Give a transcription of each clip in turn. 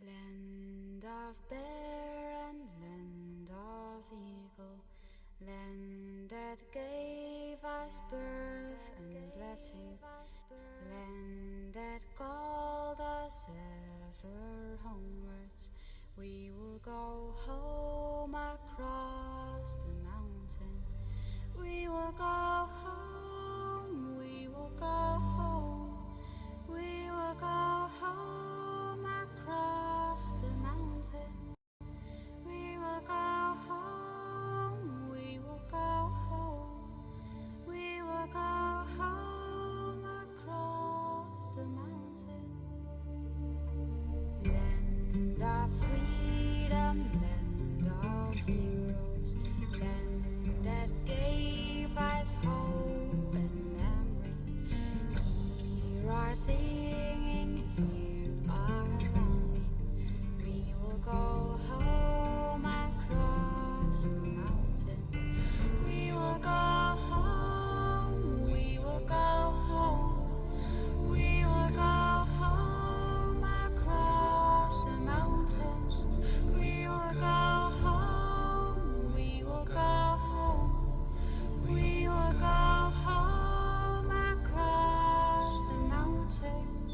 Land of bear and land of eagle, land that gave us birth and blessing, land that called us ever homewards. We will go home across the mountain. We will go home, we will go home, we will go home across the mountain. We will go home, we will go home, we will go home across the mountain. Land of freedom, land of heroes, land that gave us hope and memories. Hear our singing, hear our longing. We will go home across the mountain. We will go home, we will go home, we will go home across the mountains. We will go home, we will go home, we will go home across the mountains.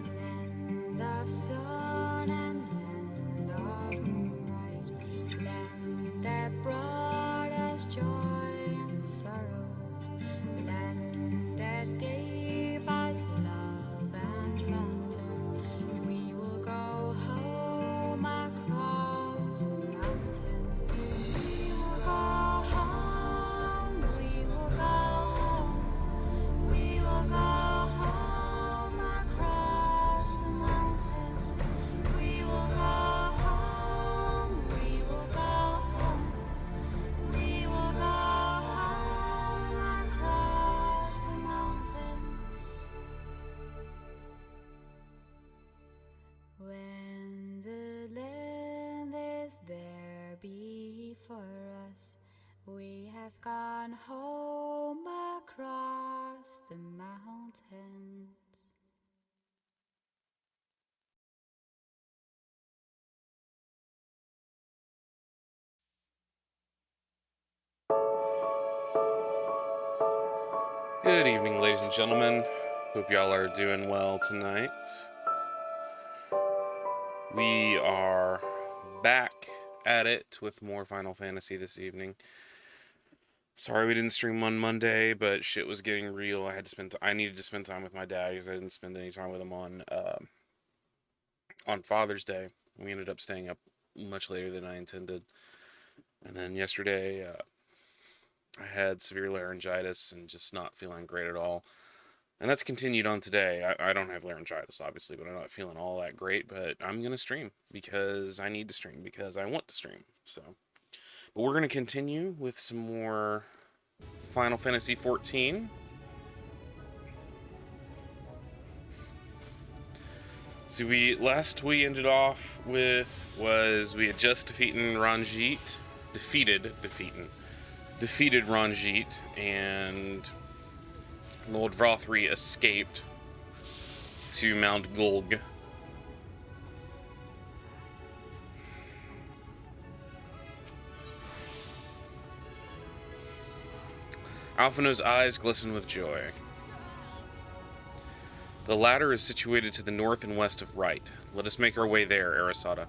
Land of sun and land of moonlight, land that brought us joy and sorrow, land that gave us love and laughter. We will go home across the mountain. We will go home, we will go home, we will go home across the mountains. We will go home, we will go home, we will go home across the mountains. When the land is there before us, we have gone home across the mountains. Good evening, ladies and gentlemen. Hope y'all are doing well tonight. We are back at it with more Final Fantasy this evening. Sorry we didn't stream on Monday, but shit was getting real. I needed to spend time with my dad because I didn't spend any time with him on Father's Day. We ended up staying up much later than I intended. And then yesterday, I had severe laryngitis and just not feeling great at all. And that's continued on today. I don't have laryngitis, obviously, but I'm not feeling all that great. But I'm going to stream because I need to stream, because I want to stream. So, but we're going to continue with some more Final Fantasy XIV. So we ended off with was we had just defeated Ranjit, and Lord Vrothri escaped to Mount Gulg. Alphinaud's eyes glisten with joy. The ladder is situated to the north and west of Rite. Let us make our way there, Arasada.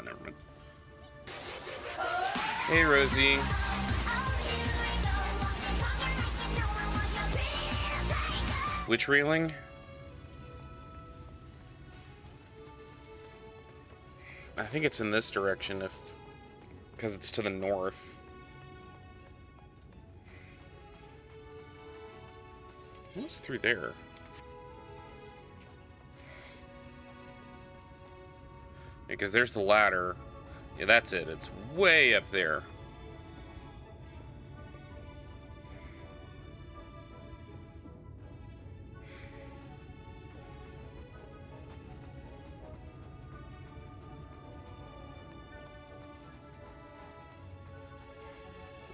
Never mind. Hey, Rosie. Which railing? I think it's in this direction, because it's to the north. What's through there? Because there's the ladder. Yeah, that's it. It's way up there.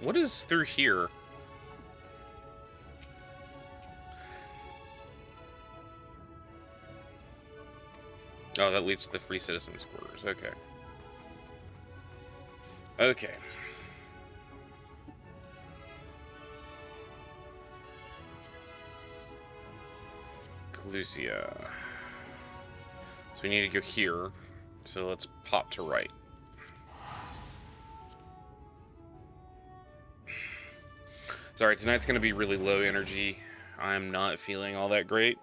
What is through here? Oh, that leads to the free citizens' quarters. Okay. Okay. Calusia. So we need to go here. So let's pop to right. Sorry, tonight's going to be really low energy. I'm not feeling all that great.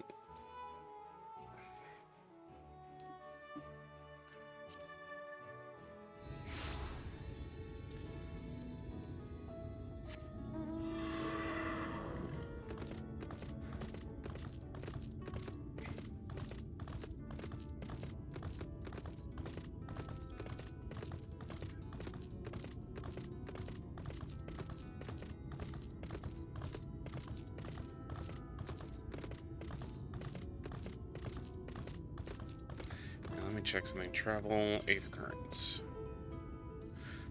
Let me check something. Travel, Aether Currents.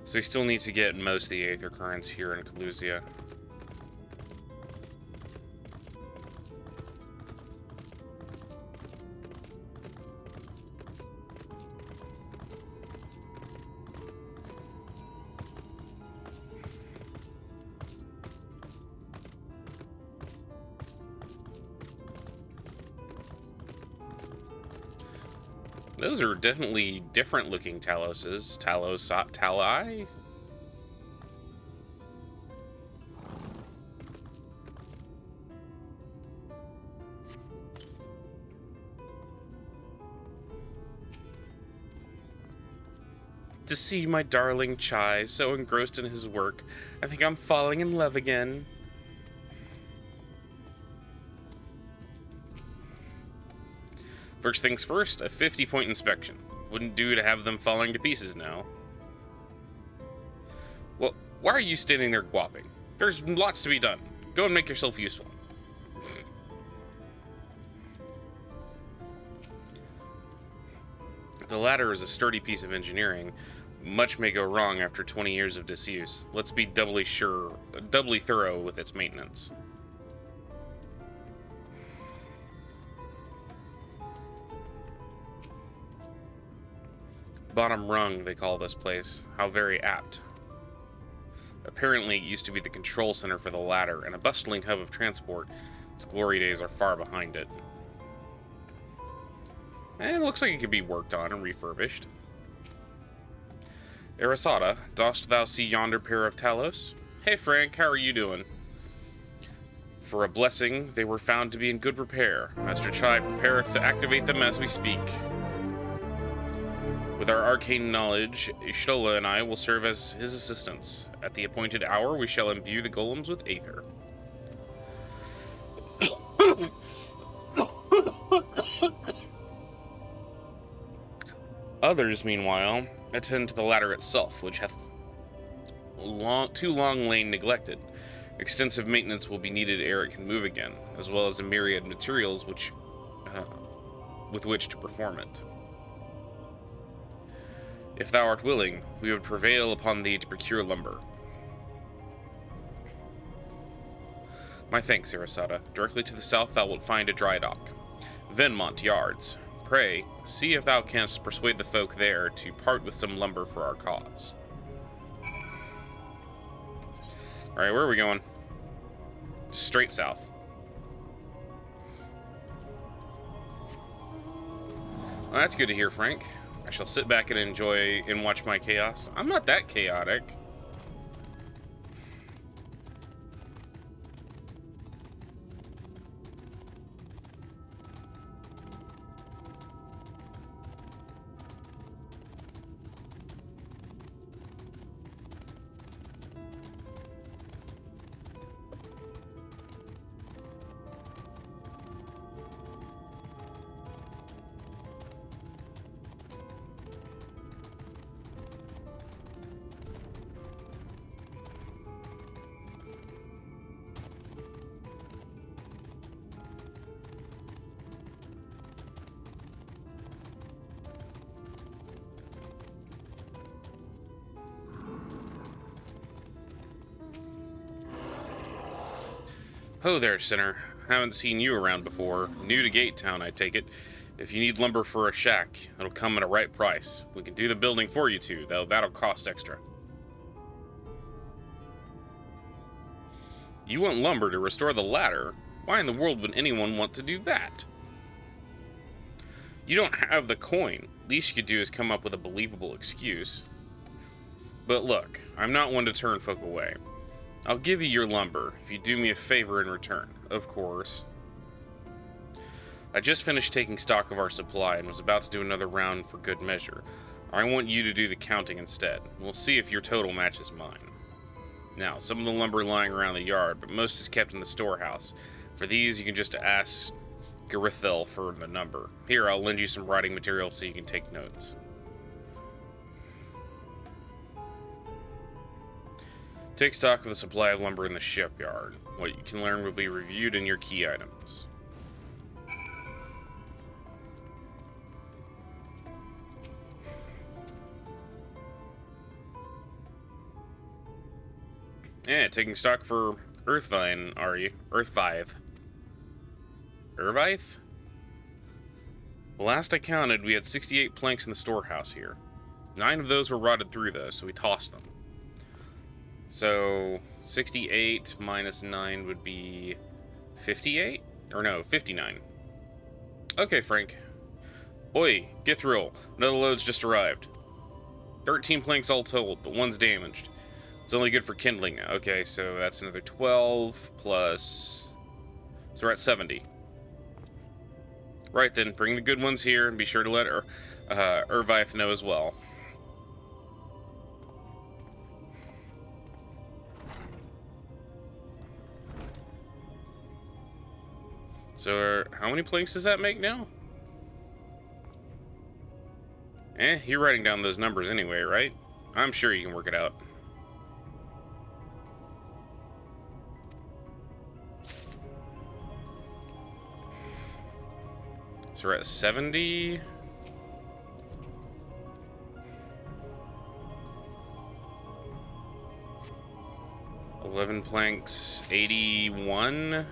So we still need to get most of the Aether Currents here in Calusia. Those are definitely different looking Taloses. Talai? To see my darling Chai so engrossed in his work, I think I'm falling in love again. First things first, a 50-point inspection. Wouldn't do to have them falling to pieces now. Well, why are you standing there guapping? There's lots to be done. Go and make yourself useful. The ladder is a sturdy piece of engineering. Much may go wrong after 20 years of disuse. Let's be doubly thorough with its maintenance. Bottom rung, they call this place. How very apt. Apparently, it used to be the control center for the ladder, and a bustling hub of transport. Its glory days are far behind it. It looks like it could be worked on and refurbished. Arasada, dost thou see yonder pair of Talos? Hey Frank, how are you doing? For a blessing, they were found to be in good repair. Master Chai prepareth to activate them as we speak. With our arcane knowledge, Ishtola and I will serve as his assistants. At the appointed hour, we shall imbue the golems with aether. Others, meanwhile, attend to the ladder itself, which hath too long lain neglected. Extensive maintenance will be needed ere it can move again, as well as a myriad materials with which to perform it. If thou art willing, we would prevail upon thee to procure lumber. My thanks, Arasada. Directly to the south thou wilt find a dry dock. Venmont Yards. Pray, see if thou canst persuade the folk there to part with some lumber for our cause. Alright, where are we going? Straight south. Well, that's good to hear, Frank. I shall sit back and enjoy and watch my chaos. I'm not that chaotic. Ho there, Sinner. Haven't seen you around before. New to Gate Town, I take it. If you need lumber for a shack, it'll come at a right price. We can do the building for you too, though that'll cost extra. You want lumber to restore the ladder? Why in the world would anyone want to do that? You don't have the coin. Least you could do is come up with a believable excuse. But look, I'm not one to turn folk away. I'll give you your lumber if you do me a favor in return, of course. I just finished taking stock of our supply and was about to do another round for good measure. I want you to do the counting instead. We'll see if your total matches mine. Now, some of the lumber lying around the yard, but most is kept in the storehouse. For these, you can just ask Garithel for the number. Here, I'll lend you some writing material so you can take notes. Take stock of the supply of lumber in the shipyard. What you can learn will be reviewed in your key items. Yeah, taking stock for Earthvine, are you? Earthvithe. Ervithe? The last I counted, we had 68 planks in the storehouse here. 9 of those were rotted through, though, so we tossed them. So, 68 minus 9 would be 58? Or no, 59. Okay, Frank. Oi, Githril, another load's just arrived. 13 planks all told, but one's damaged. It's only good for kindling now. Okay, so that's another 12 plus... So we're at 70. Right then, bring the good ones here and be sure to let Ervithe know as well. So, how many planks does that make now? You're writing down those numbers anyway, right? I'm sure you can work it out. So we're at 70. $11 planks, 81.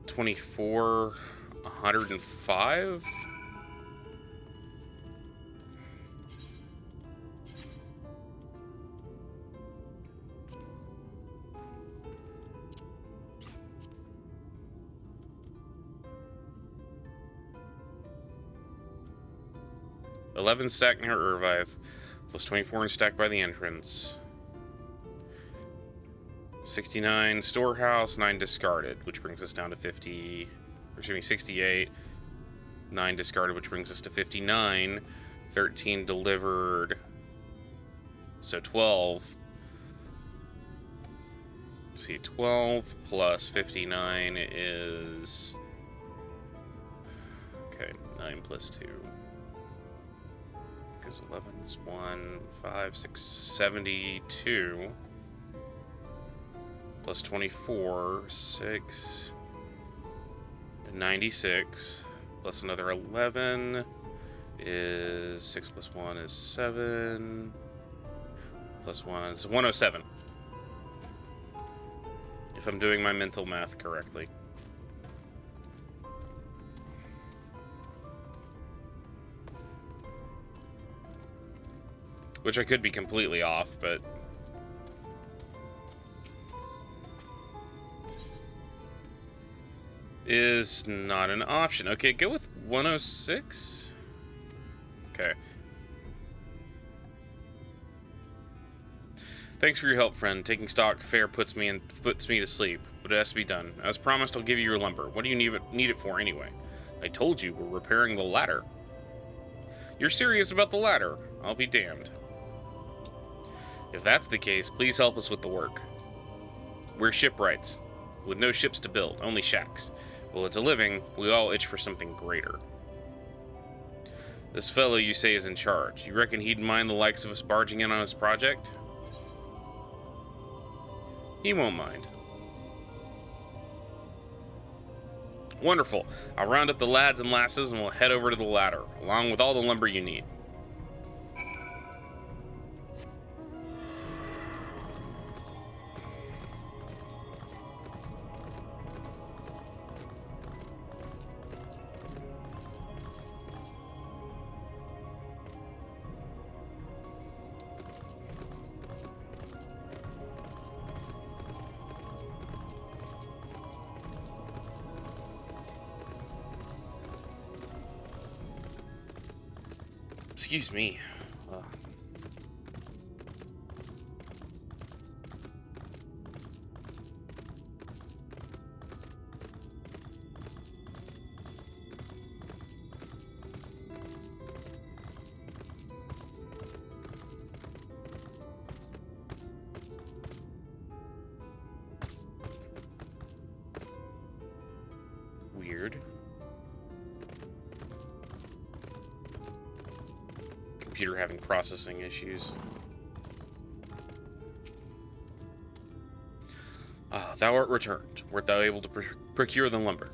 $24, 105. $11 stacked near Ervithe, plus 24 stacked by the entrance. 69 storehouse, 9 discarded, which brings us down to 50, or excuse me, 68. 9 discarded, which brings us to 59. 13 delivered, so 12. Let's see, 12 plus 59 is... Okay, 9 plus 2. Because 11 is 1, 5, 6, 72. Plus 24, 6, 96, plus another 11 is 6 plus 1 is 7, plus 1 is 107. If I'm doing my mental math correctly. Which I could be completely off, but... is not an option. Okay, go with 106. Okay. Thanks for your help, friend. Taking stock fair puts me to sleep, but it has to be done. As promised, I'll give you your lumber. What do you need it for anyway? I told you we're repairing the ladder. You're serious about the ladder? I'll be damned. If that's the case, please help us with the work. We're shipwrights, with no ships to build, only shacks. Well, it's a living, we all itch for something greater. This fellow you say is in charge. You reckon he'd mind the likes of us barging in on his project? He won't mind. Wonderful. I'll round up the lads and lasses and we'll head over to the ladder, along with all the lumber you need. Excuse me. Weird. Computer having processing issues. Thou art returned. Wert thou able to procure the lumber?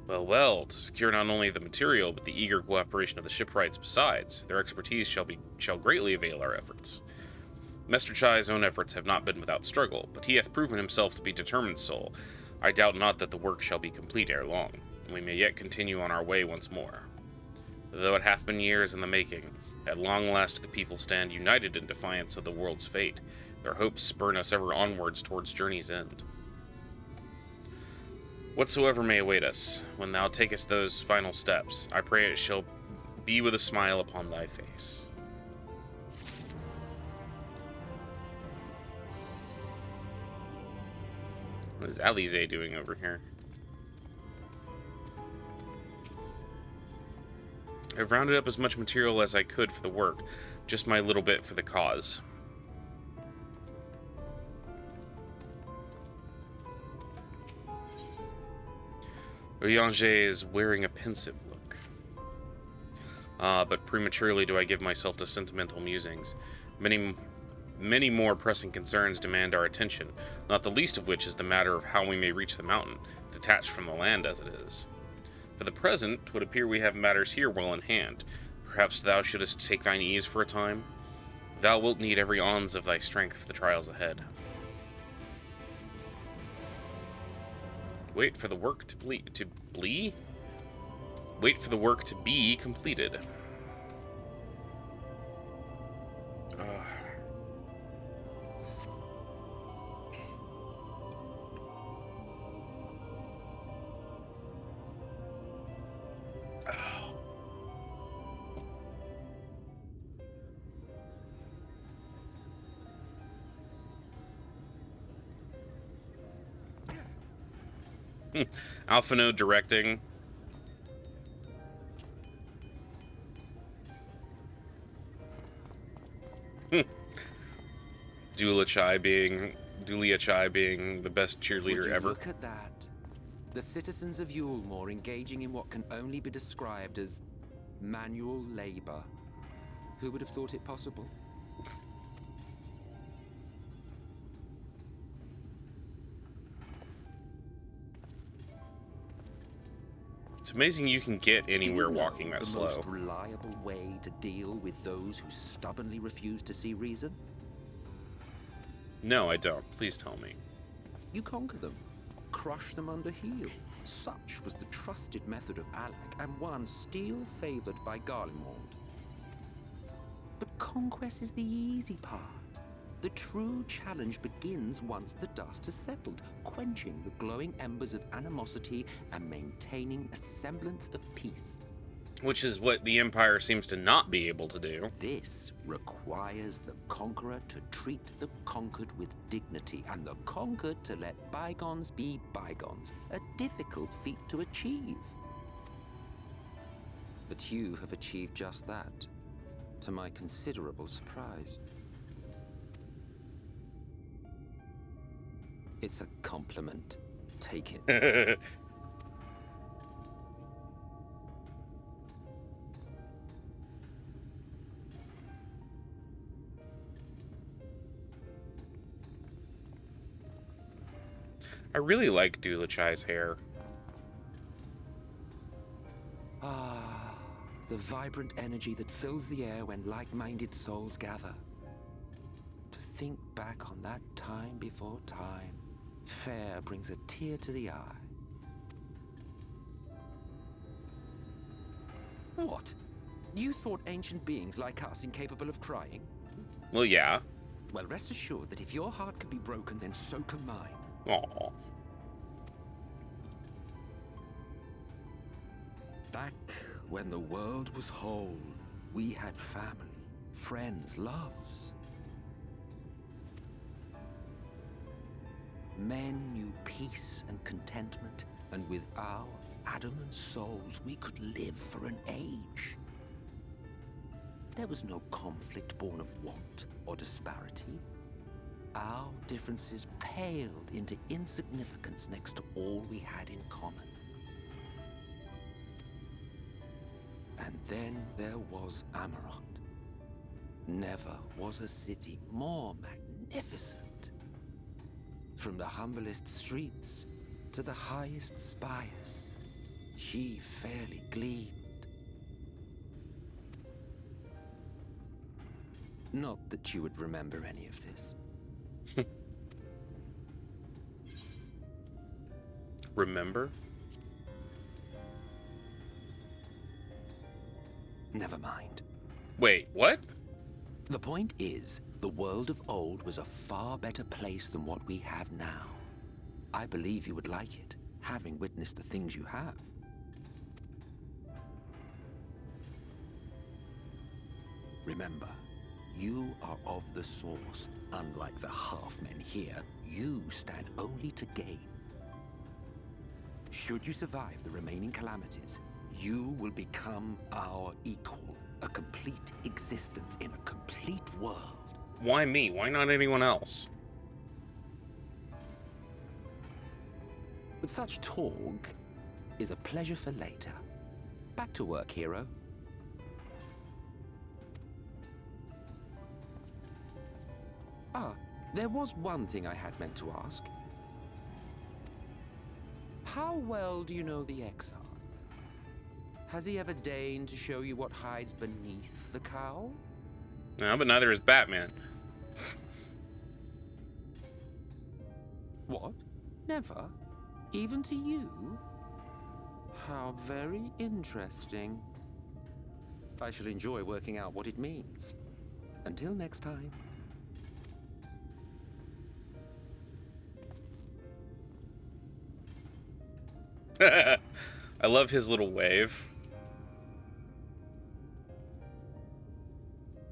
Well, well, to secure not only the material, but the eager cooperation of the shipwrights besides, their expertise shall greatly avail our efforts. Master Chai's own efforts have not been without struggle, but he hath proven himself to be determined soul. I doubt not that the work shall be complete ere long, and we may yet continue on our way once more. Though it hath been years in the making, at long last the people stand united in defiance of the world's fate. Their hopes spurn us ever onwards towards journey's end. Whatsoever may await us, when thou takest those final steps, I pray it shall be with a smile upon thy face. What is Alize doing over here? I've rounded up as much material as I could for the work, just my little bit for the cause. Oyonge is wearing a pensive look. But prematurely do I give myself to sentimental musings. Many more pressing concerns demand our attention, not the least of which is the matter of how we may reach the mountain, detached from the land as it is. For the present, 'twould appear we have matters here well in hand. Perhaps thou shouldest take thine ease for a time. Thou wilt need every ounce of thy strength for the trials ahead. Wait for the work to Wait for the work to be completed. Alphino directing. Julia Chai being the best cheerleader ever. Look at that. The citizens of Yulmore engaging in what can only be described as manual labor. Who would have thought it possible? It's amazing you can get anywhere walking that the slow. most reliable way to deal with those who stubbornly refuse to see reason? No, I don't. Please tell me. You conquer them, crush them under heel. Such was the trusted method of Alec, and one still favored by Garlemald. But conquest is the easy part. The true challenge begins once the dust has settled, quenching the glowing embers of animosity and maintaining a semblance of peace. Which is what the Empire seems to not be able to do. This requires the conqueror to treat the conquered with dignity, and the conquered to let bygones be bygones, a difficult feat to achieve. But you have achieved just that, to my considerable surprise. It's a compliment. Take it. I really like Dulachai's hair. Ah, the vibrant energy that fills the air when like-minded souls gather. To think back on that time before time, fair brings a tear to the eye. What? You thought ancient beings like us incapable of crying? Well, yeah. Well, rest assured that if your heart can be broken, then so can mine. Aww. Back when the world was whole, we had family, friends, loves. Men knew peace and contentment, and with our adamant souls, we could live for an age. There was no conflict born of want or disparity. Our differences paled into insignificance next to all we had in common. And then there was Amarant. Never was a city more magnificent. From the humblest streets to the highest spires, she fairly gleamed. Not that you would remember any of this. Remember? Never mind. Wait, what? The point is, the world of old was a far better place than what we have now. I believe you would like it, having witnessed the things you have. Remember, you are of the Source. Unlike the half-men here, you stand only to gain. Should you survive the remaining calamities, you will become our equal. A complete existence in a complete world. Why me? Why not anyone else? But such talk is a pleasure for later. Back to work, hero. Ah, there was one thing I had meant to ask. How well do you know the Exarch? Has he ever deigned to show you what hides beneath the cowl? No, but neither is Batman. What? Never? Even to you? How very interesting. I shall enjoy working out what it means. Until next time. I love his little wave.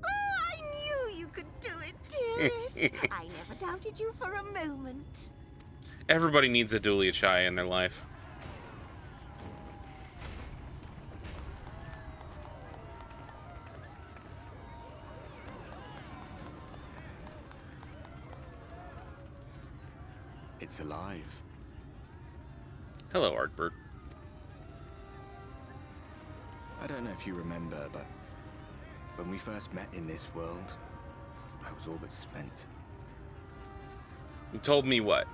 I knew you could do it, dearest. I never doubted you for a moment. Everybody needs a Dulachai in their life. It's alive. Hello, Artbird. I don't know if you remember, but when we first met in this world, I was all but spent. You told me what?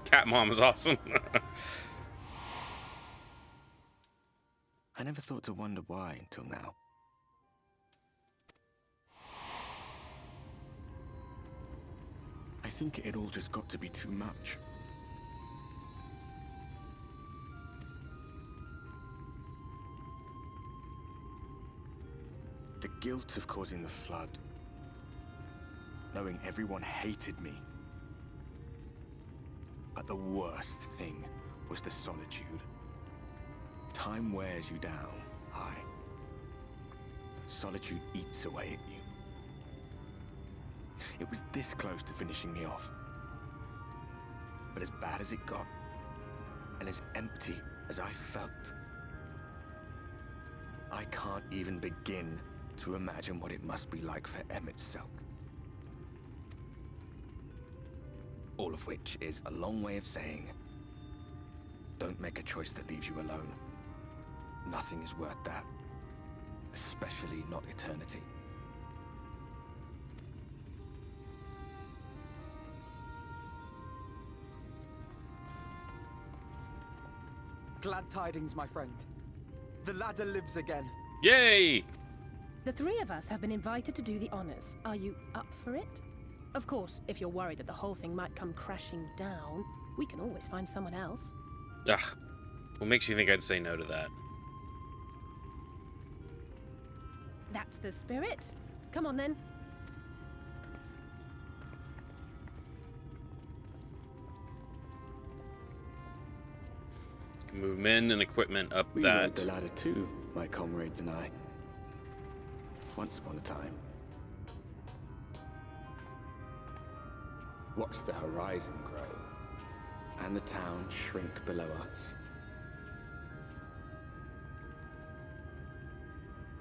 Cat Mom is awesome. I never thought to wonder why until now. I think it all just got to be too much. The guilt of causing the flood. Knowing everyone hated me. But the worst thing was the solitude. Time wears you down, aye. Solitude eats away at you. It was this close to finishing me off. But as bad as it got, and as empty as I felt, I can't even begin to imagine what it must be like for Emmett Selk. All of which is a long way of saying, don't make a choice that leaves you alone. Nothing is worth that. Especially not eternity. Glad tidings, my friend. The ladder lives again. Yay! The three of us have been invited to do the honors. Are you up for it? Of course, if you're worried that the whole thing might come crashing down, we can always find someone else. Ugh. What makes you think I'd say no to that? That's the spirit. Come on then. Move men and equipment up We that. rode the ladder too, my comrades and I. Once upon a time. Watched the horizon grow, and the town shrink below us.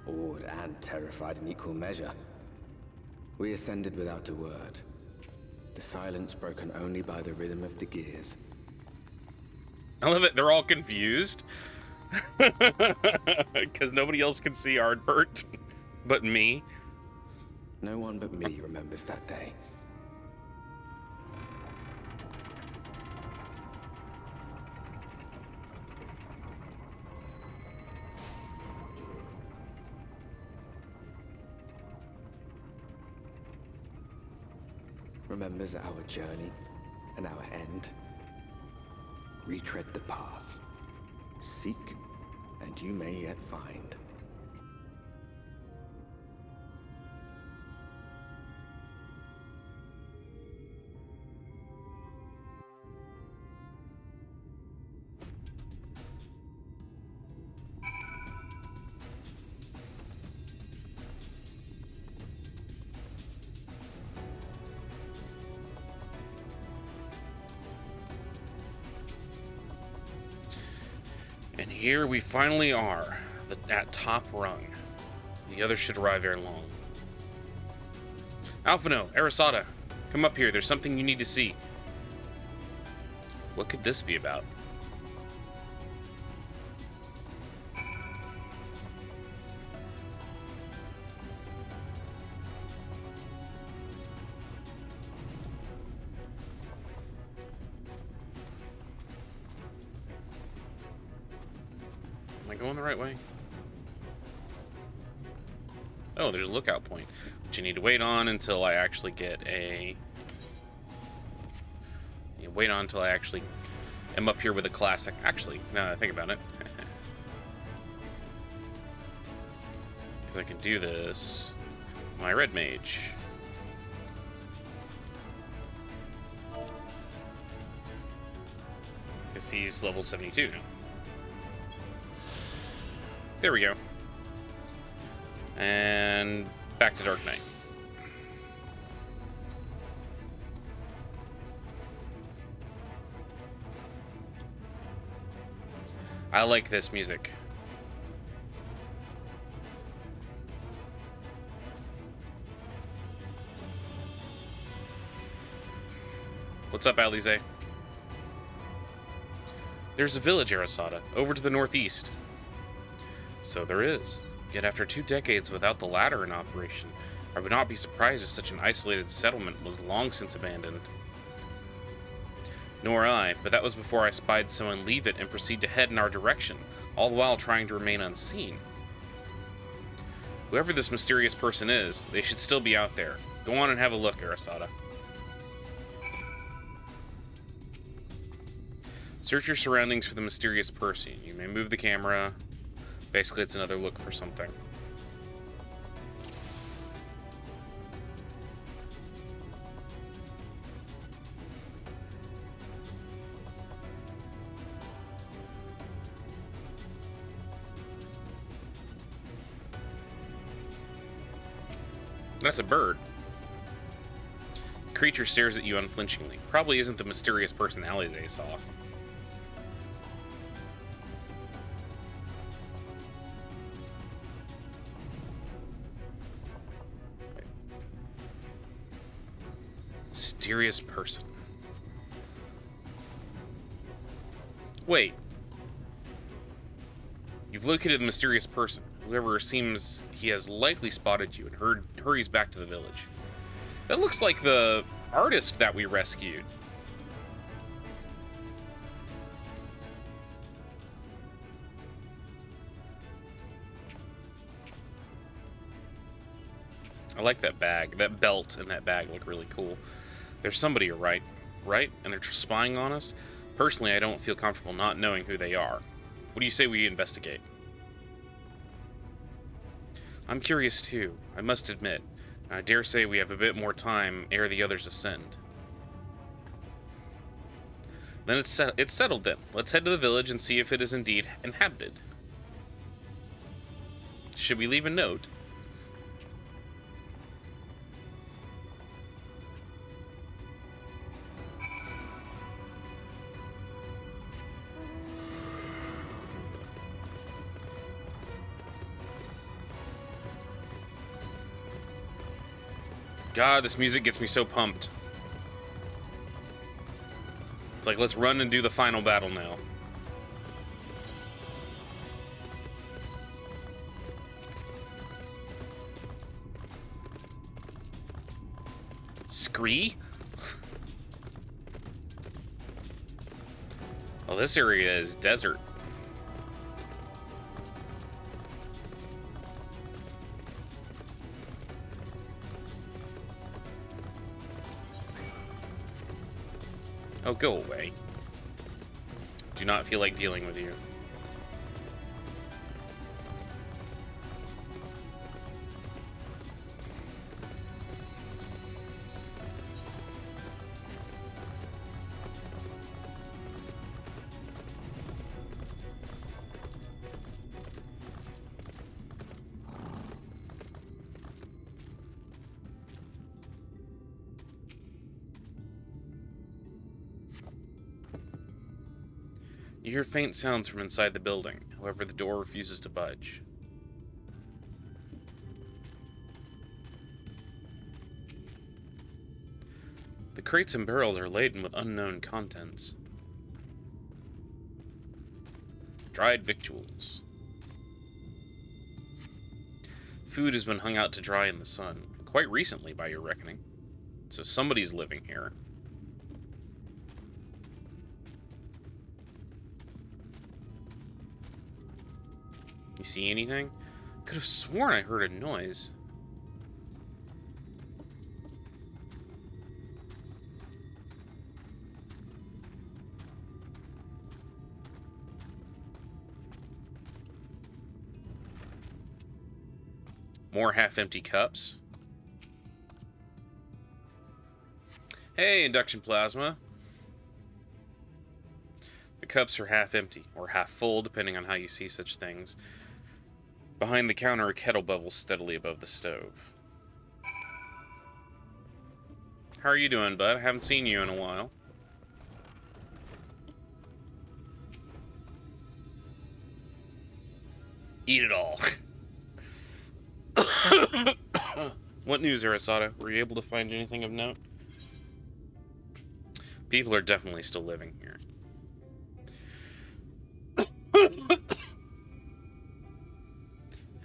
Awed and terrified in equal measure. We ascended without a word, the silence broken only by the rhythm of the gears. I love it. They're all confused. Because nobody else can see Ardbert but me. No one but me remembers that day. Remembers our journey and our end. Retread the path. Seek, and you may yet find. And here we finally are, at top rung. The others should arrive ere long. Alphino, Arasada, come up here. There's something you need to see. What could this be about? Am I going the right way? Oh, there's a lookout point, which you need to wait on until I actually get a... You wait on until I actually am up here with a classic. Actually, now that I think about it. Because I can do this. My red mage. Because he's level 72 now. There we go. And back to Dark Knight. I like this music. What's up, Alize? There's a village, Arasada, over to the northeast. So there is. Yet after 2 decades without the ladder in operation, I would not be surprised if such an isolated settlement was long since abandoned. Nor I, but that was before I spied someone leave it and proceed to head in our direction, all the while trying to remain unseen. Whoever this mysterious person is, they should still be out there. Go on and have a look, Arasada. Search your surroundings for the mysterious person. You may move the camera. Basically, it's another look for something. That's a bird. The creature stares at you unflinchingly. Probably isn't the mysterious person Alize saw. Mysterious person. Wait. You've located the mysterious person. Whoever seems he has likely spotted you and hurries back to the village. That looks like the artist that we rescued. I like that bag. That belt and that bag look really cool. There's somebody, right? And they're spying on us? Personally, I don't feel comfortable not knowing who they are. What do you say we investigate? I'm curious too, I must admit. I dare say we have a bit more time ere the others ascend. Then it's settled then. Let's head to the village and see if it is indeed inhabited. Should we leave a note? God, this music gets me so pumped. It's like, let's run and do the final battle now. Scree? Oh, this area is desert. Oh, go away. Do not feel like dealing with you. You hear faint sounds from inside the building. However, the door refuses to budge. The crates and barrels are laden with unknown contents. Dried victuals. Food has been hung out to dry in the sun, quite recently by your reckoning. So somebody's living here. You see anything? Could have sworn I heard a noise. More half-empty cups. Hey, induction plasma. The cups are half empty, or half full, depending on how you see such things. Behind the counter, a kettle bubbles steadily above the stove. How are you doing, bud? I haven't seen you in a while. Eat it all. What news, Arasada? Were you able to find anything of note? People are definitely still living here.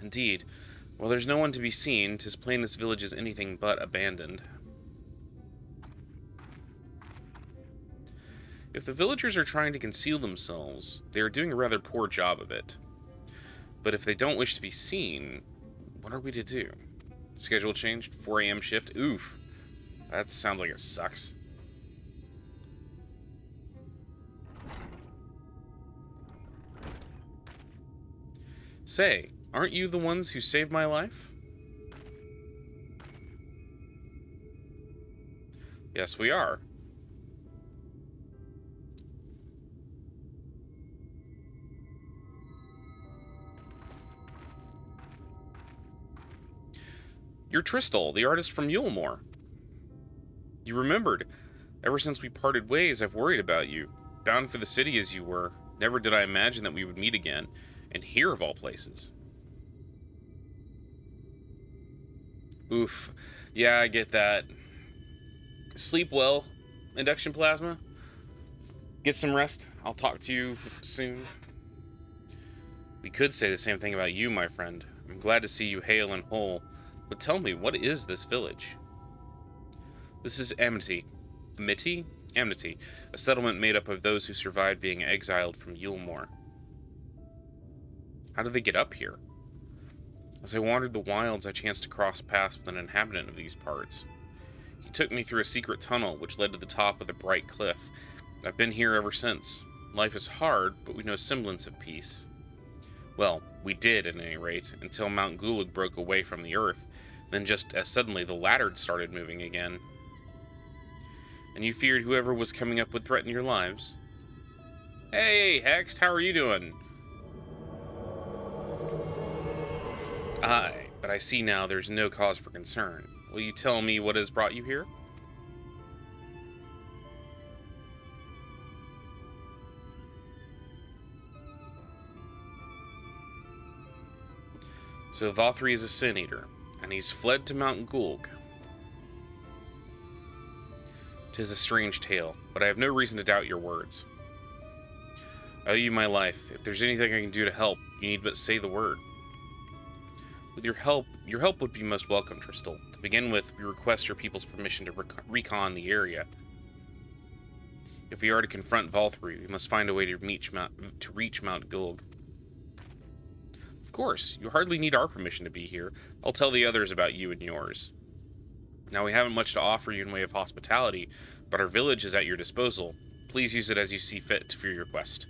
Indeed. While there's no one to be seen, 'tis plain this village is anything but abandoned. If the villagers are trying to conceal themselves, they are doing a rather poor job of it. But if they don't wish to be seen, what are we to do? Schedule changed? 4 a.m. shift? Oof. That sounds like it sucks. Say, aren't you the ones who saved my life? Yes, we are. You're Tristol, the artist from Yulemoor. You remembered. Ever since we parted ways, I've worried about you. Bound for the city as you were, never did I imagine that we would meet again, and here of all places. Oof. Yeah, I get that. Sleep well, induction plasma? Get some rest. I'll talk to you soon. We could say the same thing about you, my friend. I'm glad to see you hale and whole. But tell me, what is this village? This is Amity. Amity? Amity, a settlement made up of those who survived being exiled from Yulmore. How did they get up here? As I wandered the wilds, I chanced to cross paths with an inhabitant of these parts. He took me through a secret tunnel which led to the top of the bright cliff. I've been here ever since. Life is hard, but we know semblance of peace. Well, we did, at any rate, until Mount Gulag broke away from the earth. Then just as suddenly the ladder started moving again. And you feared whoever was coming up would threaten your lives? Hey, Hext, how are you doing? Aye, but I see now there's no cause for concern. Will you tell me what has brought you here? So Valthri is a Sin Eater, and he's fled to Mount Gulg. 'Tis a strange tale, but I have no reason to doubt your words. I owe you my life. If there's anything I can do to help, you need but say the word. With your help would be most welcome, Tristel. To begin with, we request your people's permission to recon the area. If we are to confront Valthri, we must find a way to reach Mount Gulg. Of course, you hardly need our permission to be here. I'll tell the others about you and yours. Now, we haven't much to offer you in way of hospitality, but our village is at your disposal. Please use it as you see fit for your quest.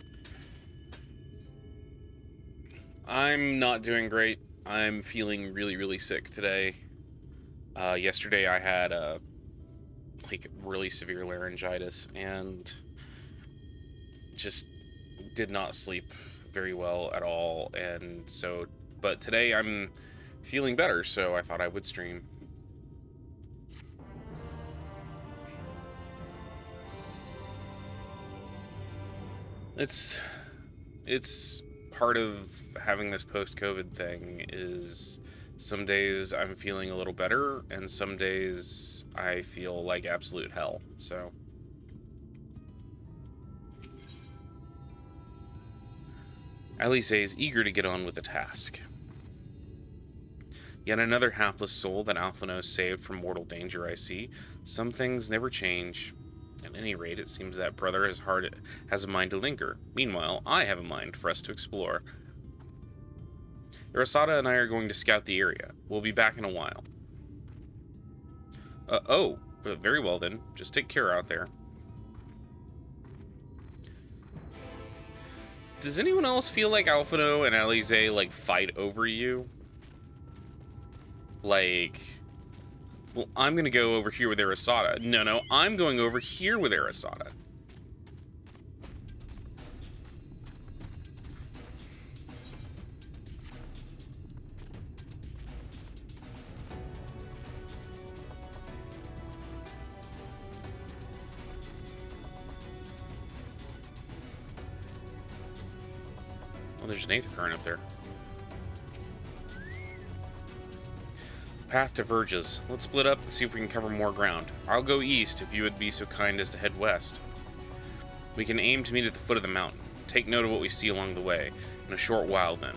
I'm not doing great. I'm feeling really, really sick today. Yesterday I had really severe laryngitis and just did not sleep very well at all. And so, but today I'm feeling better, so I thought I would stream. It's part of having this post-COVID thing is some days I'm feeling a little better and some days I feel like absolute hell. So Alice is eager to get on with the task. Yet another hapless soul that Alphinaud saved from mortal danger, I see. Some things never change. At any rate, it seems that brother has a mind to linger. Meanwhile, I have a mind for us to explore. Arasada and I are going to scout the area. We'll be back in a while. Very well then. Just take care out there. Does anyone else feel like Alphinaud and Alize, fight over you? Well, I'm going to go over here with Arasada. No, I'm going over here with Arasada. Well, there's an Aether Current up there. Path diverges. Let's split up and see if we can cover more ground. I'll go east if you would be so kind as to head west. We can aim to meet at the foot of the mountain. Take note of what we see along the way. In a short while, then.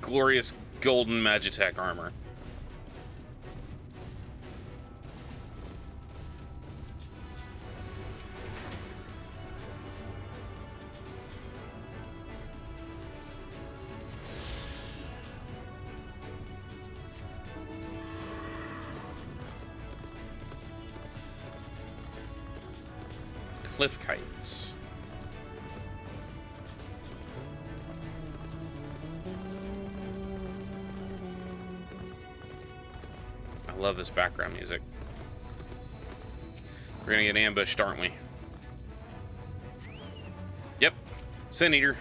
Glorious golden Magitech armor. Cliff kites. I love this background music. We're gonna get ambushed, aren't we? Yep. Sin Eater.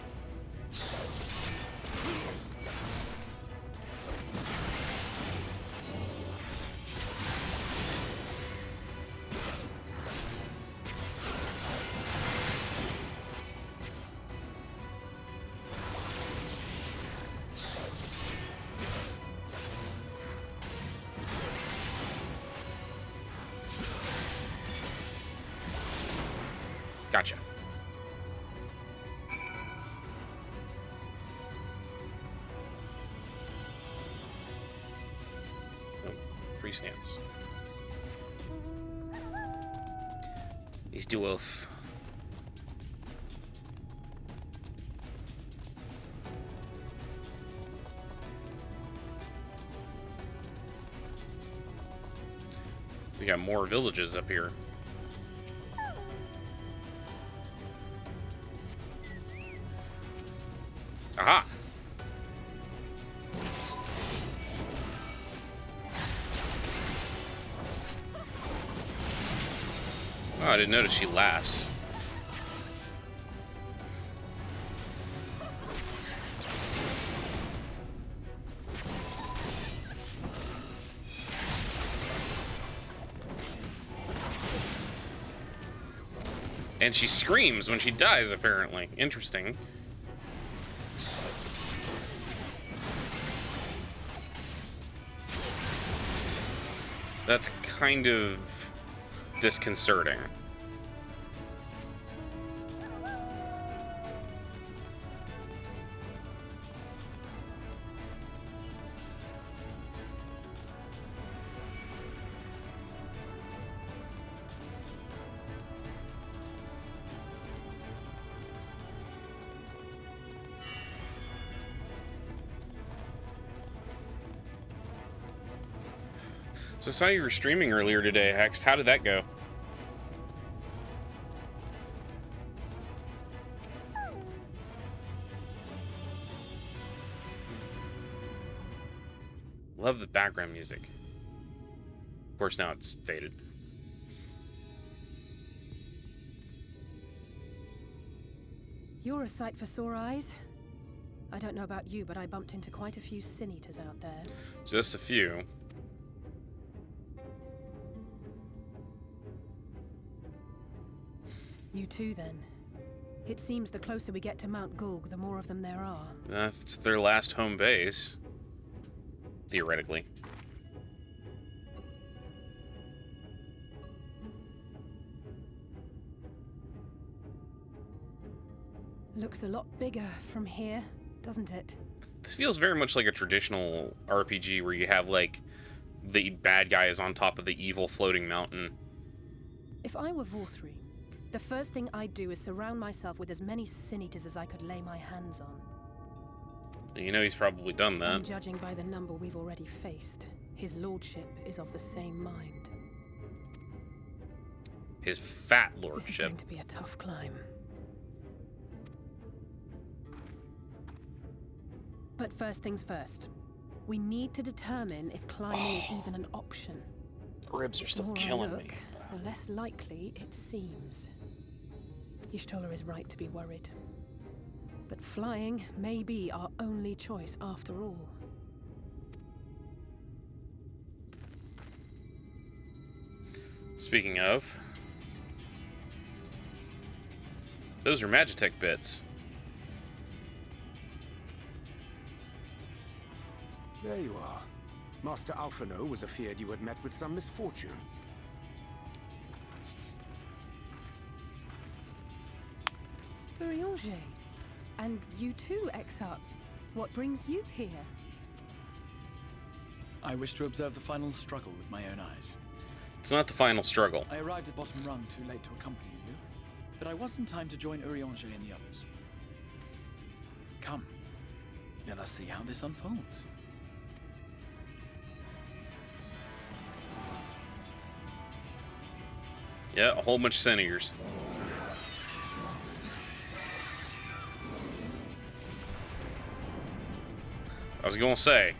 Gotcha. Oh, free stance. He's dwarf. We got more villages up here. Aha! Oh, I didn't notice she laughs. And she screams when she dies, apparently. Interesting. That's kind of disconcerting. So I saw you were streaming earlier today, Hext. How did that go? Love the background music. Of course, now it's faded. You're a sight for sore eyes. I don't know about you, but I bumped into quite a few Sin Eaters out there. Just a few. You too, then. It seems the closer we get to Mount Gulg, the more of them there are. It's their last home base. Theoretically. Looks a lot bigger from here, doesn't it? This feels very much like a traditional RPG where you have, like, the bad guy is on top of the evil floating mountain. If I were Vorthri, the first thing I'd do is surround myself with as many Sin Eaters as I could lay my hands on. You know he's probably done that. And judging by the number we've already faced, his lordship is of the same mind. His fat This is lordship. going to be a tough climb. But first things first. We need to determine if climbing is even an option. Ribs are The still more I killing look, me. the less likely it seems. Y'shtola is right to be worried. But flying may be our only choice after all. Speaking of, those are Magitech bits. There you are. Master Alphino was afeard you had met with some misfortune. Urianger. And you too, Exarch. What brings you here? I wish to observe the final struggle with my own eyes. It's not the final struggle. I arrived at Bottom Rung too late to accompany you, but I was in time to join Urianger and the others. Come, let us see how this unfolds. Yeah, a whole bunch of Sin-Eaters. I was gonna say.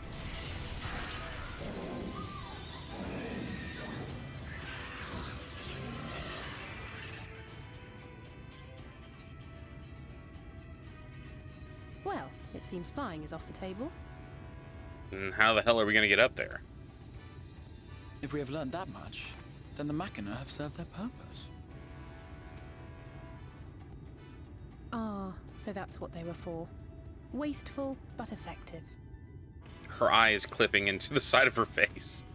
Well, it seems flying is off the table. And how the hell are we gonna get up there? If we have learned that much, then the Machina have served their purpose. Ah, so that's what they were for. Wasteful, but effective. Her eye is clipping into the side of her face.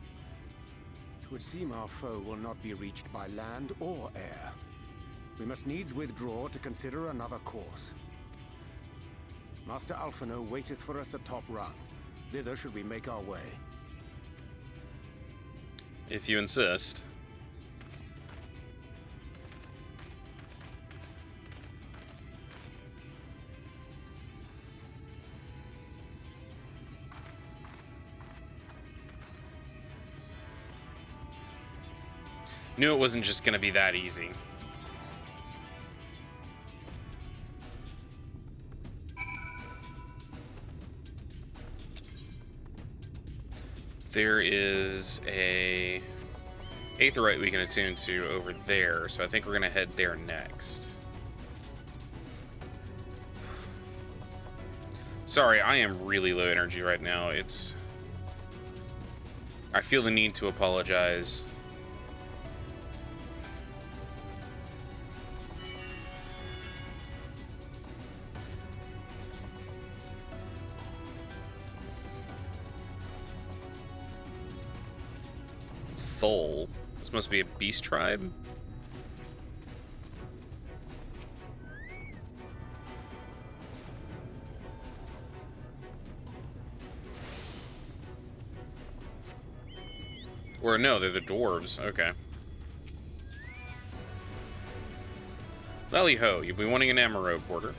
It would seem our foe will not be reached by land or air. We must needs withdraw to consider another course. Master Alphino waiteth for us at top run. Thither should we make our way. If you insist. Knew it wasn't just gonna be that easy. There is a Aetheryte we can attune to over there, so I think we're gonna head there next. Sorry, I am really low energy right now. I feel the need to apologize. Thole. This must be a beast tribe. Or no, they're the dwarves. Okay. Lally ho, you'll be wanting an Amaro porter.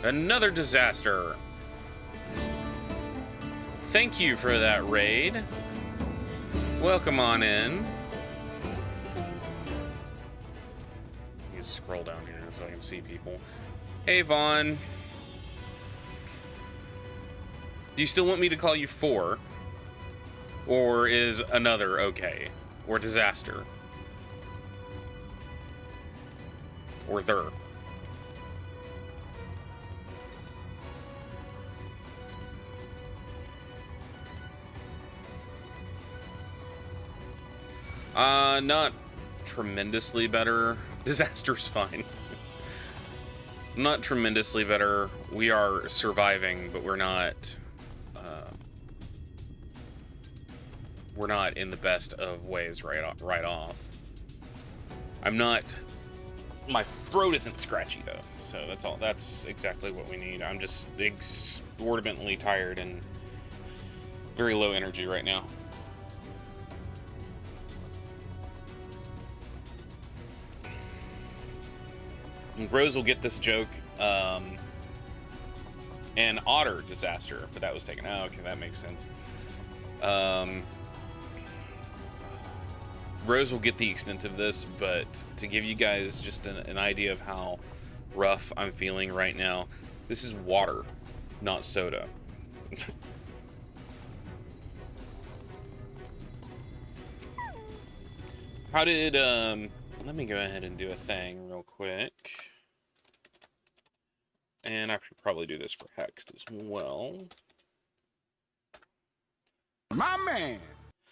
Another disaster. Thank you for that raid. Welcome on in. You scroll down here so I can see people. Hey, Vaughn. Do you still want me to call you 4? Or is another okay? Or disaster? Or there? Not tremendously better. Disaster's fine. Not tremendously better. We are surviving, but we're not in the best of ways right off. I'm not. My throat isn't scratchy though, so that's all. That's exactly what we need. I'm just exorbitantly tired and very low energy right now. Rose will get this joke, and Otter disaster, but that was taken. Oh, okay, that makes sense. Rose will get the extent of this, but to give you guys just an idea of how rough I'm feeling right now, this is water, not soda. How did, let me go ahead and do a thing real quick. And I should probably do this for Hexed as well. My man!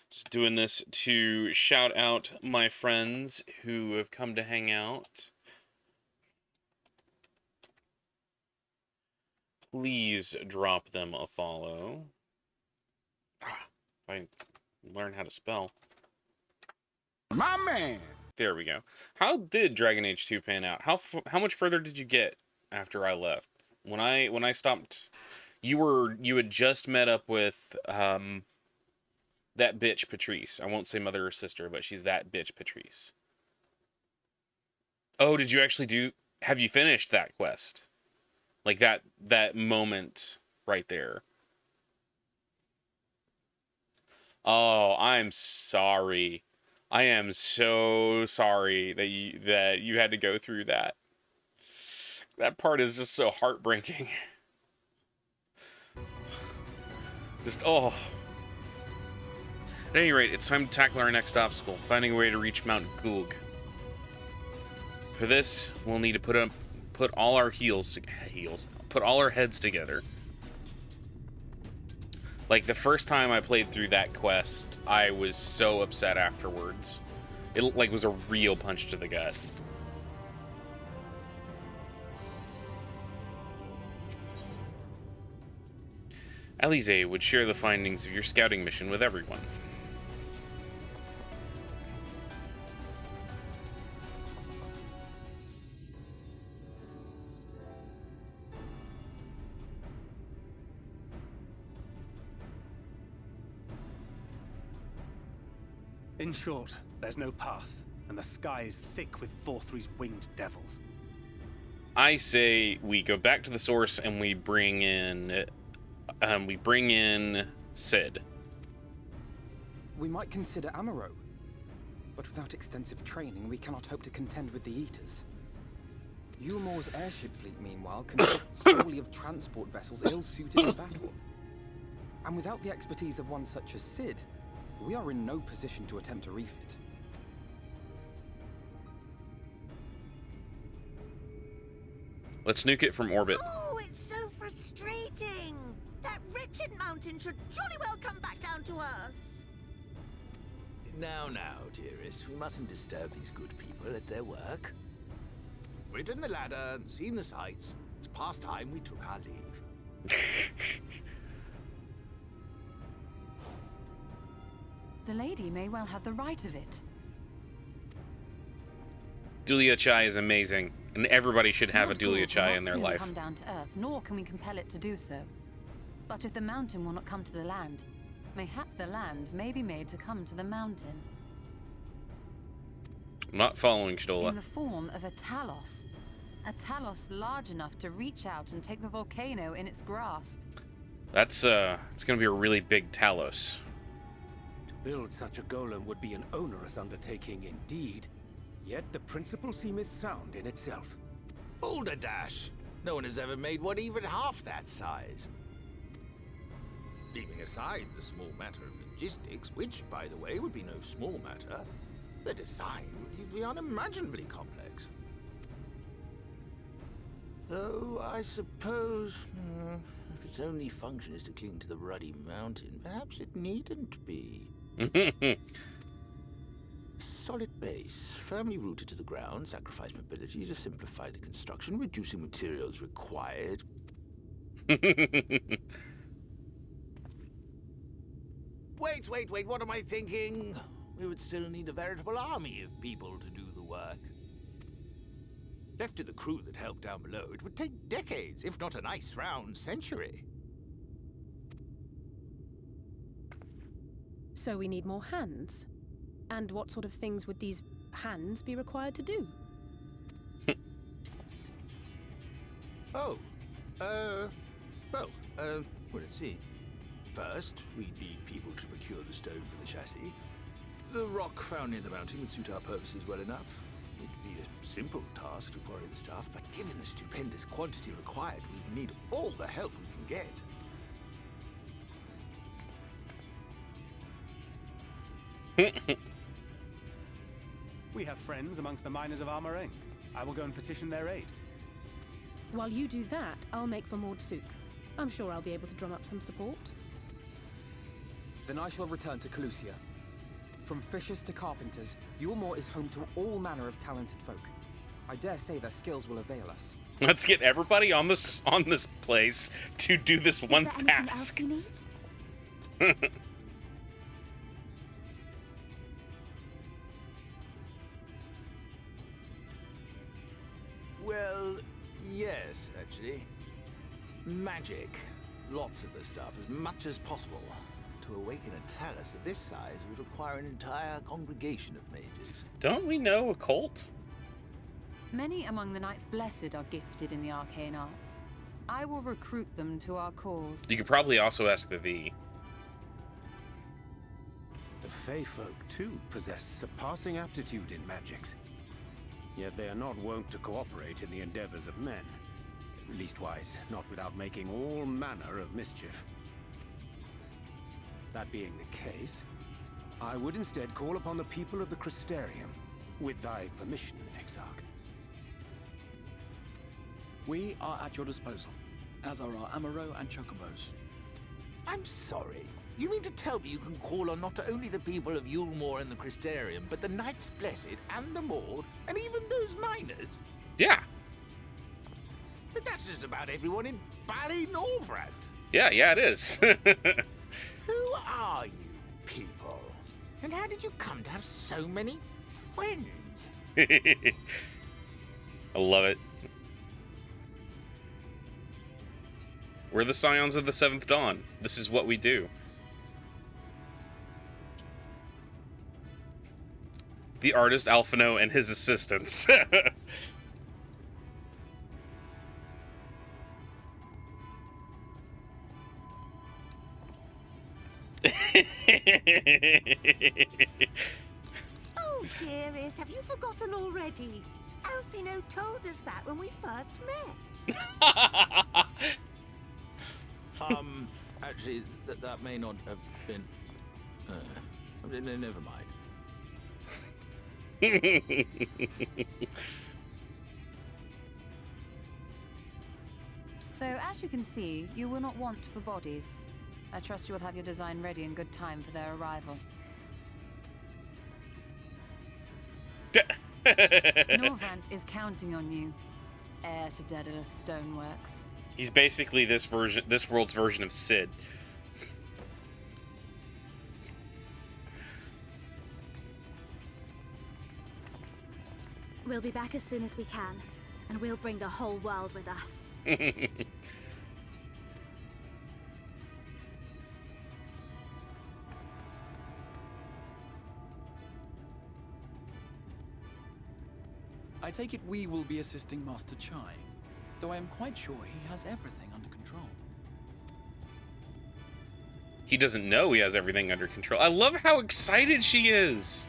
Just doing this to shout out my friends who have come to hang out. Please drop them a follow. If I learn how to spell. My man! There we go. How did Dragon Age 2 pan out? How much further did you get after I left? When I stopped, you had just met up with that bitch Patrice. I won't say mother or sister, but she's that bitch Patrice. Oh, did you actually have you finished that quest? Like that moment right there. Oh, I'm sorry. I am so sorry that you had to go through that. That part is just so heartbreaking. Just, oh. At any rate, it's time to tackle our next obstacle, finding a way to reach Mount Gulg. For this, we'll need to put all our heads together. Like, the first time I played through that quest, I was so upset afterwards. It, like, was a real punch to the gut. Alize would share the findings of your scouting mission with everyone. In short, there's no path, and the sky is thick with Vorthry's winged devils. I say we go back to the source and we bring in Cid. We might consider Amaro. But without extensive training, we cannot hope to contend with the Eaters. Yulmor's airship fleet, meanwhile, consists solely of transport vessels ill-suited for battle. And without the expertise of one such as Cid, we are in no position to attempt a refit. Let's nuke it from orbit. Oh, it's so frustrating. That wretched mountain should jolly well come back down to us. Now, dearest, we mustn't disturb these good people at their work. We've ridden the ladder and seen the sights. It's past time we took our leave. The lady may well have the right of it. Dulia Chai is amazing, and everybody should have a Dulia Chai in their life. Come down to Earth, nor can we compel it to do so. But if the mountain will not come to the land, mayhap the land may be made to come to the mountain. I'm not following Stola. In the form of a Talos. A Talos large enough to reach out and take the volcano in its grasp. That's, it's gonna be a really big Talos. To build such a golem would be an onerous undertaking indeed. Yet the principle seemeth sound in itself. Balderdash! No one has ever made one even half that size. Leaving aside the small matter of logistics, which, by the way, would be no small matter, the design would be unimaginably complex. Though, I suppose, if its only function is to cling to the ruddy mountain, perhaps it needn't be. Solid base, firmly rooted to the ground, sacrifice mobility to simplify the construction, reducing materials required. Wait, what am I thinking? We would still need a veritable army of people to do the work. Left to the crew that helped down below, it would take decades, if not a nice round century. So we need more hands. And what sort of things would these hands be required to do? Let's see. First, we'd need people to procure the stone for the chassis. The rock found near the mountain would suit our purposes well enough. It'd be a simple task to quarry the stuff, but given the stupendous quantity required, we'd need all the help we can get. We have friends amongst the miners of Armoreng. I will go and petition their aid. While you do that, I'll make for Mordsuk. I'm sure I'll be able to drum up some support. Then I shall return to Calusia. From fishers to carpenters, Yulmor is home to all manner of talented folk. I dare say their skills will avail us. Let's get everybody on this place to do this one task. Else you need? Well, yes, actually. Magic. Lots of the stuff, as much as possible. To awaken a Talos of this size would require an entire congregation of mages. Don't we know a cult? Many among the Knights Blessed are gifted in the arcane arts. I will recruit them to our cause. You could probably also ask the V. The Fey folk, too, possess surpassing aptitude in magics. Yet they are not wont to cooperate in the endeavors of men. Leastwise, not without making all manner of mischief. That being the case, I would instead call upon the people of the Crystarium, with thy permission, Exarch. We are at your disposal, as are our Amaro and Chocobos. I'm sorry. You mean to tell me you can call on not only the people of Yulmore and the Crystarium, but the Knights Blessed and the Maud, and even those miners? Yeah. But that's just about everyone in Ballynorvrand. Yeah, it is. Who are you people? And how did you come to have so many friends? I love it. We're the Scions of the Seventh Dawn. This is what we do. The artist Alphino and his assistants. Oh, dearest, have you forgotten already? Alphino told us that when we first met. Actually, that may not have been... never mind. So, as you can see, you will not want for bodies. I trust you will have your design ready in good time for their arrival. Norvrant is counting on you, heir to Daedalus Stoneworks. He's basically this world's version of Sid. We'll be back as soon as we can, and we'll bring the whole world with us. I take it we will be assisting Master Chai, though I am quite sure he has everything under control. He doesn't know he has everything under control. I love how excited she is.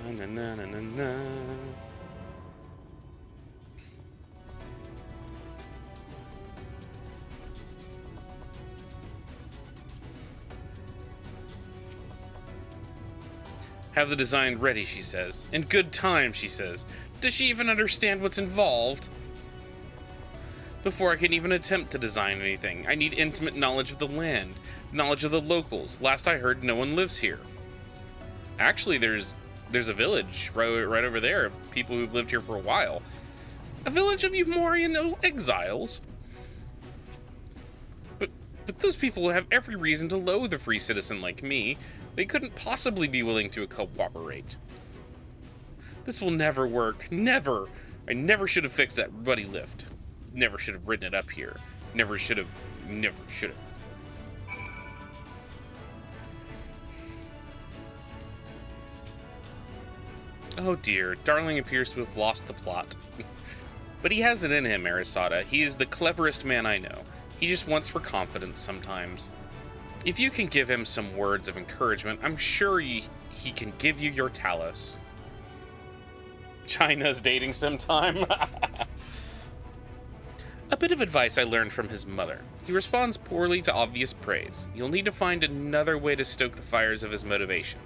Na, na, na, na, na. Have the design ready, she says. In good time, she says. Does she even understand what's involved? Before I can even attempt to design anything, I need intimate knowledge of the land, knowledge of the locals. Last I heard, no one lives here. Actually, there's a village right over there of people who've lived here for a while. A village of Umorian exiles. But those people have every reason to loathe a free citizen like me. They couldn't possibly be willing to cooperate. This will never work. Never. I never should have fixed that ruddy lift. Never should have ridden it up here. Never should have. Oh dear, Darling appears to have lost the plot. But he has it in him, Arasada. He is the cleverest man I know. He just wants for confidence sometimes. If you can give him some words of encouragement, I'm sure he can give you your Talos. China's dating sometime. A bit of advice I learned from his mother. He responds poorly to obvious praise. You'll need to find another way to stoke the fires of his motivation.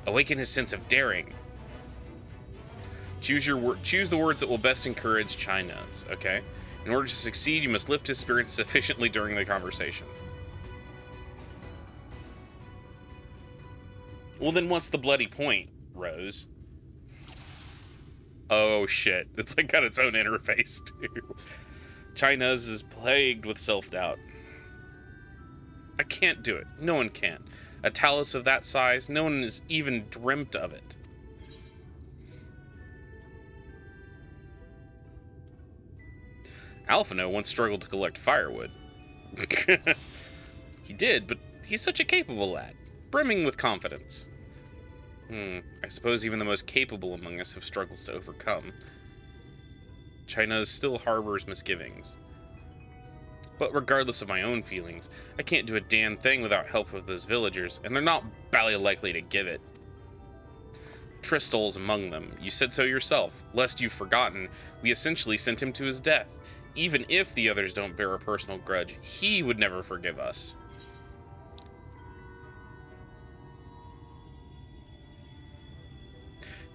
Awaken his sense of daring. Choose the words that will best encourage China's, okay? In order to succeed, you must lift his spirits sufficiently during the conversation. Well, then what's the bloody point, Rose? Oh, shit. It's like got its own interface, too. China's is plagued with self-doubt. I can't do it. No one can. A Talos of that size, no one has even dreamt of it. Alphino once struggled to collect firewood. He did, but he's such a capable lad, brimming with confidence. I suppose even the most capable among us have struggles to overcome. China still harbors misgivings. But regardless of my own feelings, I can't do a damn thing without help of those villagers, and they're not bally likely to give it. Tristol's among them. You said so yourself. Lest you've forgotten, we essentially sent him to his death. Even if the others don't bear a personal grudge, he would never forgive us.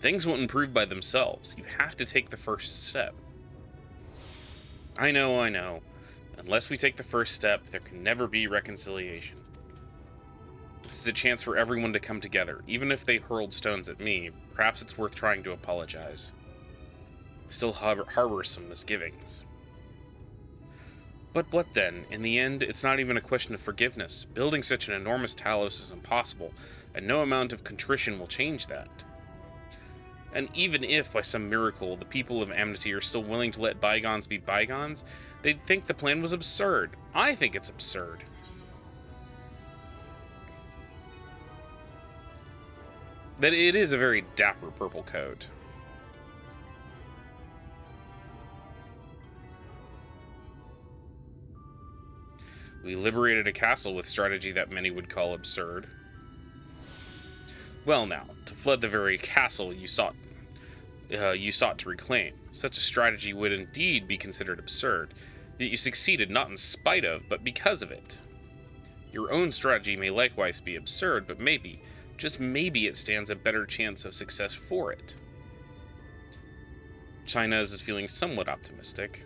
Things won't improve by themselves. You have to take the first step. I know, I know. Unless we take the first step, there can never be reconciliation. This is a chance for everyone to come together. Even if they hurled stones at me, perhaps it's worth trying to apologize. Still harbor some misgivings. But what then? In the end, it's not even a question of forgiveness. Building such an enormous Talos is impossible, and no amount of contrition will change that. And even if, by some miracle, the people of Amity are still willing to let bygones be bygones, they'd think the plan was absurd. I think it's absurd. That it is a very dapper purple coat. We liberated a castle with strategy that many would call absurd. Well now, to flood the very castle you sought to reclaim. Such a strategy would indeed be considered absurd, yet you succeeded not in spite of, but because of it. Your own strategy may likewise be absurd, but maybe, just maybe, it stands a better chance of success for it. Chynez is feeling somewhat optimistic.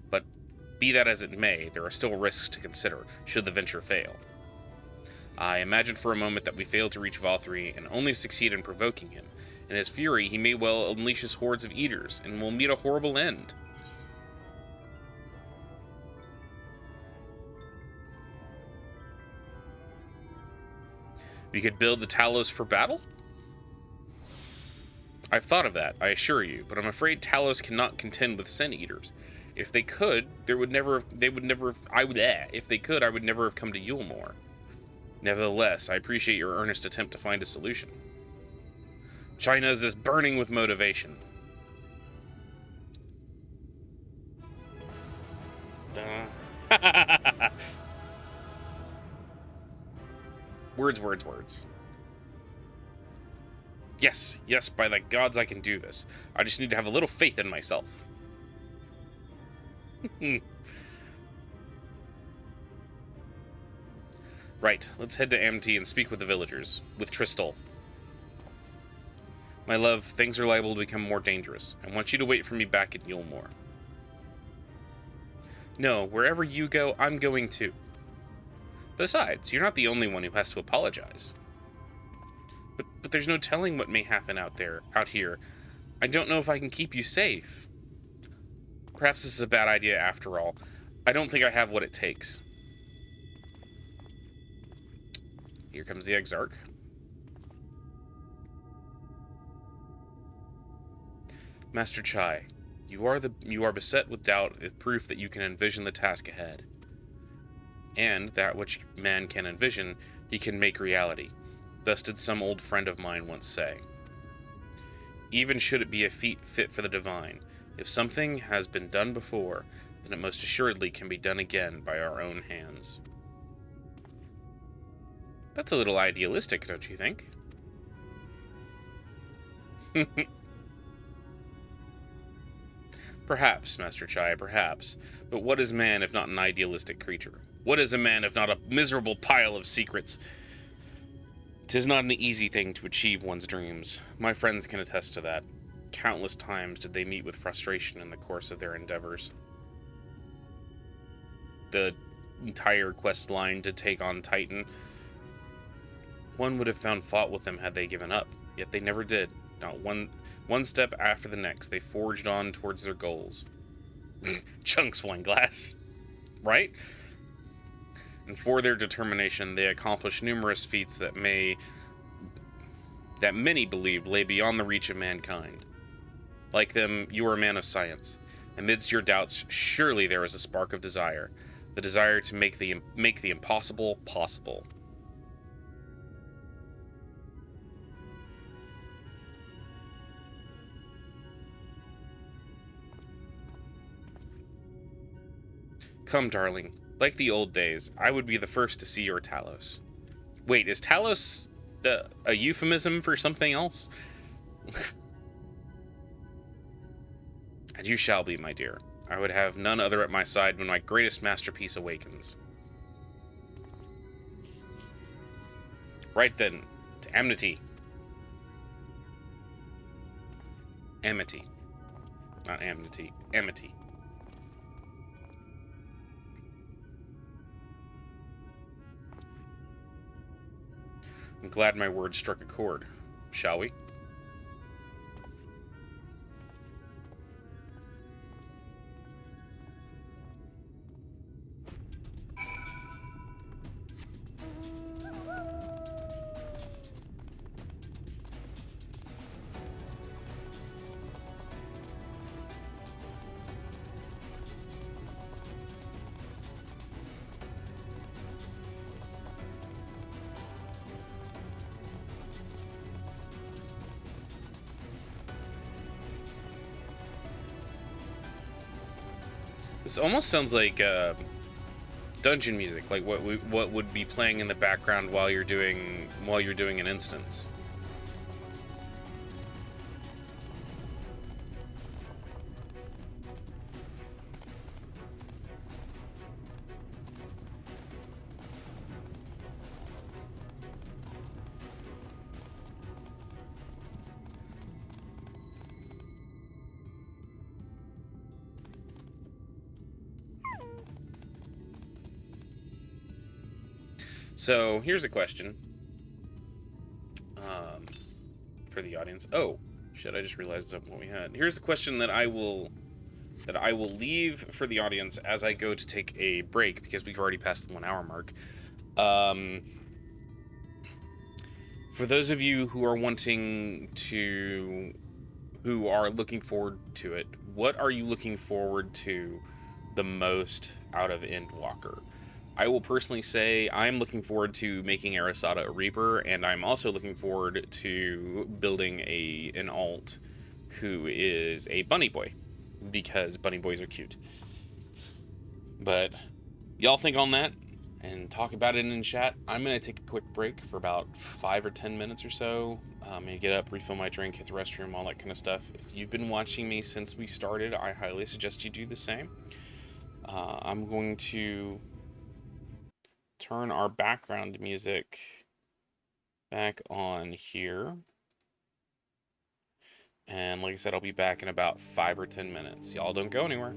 But be that as it may, there are still risks to consider, should the venture fail. I imagine for a moment that we fail to reach Valtteri and only succeed in provoking him. In his fury, he may well unleash his hordes of eaters, and will meet a horrible end. We could build the Talos for battle? I've thought of that, I assure you, but I'm afraid Talos cannot contend with Sen Eaters. If they could, I would never have come to Yulmore. Nevertheless, I appreciate your earnest attempt to find a solution. Chynez is burning with motivation. Words. Yes, by the gods I can do this. I just need to have a little faith in myself. Right, let's head to Amity and speak with the villagers. With Tristal. My love, things are liable to become more dangerous. I want you to wait for me back at Yulmore. No, wherever you go, I'm going too. Besides, you're not the only one who has to apologize. But there's no telling what may happen out here. I don't know if I can keep you safe. Perhaps this is a bad idea after all. I don't think I have what it takes. Here comes the Exarch. Master Chai, you are beset with doubt is proof that you can envision the task ahead. And that which man can envision, he can make reality. Thus did some old friend of mine once say. Even should it be a feat fit for the divine, if something has been done before, then it most assuredly can be done again by our own hands. That's a little idealistic, don't you think? Perhaps, Master Chai, perhaps. But what is man if not an idealistic creature? What is a man if not a miserable pile of secrets? 'Tis not an easy thing to achieve one's dreams. My friends can attest to that. Countless times did they meet with frustration in the course of their endeavors. The entire quest line to take on Titan, one would have found fault with them had they given up, yet they never did. Not one step after the next, they forged on towards their goals. Chunks wine glass, right? And for their determination, they accomplished numerous feats that many believed lay beyond the reach of mankind. Like them, you are a man of science. Amidst your doubts, surely there is a spark of desire, the desire to make the impossible possible. Come, darling. Like the old days, I would be the first to see your Talos. Wait, is Talos a euphemism for something else? And you shall be, my dear. I would have none other at my side when my greatest masterpiece awakens. Right then, to Amity. Amity. Not amity. Amity. I'm glad my words struck a chord. Shall we? This almost sounds like dungeon music, like what would be playing in the background while you're doing an instance. So here's a question for the audience. Oh, shit! I just realized what we had. Here's a question that I will leave for the audience as I go to take a break because we've already passed the 1 hour mark. For those of you who are who are looking forward to it, what are you looking forward to the most out of Endwalker? I will personally say I'm looking forward to making Arasada a Reaper, and I'm also looking forward to building an alt who is a bunny boy, because bunny boys are cute. But y'all think on that and talk about it in chat. I'm going to take a quick break for about 5 or 10 minutes or so. I'm going to get up, refill my drink, hit the restroom, all that kind of stuff. If you've been watching me since we started, I highly suggest you do the same. I'm going to turn our background music back on here. And like I said, I'll be back in about 5 or 10 minutes. Y'all don't go anywhere.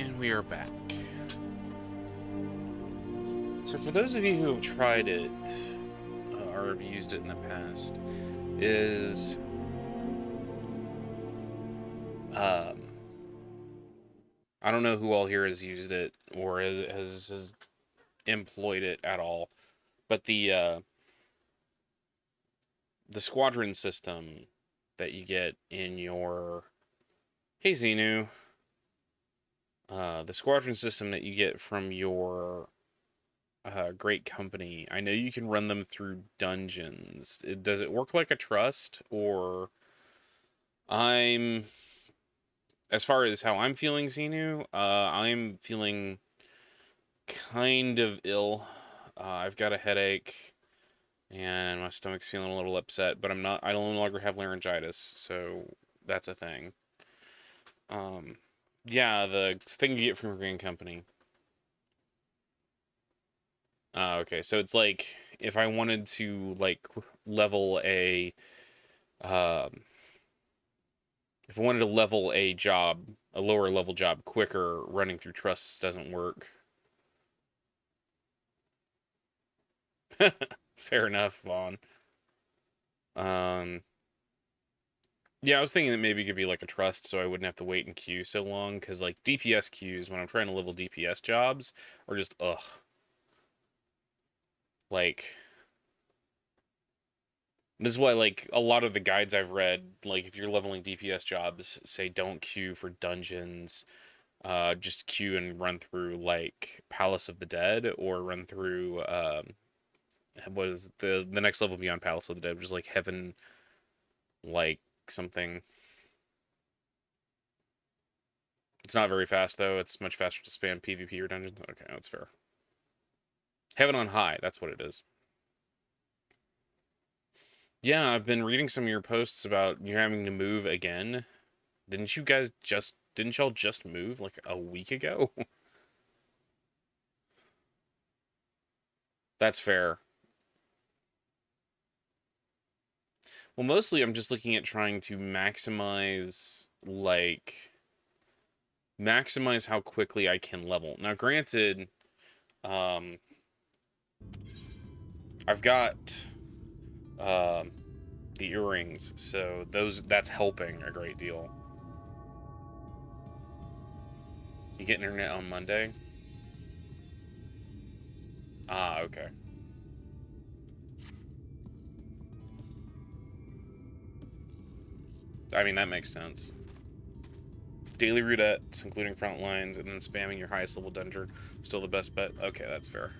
And we are back. So for those of you who have tried it, or have used it in the past, is... I don't know who all here has used it, or has employed it at all, but the squadron system that you get in your... Hey, Xenu. The squadron system that you get from your great company, I know you can run them through dungeons. Does it work like a trust, or... As far as how I'm feeling, Xenu, I'm feeling kind of ill. I've got a headache, and my stomach's feeling a little upset, but I no longer have laryngitis, so that's a thing. Yeah, the thing you get from your green company. Okay, so it's like, if I wanted to, like, level a, if I wanted to level a job, a lower level job quicker, running through trusts doesn't work. Fair enough, Vaughn. Yeah, I was thinking that maybe it could be like a trust so I wouldn't have to wait in queue so long, because like DPS queues, when I'm trying to level DPS jobs, are just, ugh. Like... This is why, like, a lot of the guides I've read, like, if you're leveling DPS jobs, say don't queue for dungeons, just queue and run through, like, Palace of the Dead, or run through, what is the next level beyond Palace of the Dead, which is, like, Heaven, like, something. It's not very fast, though. It's much faster to spam PvP or dungeons. Okay, that's fair. Heaven on High, that's what it is. Yeah, I've been reading some of your posts about you having to move again. Didn't y'all just move like a week ago? That's fair. Well, mostly I'm just looking at trying to maximize, like, maximize how quickly I can level. Now, granted, I've got the earrings, so that's helping a great deal. You get internet on Monday? Ah, okay. I mean, that makes sense. Daily routettes, including front lines, and then spamming your highest level dungeon, still the best bet? Okay, that's fair.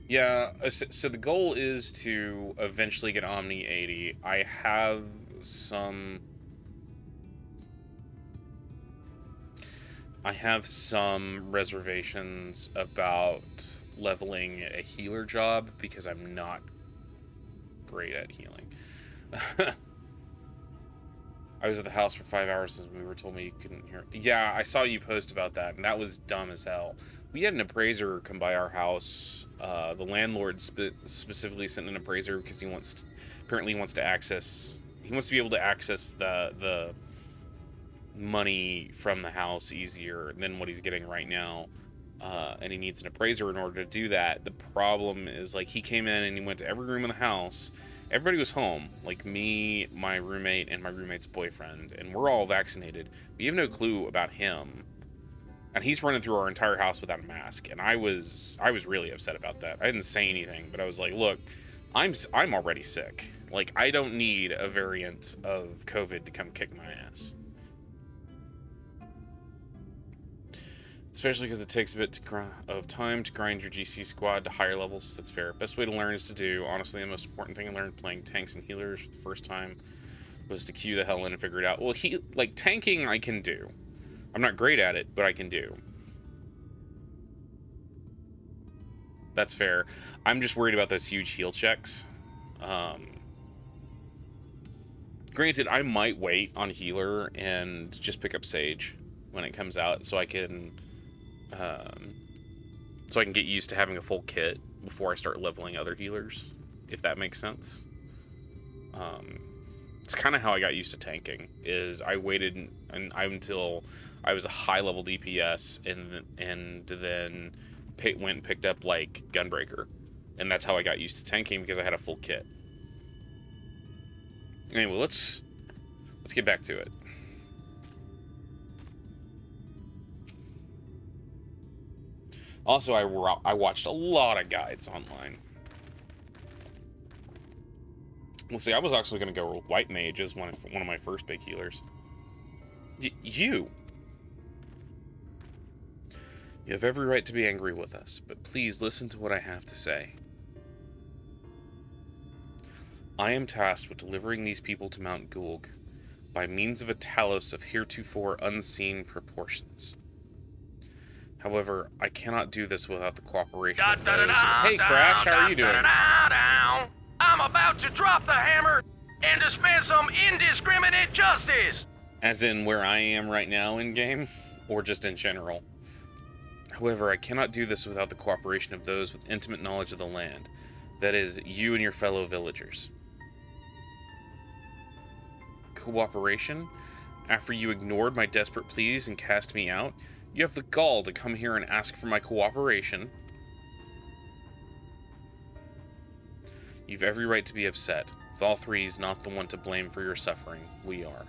Yeah, so the goal is to eventually get Omni 80. I have some reservations about leveling a healer job because I'm not great at healing. I was at the house for 5 hours and we were told me you couldn't hear. Yeah, I saw you post about that, and that was dumb as hell. We had an appraiser come by our house. The landlord specifically sent an appraiser because he apparently wants to be able to access the money from the house easier than what he's getting right now. And he needs an appraiser in order to do that. The problem is, like, he came in and he went to every room in the house. Everybody was home, like me, my roommate, and my roommate's boyfriend, and we're all vaccinated. We have no clue about him. And he's running through our entire house without a mask, and I was really upset about that. I didn't say anything, but I was like, look, I'm already sick. Like, I don't need a variant of COVID to come kick my ass. Especially because it takes a bit of time to grind your GC squad to higher levels. That's fair. Best way to learn is to do. Honestly, the most important thing I learned playing tanks and healers for the first time was to queue the hell in and figure it out. Well, like, tanking I can do. I'm not great at it, but I can do. That's fair. I'm just worried about those huge heal checks. Granted, I might wait on healer and just pick up Sage when it comes out so I can get used to having a full kit before I start leveling other healers, if that makes sense. It's kind of how I got used to tanking. Is I waited until I was a high level DPS, and then went and picked up like Gunbreaker, and that's how I got used to tanking, because I had a full kit. Anyway, let's get back to it. Also, I watched a lot of guides online. Well, see, I was actually going to go with White Mage as one of my first big healers. You have every right to be angry with us, but please listen to what I have to say. I am tasked with delivering these people to Mount Gulg by means of a Talos of heretofore unseen proportions. However, I cannot do this without the cooperation of those... Hey, Crash, how are you doing? I'm about to drop the hammer and dispense some indiscriminate justice! As in where I am right now in-game, or just in general? However, I cannot do this without the cooperation of those with intimate knowledge of the land. That is, you and your fellow villagers. Cooperation? After you ignored my desperate pleas and cast me out, you have the gall to come here and ask for my cooperation? You've every right to be upset. Valkyrie is not the one to blame for your suffering. We are.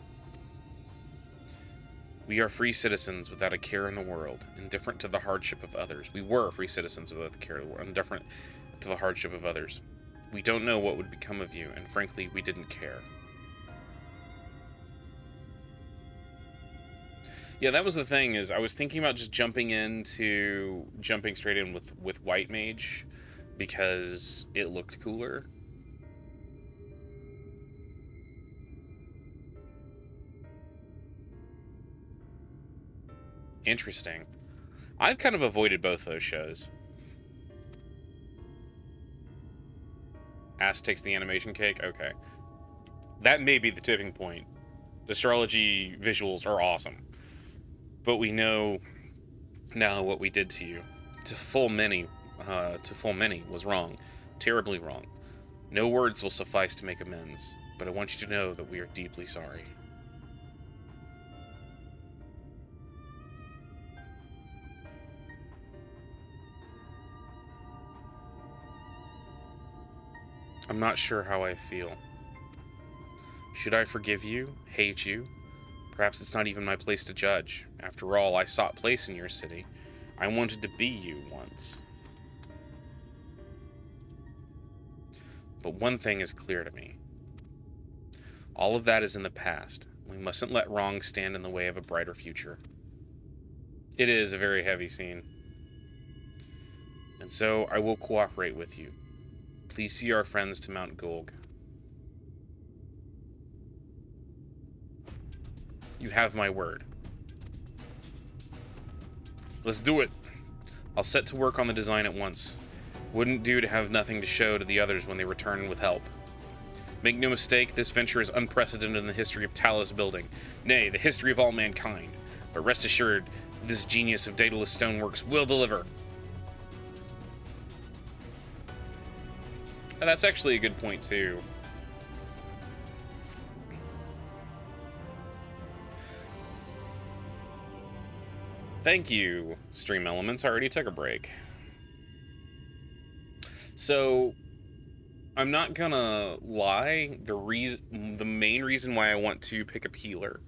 We are free citizens without a care in the world, indifferent to the hardship of others. We were free citizens without the care of the world, indifferent to the hardship of others. We don't know what would become of you, and frankly, we didn't care. Yeah, that was the thing, is I was thinking about just jumping straight in with White Mage, because it looked cooler. Interesting. I've kind of avoided both those shows. Ass takes the animation cake? Okay. That may be the tipping point. The astrology visuals are awesome. But we know now what we did to you. To full many was wrong. Terribly wrong. No words will suffice to make amends, but I want you to know that we are deeply sorry. I'm not sure how I feel. Should I forgive you? Hate you? Perhaps it's not even my place to judge. After all, I sought place in your city. I wanted to be you once. But one thing is clear to me. All of that is in the past. We mustn't let wrong stand in the way of a brighter future. It is a very heavy scene. And so I will cooperate with you. Please see our friends to Mount Gulg. You have my word. Let's do it. I'll set to work on the design at once. Wouldn't do to have nothing to show to the others when they return with help. Make no mistake, this venture is unprecedented in the history of Talos building, nay, the history of all mankind. But rest assured, this genius of Daedalus Stoneworks will deliver. And that's actually a good point, too. Thank you, Stream Elements. I already took a break. So, I'm not gonna lie, the main reason why I want to pick up Healer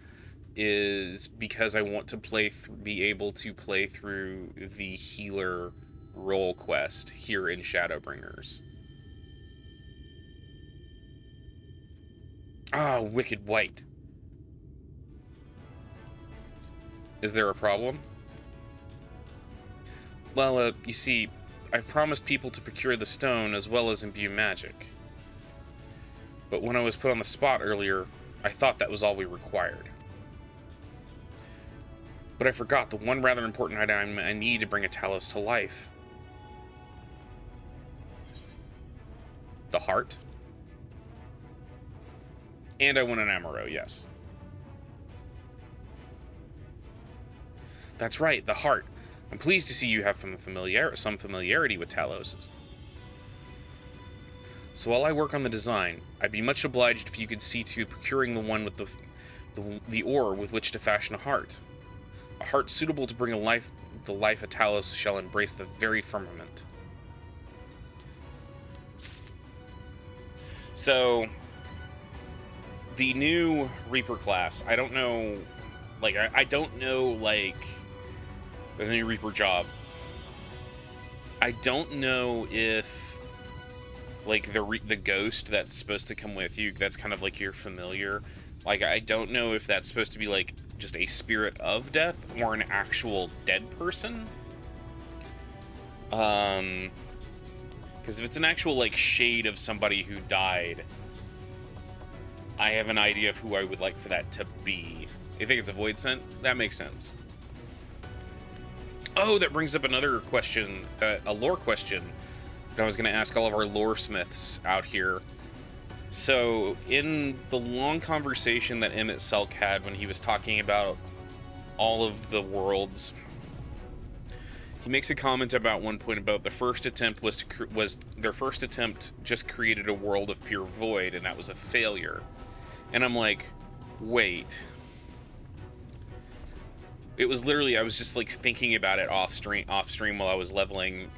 is because I want to be able to play through the Healer role quest here in Shadowbringers. Ah, Wicked White. Is there a problem? Well, you see, I've promised people to procure the stone as well as imbue magic. But when I was put on the spot earlier, I thought that was all we required. But I forgot the one rather important item I need to bring a Talos to life. The heart. And I want an Amaro, yes. That's right, the heart. I'm pleased to see you have some familiarity with Taloses. So while I work on the design, I'd be much obliged if you could see to procuring the one with the ore with which to fashion a heart. A heart suitable to bring the life a Talos shall embrace the very firmament. So, the new Reaper class, I don't know, like, I don't know, like, the new Reaper job. I don't know if, like, the ghost that's supposed to come with you, that's kind of like your familiar, like, I don't know if that's supposed to be, like, just a spirit of death or an actual dead person. Because if it's an actual, like, shade of somebody who died, I have an idea of who I would like for that to be. You think it's a Void Scent? That makes sense. Oh, that brings up another question, a lore question that I was going to ask all of our lore smiths out here. So, in the long conversation that Emmett Selk had when he was talking about all of the worlds, he makes a comment about one point about the first attempt was their first attempt just created a world of pure void, and that was a failure. And I'm like, wait. It was literally, I was just like thinking about it off stream while I was leveling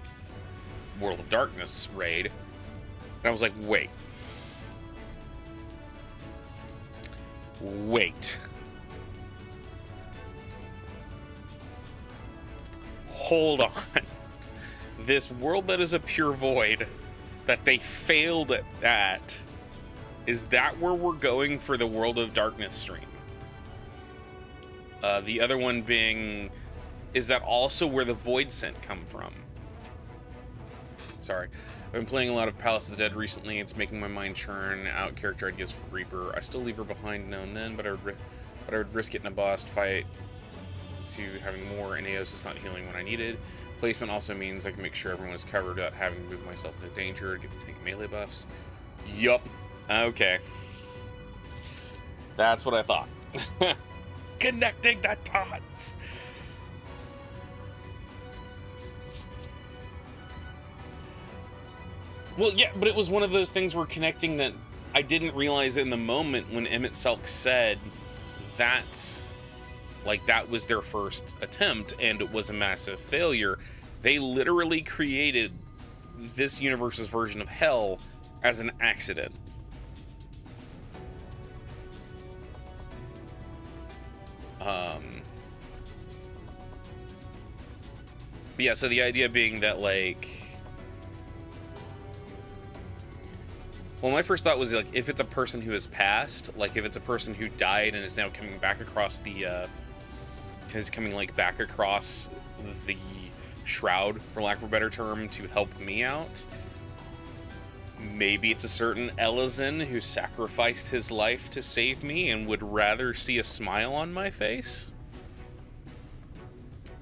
World of Darkness raid, and I was like, wait. Hold on. This world that is a pure void that they failed at, is that where we're going for the World of Darkness stream? The other one being, is that also where the Void Scent come from? Sorry. I've been playing a lot of Palace of the Dead recently. It's making my mind churn out character ideas for Reaper. I still leave her behind now and then, but I would risk it in a boss fight to having more NAOs is not healing when I needed. Placement also means I can make sure everyone is covered without having to move myself into danger to get the tank melee buffs. Yup. Okay. That's what I thought. Connecting the dots. Well, yeah, but it was one of those things where connecting that I didn't realize in the moment when Emmett Selk said that, like, that was their first attempt and it was a massive failure. They literally created this universe's version of hell as an accident. But yeah, so the idea being that, like, well, my first thought was, like, if it's a person who has passed, like, if it's a person who died and is now coming back across the, back across the shroud, for lack of a better term, to help me out, maybe it's a certain Elizin who sacrificed his life to save me and would rather see a smile on my face.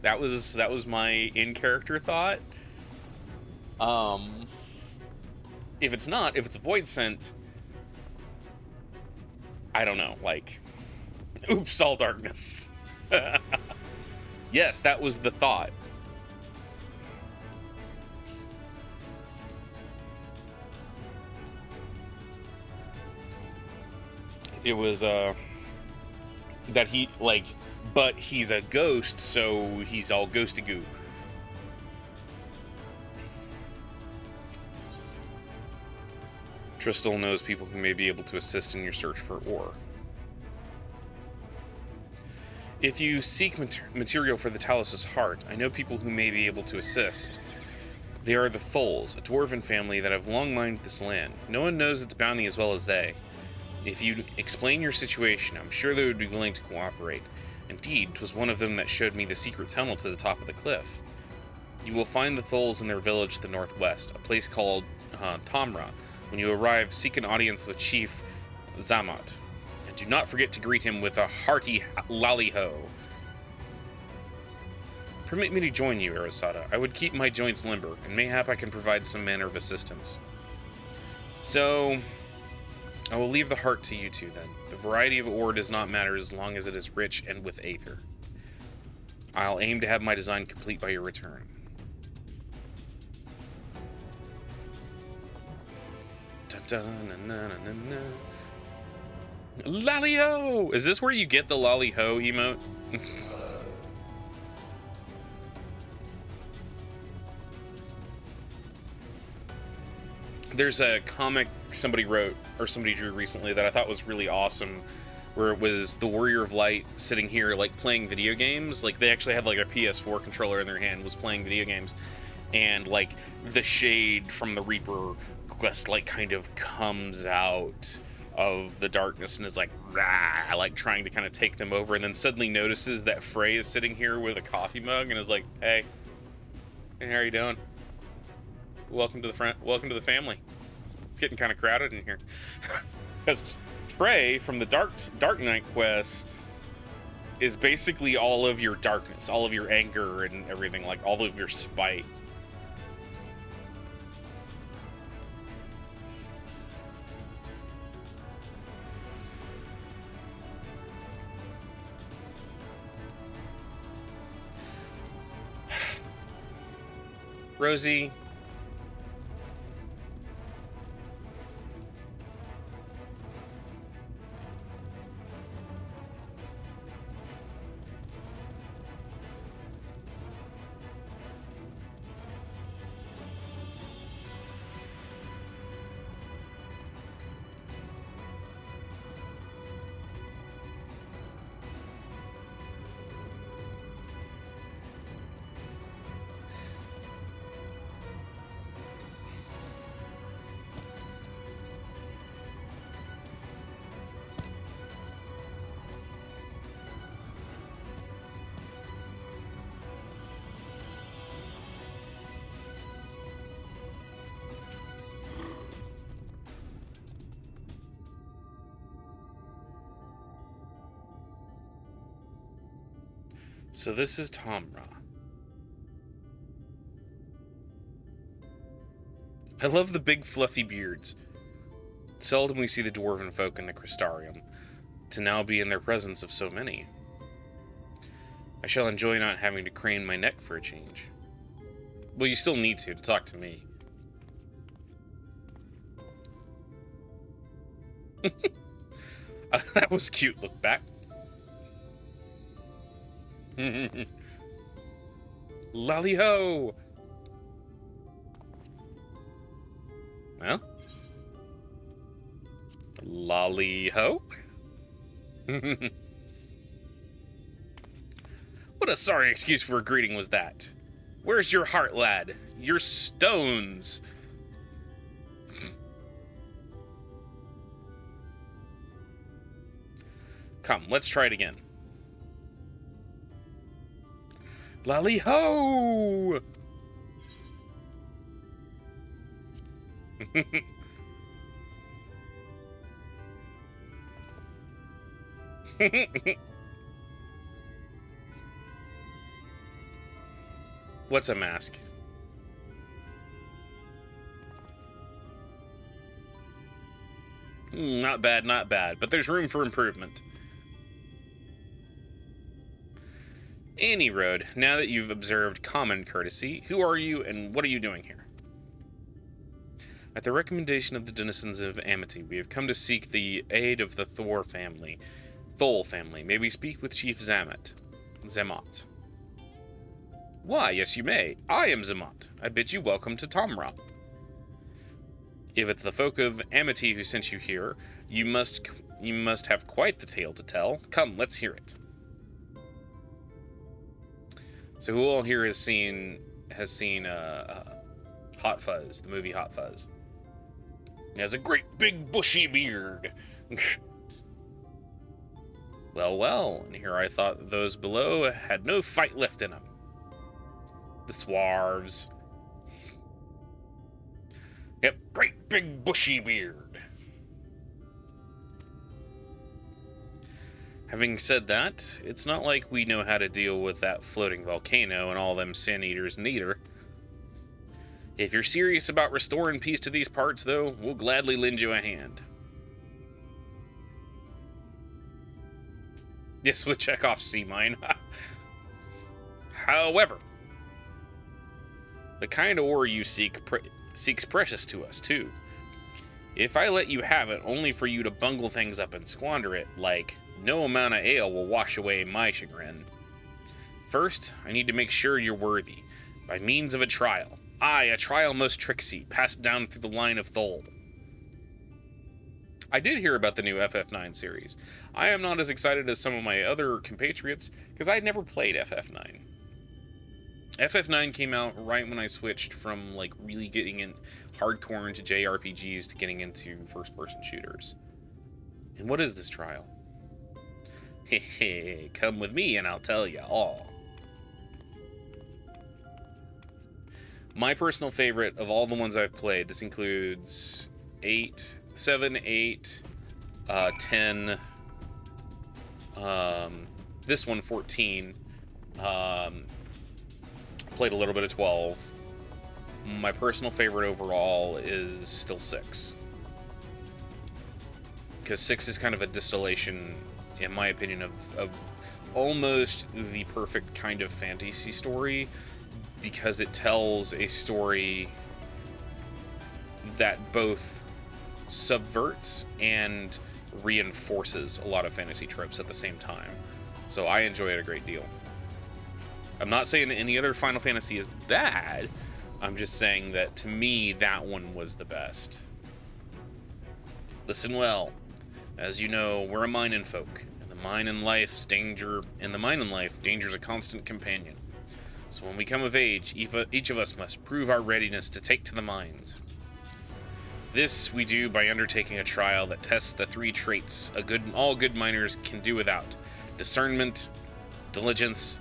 That was my in-character thought. If it's not, if it's a Void Scent, I don't know, like, oops, all darkness. Yes, that was the thought. It was, that he, like, but he's a ghost, so he's all ghosty goo. Tristal knows people who may be able to assist in your search for ore. If you seek material for the Talos' heart, I know people who may be able to assist. They are the Tholes, a dwarven family that have long mined this land. No one knows its bounty as well as they. If you'd explain your situation, I'm sure they would be willing to cooperate. Indeed, 'twas one of them that showed me the secret tunnel to the top of the cliff. You will find the Tholes in their village to the northwest, a place called Tamra. When you arrive, seek an audience with Chief Zamat. And do not forget to greet him with a hearty lally-ho. Permit me to join you, Arasada. I would keep my joints limber, and mayhap I can provide some manner of assistance. So, I will leave the heart to you two, then. The variety of ore does not matter as long as it is rich and with aether. I'll aim to have my design complete by your return. Lally-ho! Is this where you get the lolly-ho emote? There's a comic somebody wrote, or somebody drew recently, that I thought was really awesome, where it was the Warrior of Light sitting here, like, playing video games. Like, they actually had, like, a PS4 controller in their hand, was playing video games. And, like, the shade from the Reaper quest, like, kind of comes out of the darkness and is like, rah, like, trying to kind of take them over, and then suddenly notices that Frey is sitting here with a coffee mug and is like, hey, how are you doing? Welcome to the family. It's getting kind of crowded in here. Because Frey from the Dark Knight quest is basically all of your darkness, all of your anger and everything, like all of your spite. Rosie. So this is Tomra. I love the big fluffy beards. Seldom we see the dwarven folk in the Crystarium, to now be in their presence of so many. I shall enjoy not having to crane my neck for a change. Well, you still need to talk to me. That was cute, look back. Lally-ho! Well? Lally-ho? What a sorry excuse for a greeting was that? Where's your heart, lad? Your stones! Come, let's try it again. Lally-ho! What's a mask? Not bad, not bad, but there's room for improvement. Any road, now that you've observed common courtesy, who are you and what are you doing here? At the recommendation of the denizens of Amity, we have come to seek the aid of the Thol family. May we speak with Chief Zamet? Xamot. Why, yes you may. I am Xamot. I bid you welcome to Tomra. If it's the folk of Amity who sent you here, you must have quite the tale to tell. Come, let's hear it. So who all here has seen Hot Fuzz, the movie Hot Fuzz? He has a great big bushy beard. Well, and here I thought those below had no fight left in them. The Swarves. Yep, great big bushy beard. Having said that, it's not like we know how to deal with that floating volcano and all them sin eaters neither. If you're serious about restoring peace to these parts, though, we'll gladly lend you a hand. Yes, we'll check off sea mine. However, the kind of ore you seek seeks precious to us, too. If I let you have it only for you to bungle things up and squander it, like, no amount of ale will wash away my chagrin. First, I need to make sure you're worthy, by means of a trial. Aye, a trial most tricksy, passed down through the line of Thold. I did hear about the new FF9 series. I am not as excited as some of my other compatriots, because I had never played FF9. FF9 came out right when I switched from, like, really getting in hardcore into JRPGs to getting into first-person shooters. And what is this trial? Hehe, come with me and I'll tell you all. My personal favorite of all the ones I've played, this includes 7, 8, 10, this one 14, played a little bit of 12. My personal favorite overall is still 6. Because 6 is kind of a distillation, in my opinion, of almost the perfect kind of fantasy story, because it tells a story that both subverts and reinforces a lot of fantasy tropes at the same time. So I enjoy it a great deal. I'm not saying that any other Final Fantasy is bad. I'm just saying that, to me, that one was the best. Listen well. As you know, we're a mining folk. In the mine and life, danger's a constant companion. So when we come of age, each of us must prove our readiness to take to the mines. This we do by undertaking a trial that tests the 3 traits all good miners can do without: discernment, diligence,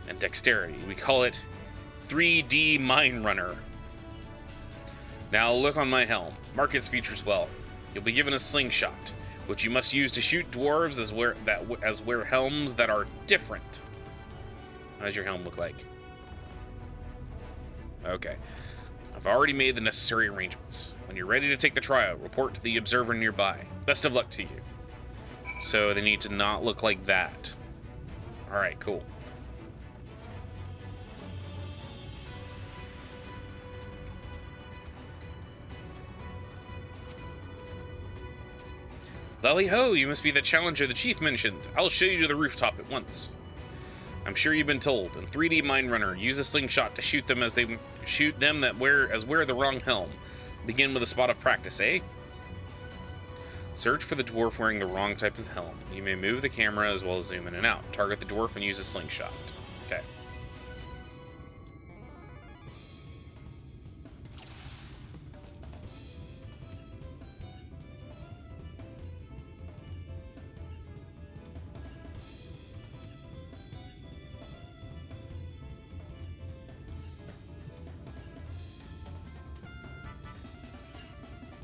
and dexterity. We call it 3D Mine Runner. Now look on my helm. Mark its features well. You'll be given a slingshot, which you must use to shoot dwarves as wear helms that are different. How does your helm look like? Okay. I've already made the necessary arrangements. When you're ready to take the trial, report to the observer nearby. Best of luck to you. So they need to not look like that. Alright, cool. Lally-ho, you must be the challenger the chief mentioned. I'll show you to the rooftop at once. I'm sure you've been told. In 3D Mine Runner, use a slingshot to shoot them that wear the wrong helm. Begin with a spot of practice, eh? Search for the dwarf wearing the wrong type of helm. You may move the camera as well as zoom in and out. Target the dwarf and use a slingshot. Okay.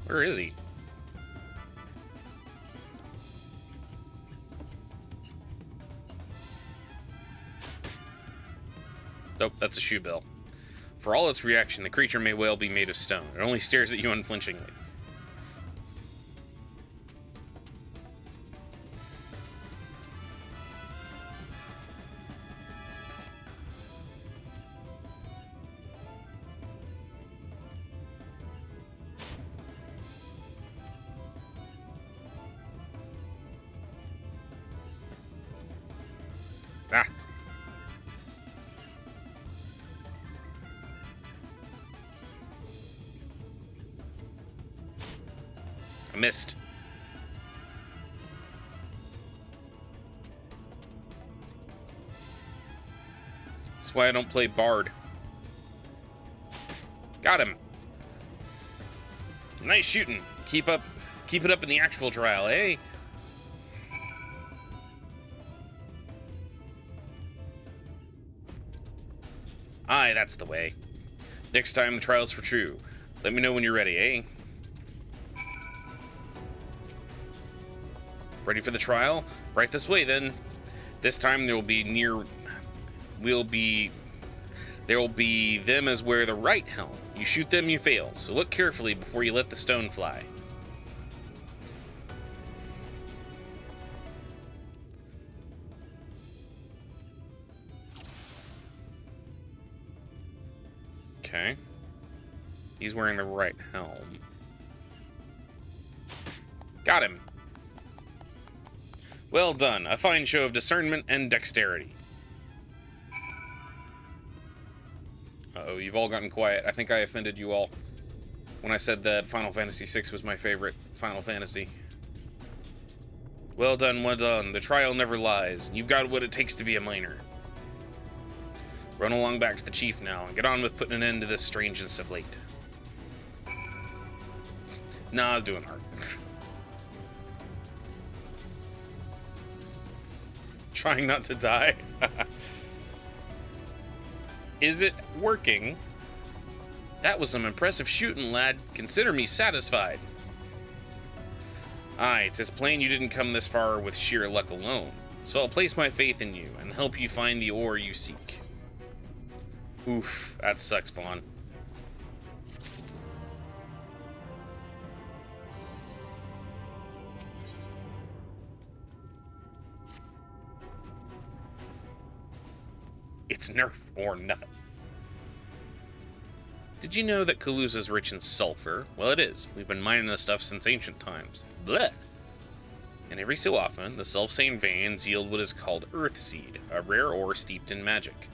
Where is he? Nope, that's a shoe bill. For all its reaction, the creature may well be made of stone. It only stares at you unflinchingly. Ah. I missed. That's why I don't play Bard. Got him. Nice shooting. Keep it up in the actual trial, eh? Aye, that's the way. Next time the trial's for true. Let me know when you're ready, eh? Ready for the trial? Right this way, then. This time there will be them as wear the right helm. You shoot them, you fail. So look carefully before you let the stone fly. Okay. He's wearing the right helm. Got him. Well done. A fine show of discernment and dexterity. Uh-oh, you've all gotten quiet. I think I offended you all when I said that Final Fantasy VI was my favorite Final Fantasy. Well done, well done. The trial never lies. You've got what it takes to be a miner. Run along back to the chief now and get on with putting an end to this strangeness of late. Nah, I was doing hard. Trying not to die. Is it working? That was some impressive shooting, lad. Consider me satisfied. Aye, 'tis plain you didn't come this far with sheer luck alone. So I'll place my faith in you and help you find the ore you seek. Oof, that sucks, Vaughn. It's nerf or nothing. Did you know that Kaluza's rich in sulfur? Well, it is. We've been mining this stuff since ancient times. Blech! And every so often, the self-same veins yield what is called earth seed, a rare ore steeped in magic.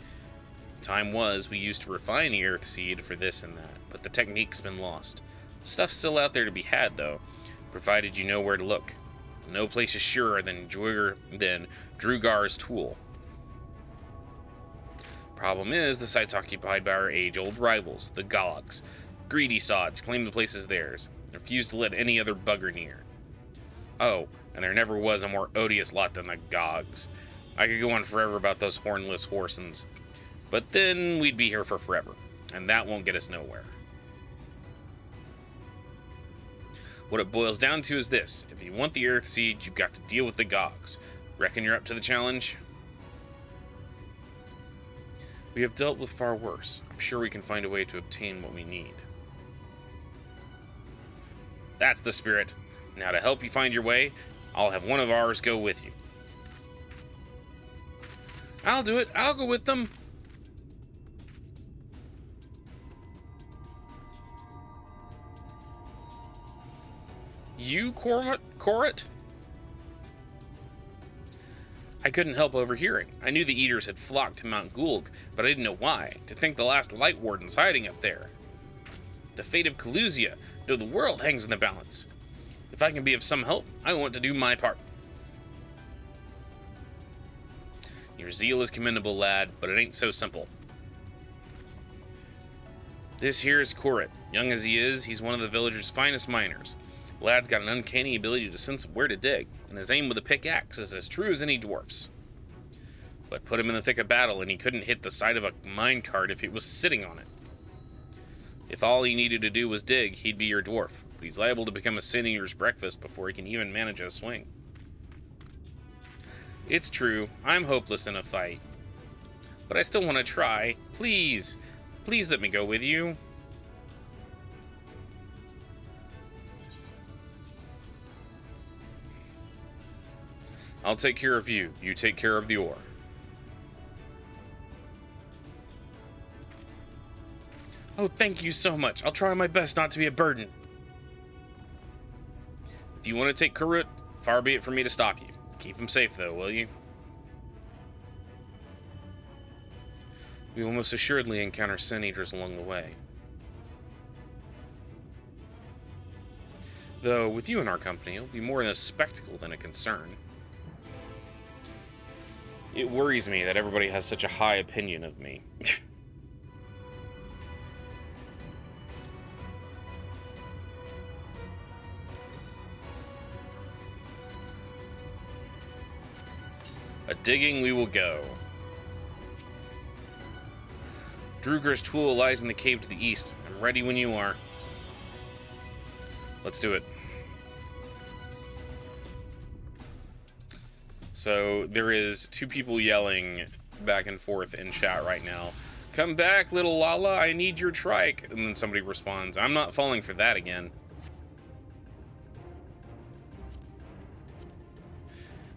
Time was, we used to refine the earth seed for this and that, but the technique's been lost. Stuff's still out there to be had, though, provided you know where to look. No place is surer than Drugar's tool. Problem is, the site's occupied by our age-old rivals, the Galags. Greedy sods claim the place is theirs, and refuse to let any other bugger near. Oh, and there never was a more odious lot than the Gogs. I could go on forever about those hornless horsens, but then we'd be here for forever, and that won't get us nowhere. What it boils down to is this: if you want the Earth Seed, you've got to deal with the Gogs. Reckon you're up to the challenge? We have dealt with far worse. I'm sure we can find a way to obtain what we need. That's the spirit. Now, to help you find your way, I'll have one of ours go with you. I'll do it. I'll go with them. You, Corrit? I couldn't help overhearing. I knew the Eaters had flocked to Mount Gulg, but I didn't know why. To think the last Light Warden's hiding up there. The fate of Kaluzia. No, the world hangs in the balance. If I can be of some help, I want to do my part. Your zeal is commendable, lad, but it ain't so simple. This here is Corrit. Young as he is, he's one of the village's finest miners. Lad's got an uncanny ability to sense where to dig, and his aim with a pickaxe is as true as any dwarf's. But put him in the thick of battle, and he couldn't hit the side of a minecart if it was sitting on it. If all he needed to do was dig, he'd be your dwarf, but he's liable to become a Sin Eater's breakfast before he can even manage a swing. It's true, I'm hopeless in a fight. But I still want to try. Please, please let me go with you. I'll take care of you. You take care of the ore. Oh, thank you so much. I'll try my best not to be a burden. If you want to take Karut, far be it from me to stop you. Keep him safe, though, will you? We will most assuredly encounter Sin Eaters along the way. Though, with you in our company, it'll be more than a spectacle than a concern. It worries me that everybody has such a high opinion of me. A digging we will go. Drugar's tool lies in the cave to the east. I'm ready when you are. Let's do it. So there is two people yelling back and forth in chat right now. Come back, little Lala, I need your trike. And then somebody responds, I'm not falling for that again.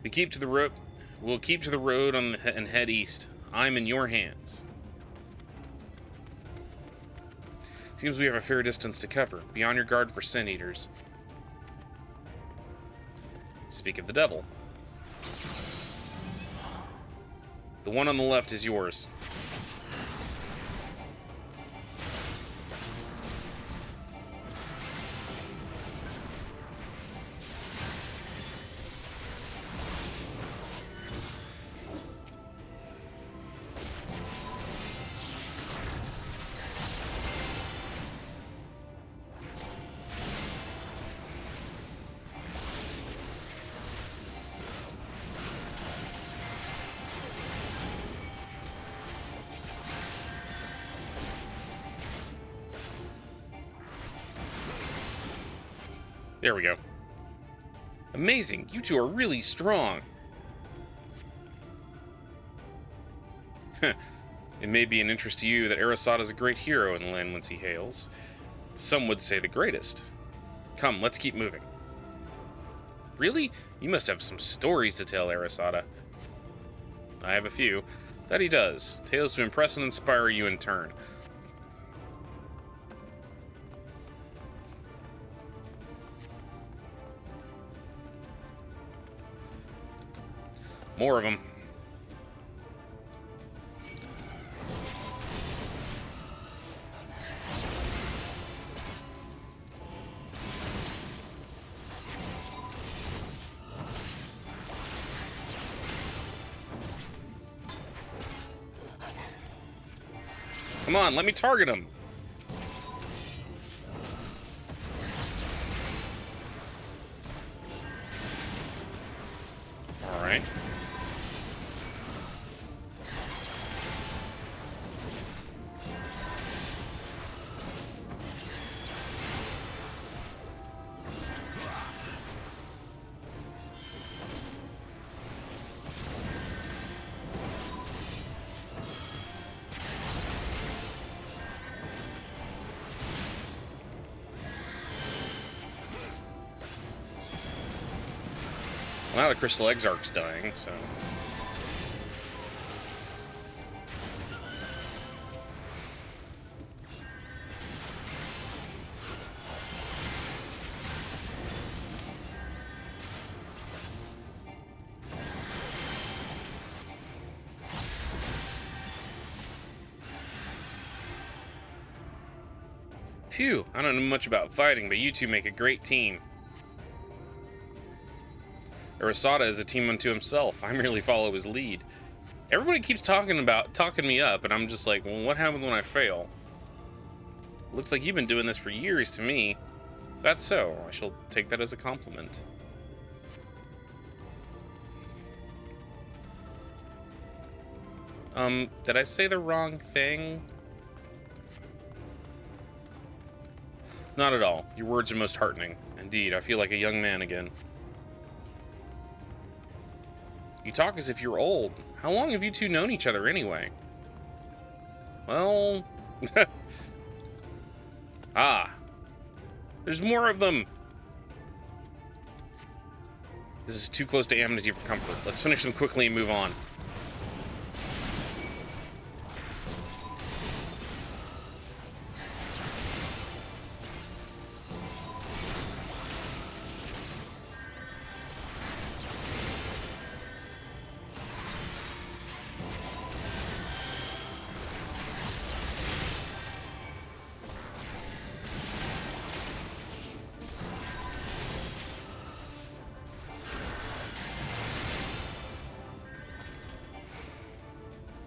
We'll keep to the road and head east. I'm in your hands. Seems we have a fair distance to cover. Be on your guard for Sin Eaters. Speak of the devil. The one on the left is yours. There we go. Amazing. You two are really strong. It may be an interest to you that Arasada is a great hero in the land whence he hails. Some would say the greatest. Come, let's keep moving. Really? You must have some stories to tell, Arasada. I have a few. That he does. Tales to impress and inspire you in turn. More of them. Come on, let me target him. All right. Well, now the Crystal Exarch's dying, so... Phew, I don't know much about fighting, but you two make a great team. Arasada is a team unto himself. I merely follow his lead. Everybody keeps talking me up, and I'm just like, well, what happens when I fail? Looks like you've been doing this for years to me. If that's so, I shall take that as a compliment. Did I say the wrong thing? Not at all. Your words are most heartening. Indeed, I feel like a young man again. You talk as if you're old. How long have you two known each other anyway? Well... Ah. There's more of them. This is too close to Amity for comfort. Let's finish them quickly and move on.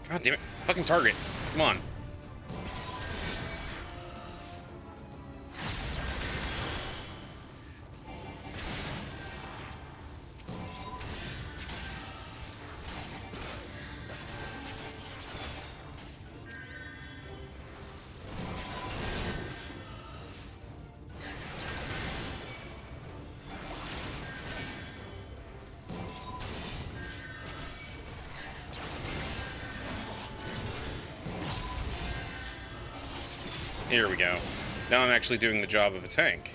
God damn it. Fucking target. Come on. Here we go. Now I'm actually doing the job of a tank.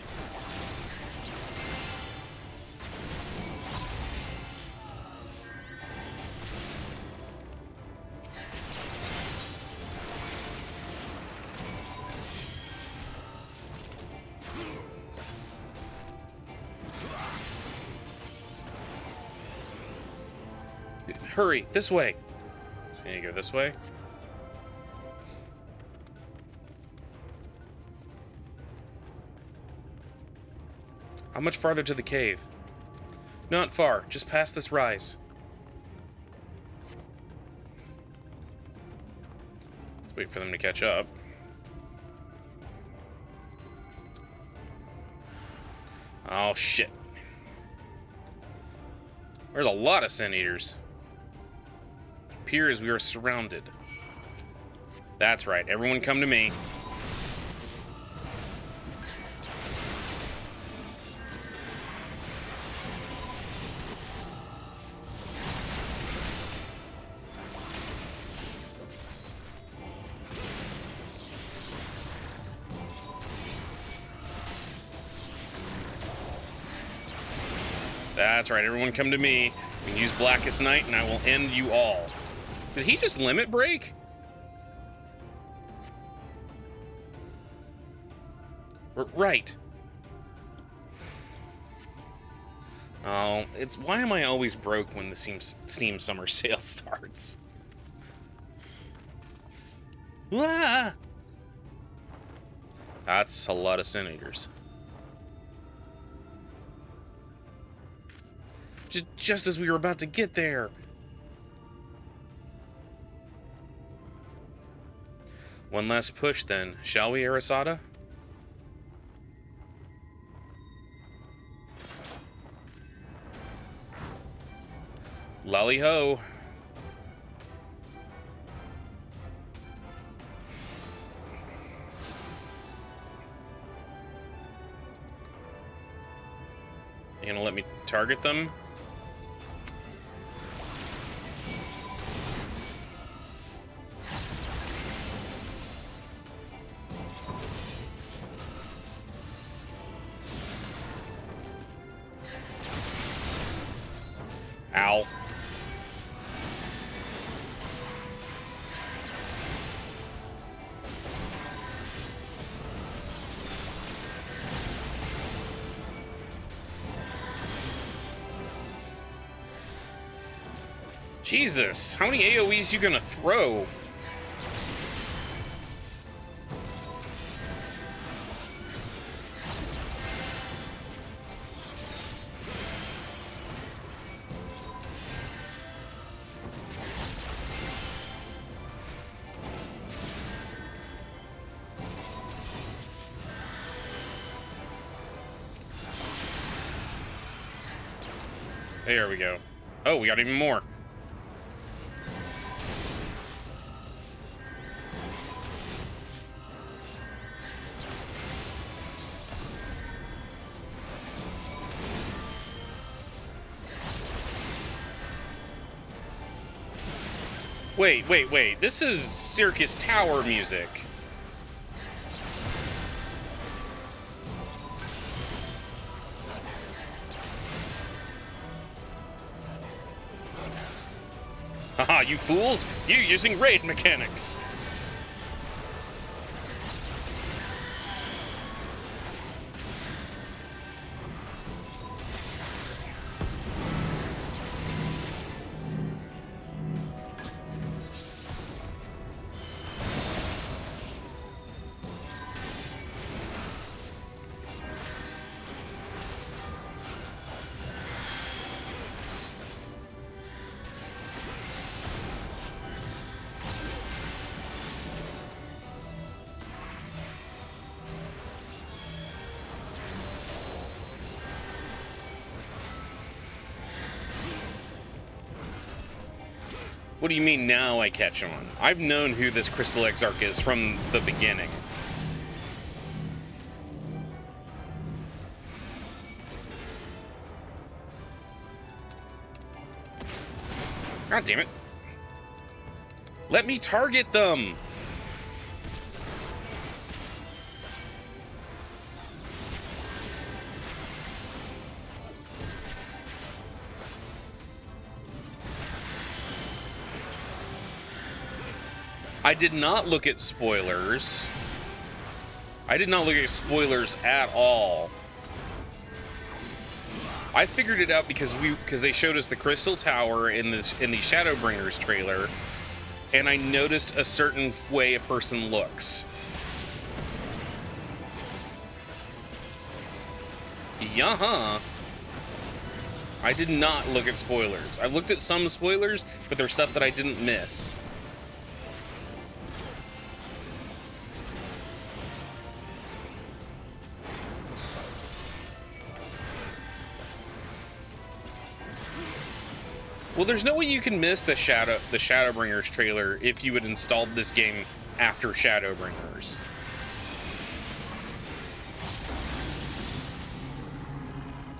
hurry, this way. So you need to go this way. How much farther to the cave? Not far, just past this rise. Let's wait for them to catch up. Oh, shit. There's a lot of Sin Eaters. It appears we are surrounded. That's right, everyone come to me. That's right, everyone come to me. You can use Blackest Night and I will end you all. Did he just limit break? Right. Oh, it's why am I always broke when the Steam Summer Sale starts? Ah! That's a lot of Sin Eaters. Just as we were about to get there. One last push then, shall we, Arasada? Lally ho. You gonna let me target them? Ow. Jesus, how many AoEs you gonna throw? There we go. Oh, we got even more. Wait. This is Circus Tower music. Haha, you fools! You using raid mechanics! What do you mean now I catch on? I've known who this Crystal Exarch is from the beginning. God damn it. Let me target them! I did not look at spoilers. I did not look at spoilers at all. I figured it out because they showed us the Crystal Tower in the Shadowbringers trailer, and I noticed a certain way a person looks. Yeah. I did not look at spoilers. I looked at some spoilers, but there's stuff that I didn't miss. Well, there's no way you can miss the Shadowbringers trailer if you had installed this game after Shadowbringers.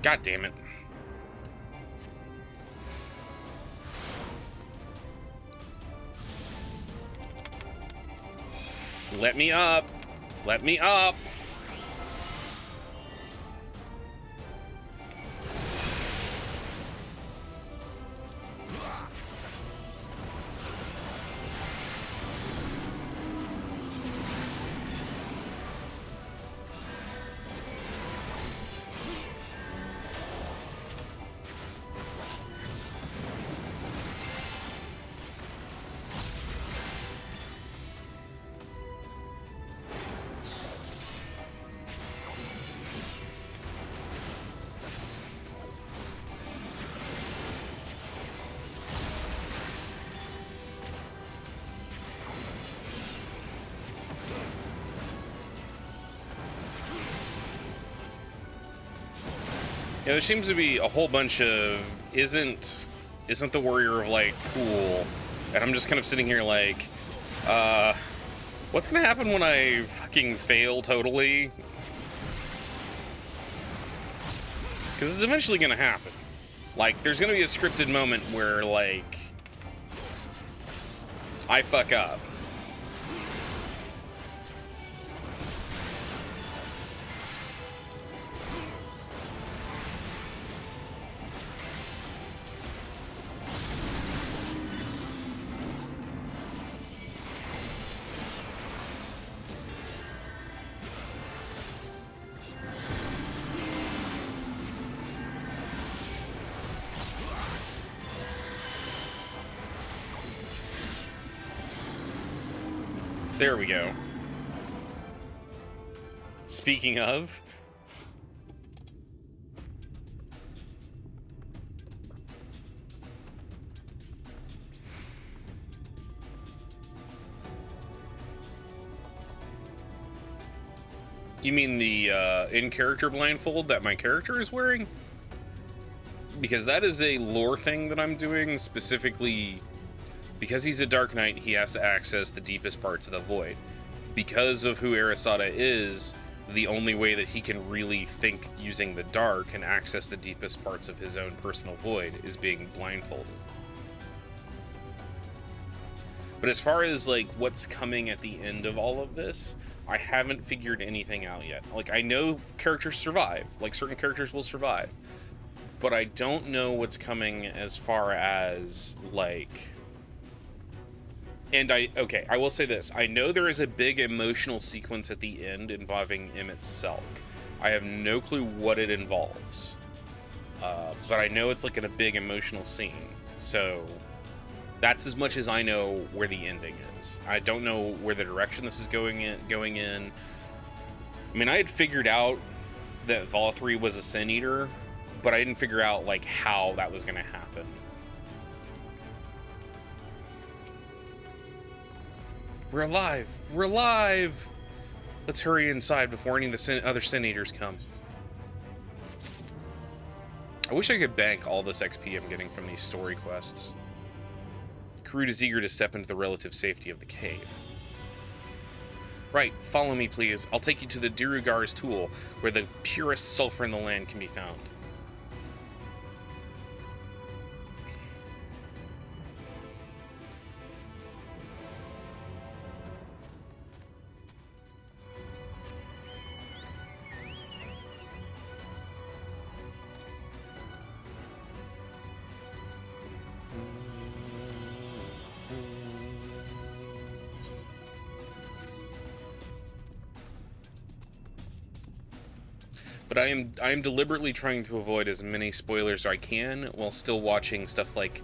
God damn it. Let me up. Let me up. Yeah, there seems to be a whole bunch of isn't the Warrior of Light cool, and I'm just kind of sitting here like, what's gonna happen when I fucking fail totally? Because it's eventually gonna happen. Like, there's gonna be a scripted moment where, like, I fuck up. There we go. Speaking of... You mean the in-character blindfold that my character is wearing? Because that is a lore thing that I'm doing, specifically... Because he's a Dark Knight, he has to access the deepest parts of the Void. Because of who Arasada is, the only way that he can really think using the dark and access the deepest parts of his own personal void is being blindfolded. But as far as, like, what's coming at the end of all of this, I haven't figured anything out yet. Like, I know characters survive. Like, certain characters will survive. But I don't know what's coming as far as, like... And I will say this. I know there is a big emotional sequence at the end involving Emmett Selk. I have no clue what it involves. But I know it's like in a big emotional scene. So that's as much as I know where the ending is. I don't know where the direction this is going in. I mean, I had figured out that Volathri was a Sin Eater, but I didn't figure out, like, how that was going to happen. We're alive! We're alive! Let's hurry inside before any of the other Sin Eaters come. I wish I could bank all this XP I'm getting from these story quests. Karut is eager to step into the relative safety of the cave. Right, follow me please. I'll take you to the Duergar's Tool, where the purest sulfur in the land can be found. But I am deliberately trying to avoid as many spoilers as I can while still watching stuff like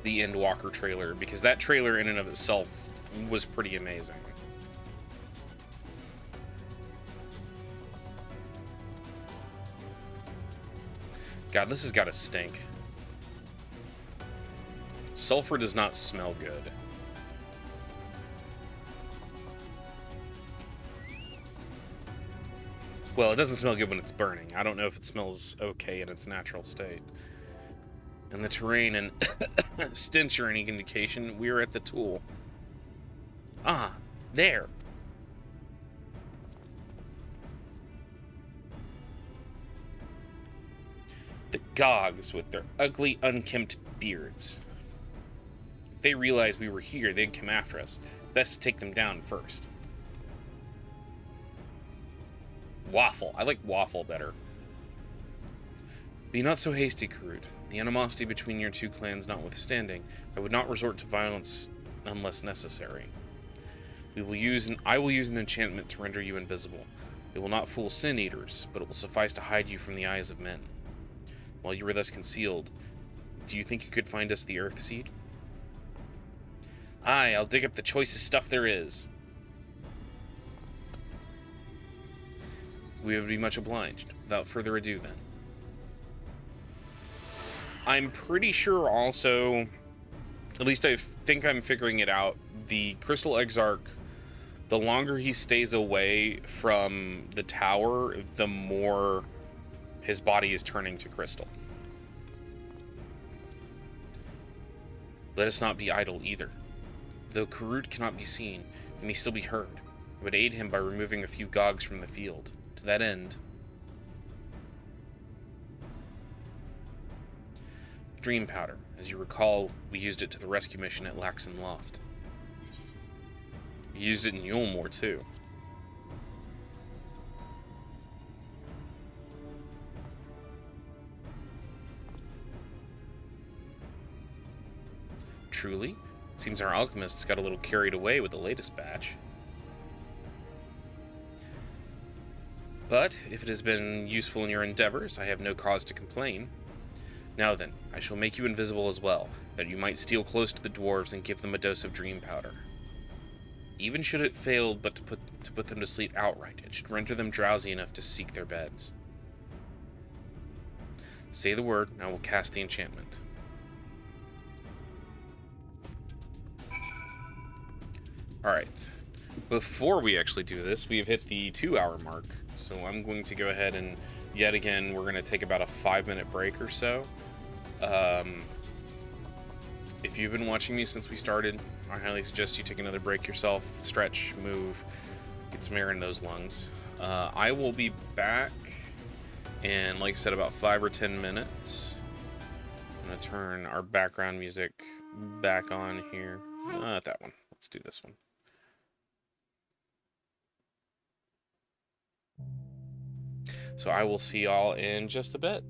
the Endwalker trailer, because that trailer in and of itself was pretty amazing. God, this has got to stink. Sulfur does not smell good. Well, it doesn't smell good when it's burning. I don't know if it smells okay in its natural state. And the terrain and stench are any indication, we're at the Tool. Ah, there. The Gogs with their ugly, unkempt beards. If they realized we were here, they'd come after us. Best to take them down first. Waffle. I like waffle better. Be not so hasty, Karut. The animosity between your two clans notwithstanding, I would not resort to violence unless necessary. I will use an enchantment to render you invisible. It will not fool sin eaters, but it will suffice to hide you from the eyes of men. While you were thus concealed, do you think you could find us the Earthseed? Aye, I'll dig up the choicest stuff there is. We would be much obliged. Without further ado, then. I'm pretty sure also, at least I think I'm figuring it out, the Crystal Exarch, the longer he stays away from the tower, the more his body is turning to crystal. Let us not be idle either. Though Karut cannot be seen, he may still be heard. I would aid him by removing a few Gogs from the field. To that end, Dream Powder. As you recall, we used it to the rescue mission at Laxon Loft. We used it in Yulmore, too. Truly? It seems our alchemists got a little carried away with the latest batch. But, if it has been useful in your endeavors, I have no cause to complain. Now then, I shall make you invisible as well, that you might steal close to the dwarves and give them a dose of dream powder. Even should it fail but to put them to sleep outright, it should render them drowsy enough to seek their beds. Say the word, and I will cast the enchantment. Alright. Before we actually do this, we have hit the 2-hour mark, so I'm going to go ahead and, yet again, we're going to take about a 5-minute break or so. If you've been watching me since we started, I highly suggest you take another break yourself, stretch, move, get some air in those lungs. I will be back in, like I said, about 5 or 10 minutes. I'm going to turn our background music back on here. Not that one. Let's do this one. So I will see y'all in just a bit.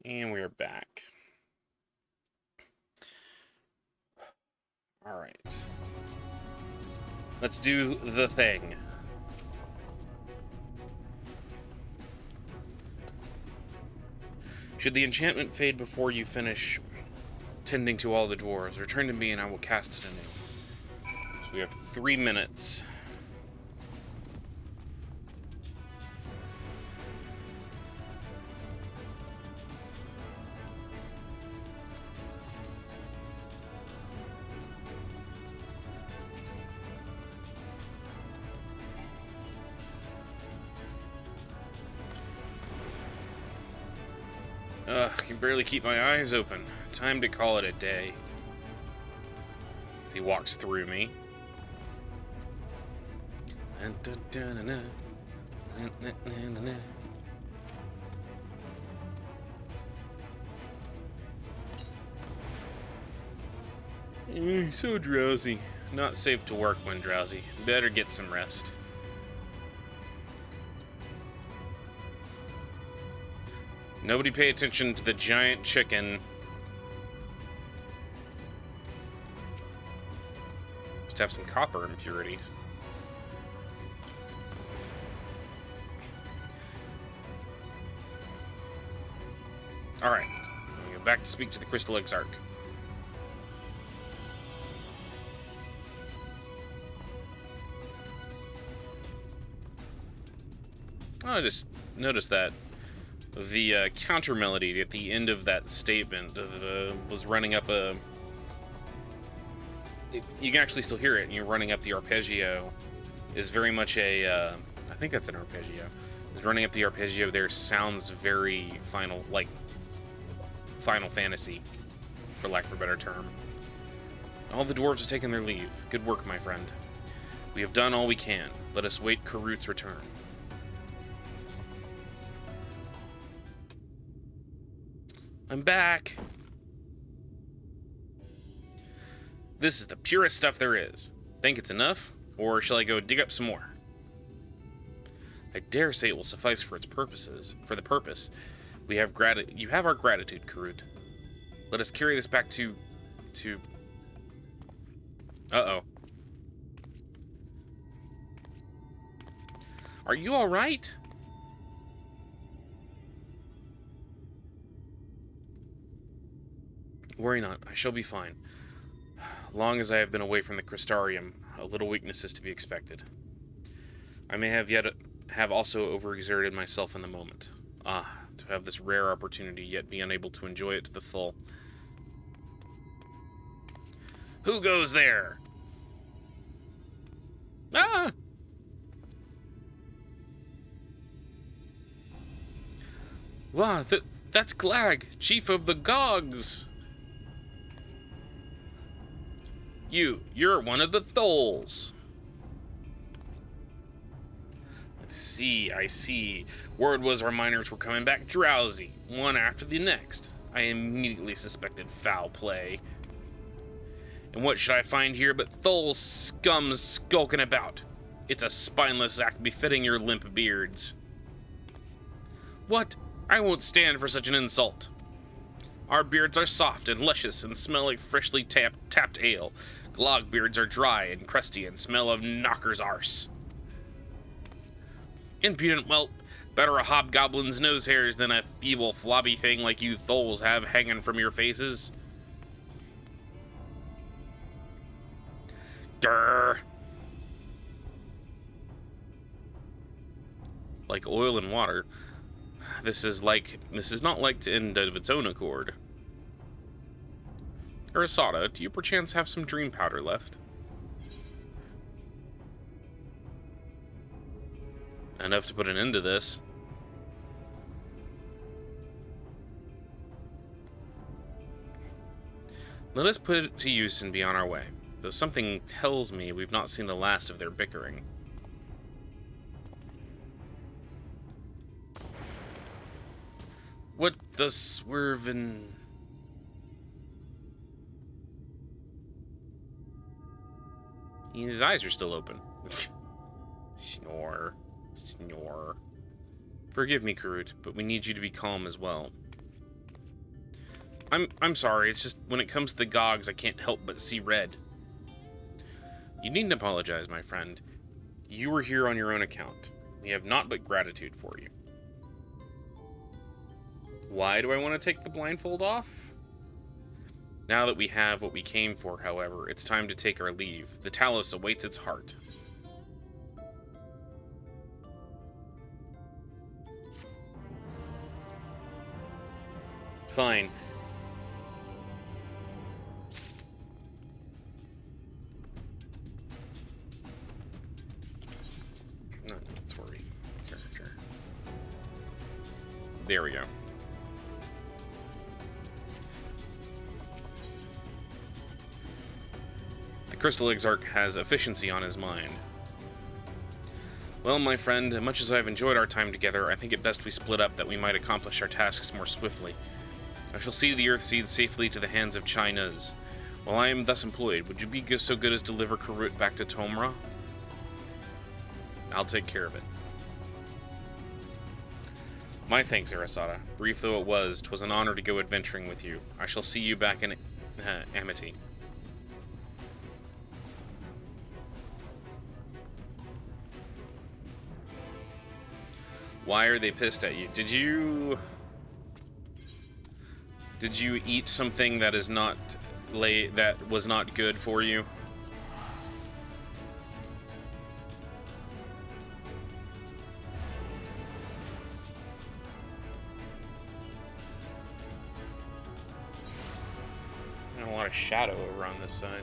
And we are back. Alright. Let's do the thing. Should the enchantment fade before you finish tending to all the dwarves, return to me and I will cast it anew. So we have 3 minutes. I can barely keep my eyes open. Time to call it a day. As he walks through me. So drowsy. Not safe to work when drowsy. Better get some rest. Nobody pay attention to the giant chicken. Must have some copper impurities. Alright. We go back to speak to the Crystal Exarch. I just noticed that the counter melody at the end of that statement was running up a... You can actually still hear it, and you're running up the arpeggio. Is very much a... I think that's an arpeggio. Is running up the arpeggio there sounds very Final Fantasy, for lack of a better term. All the dwarves have taken their leave. Good work, my friend. We have done all we can. Let us wait Karut's return. I'm back. This is the purest stuff there is. Think it's enough, or shall I go dig up some more? I dare say it will suffice for its purposes. For the purpose, you have our gratitude, Karut. Let us carry this back to. Uh-oh. Are you all right? Worry not, I shall be fine. Long as I have been away from the Crystarium, a little weakness is to be expected. I may have also overexerted myself in the moment. Ah, to have this rare opportunity, yet be unable to enjoy it to the full. Who goes there? Ah! Wow, that's Glag, chief of the Gogs! You're one of the Tholes. I see. Word was our miners were coming back drowsy, one after the next. I immediately suspected foul play. And what should I find here but Thole scum skulking about? It's a spineless act befitting your limp beards. What? I won't stand for such an insult. Our beards are soft and luscious and smell like freshly tapped ale. Glog beards are dry and crusty and smell of knocker's arse. Impudent whelp, better a hobgoblin's nose hairs than a feeble flobby thing like you Tholes have hanging from your faces. Grr. Like oil and water. This is not like to end of its own accord. Arasada, do you perchance have some dream powder left? Enough to put an end to this. Let us put it to use and be on our way, though something tells me we've not seen the last of their bickering. What the swervin'... His eyes are still open. Snore. Snore. Forgive me, Karut, but we need you to be calm as well. I'm sorry, it's just when it comes to the Gogs, I can't help but see red. You needn't apologize, my friend. You were here on your own account. We have naught but gratitude for you. Why do I want to take the blindfold off? Now that we have what we came for, however, it's time to take our leave. The Talos awaits its heart. Fine. Not Tory character. There we go. The Crystal Exarch has efficiency on his mind. Well, my friend, much as I've enjoyed our time together, I think it best we split up that we might accomplish our tasks more swiftly. I shall see the Earthseed safely to the hands of Chynez. While I am thus employed, would you be so good as deliver Karut back to Tomra? I'll take care of it. My thanks, Arasada. Brief though it was, 'twas an honor to go adventuring with you. I shall see you back in Amity. Why are they pissed at you? Did you eat something that is not that was not good for you? Got a lot of shadow over on this side.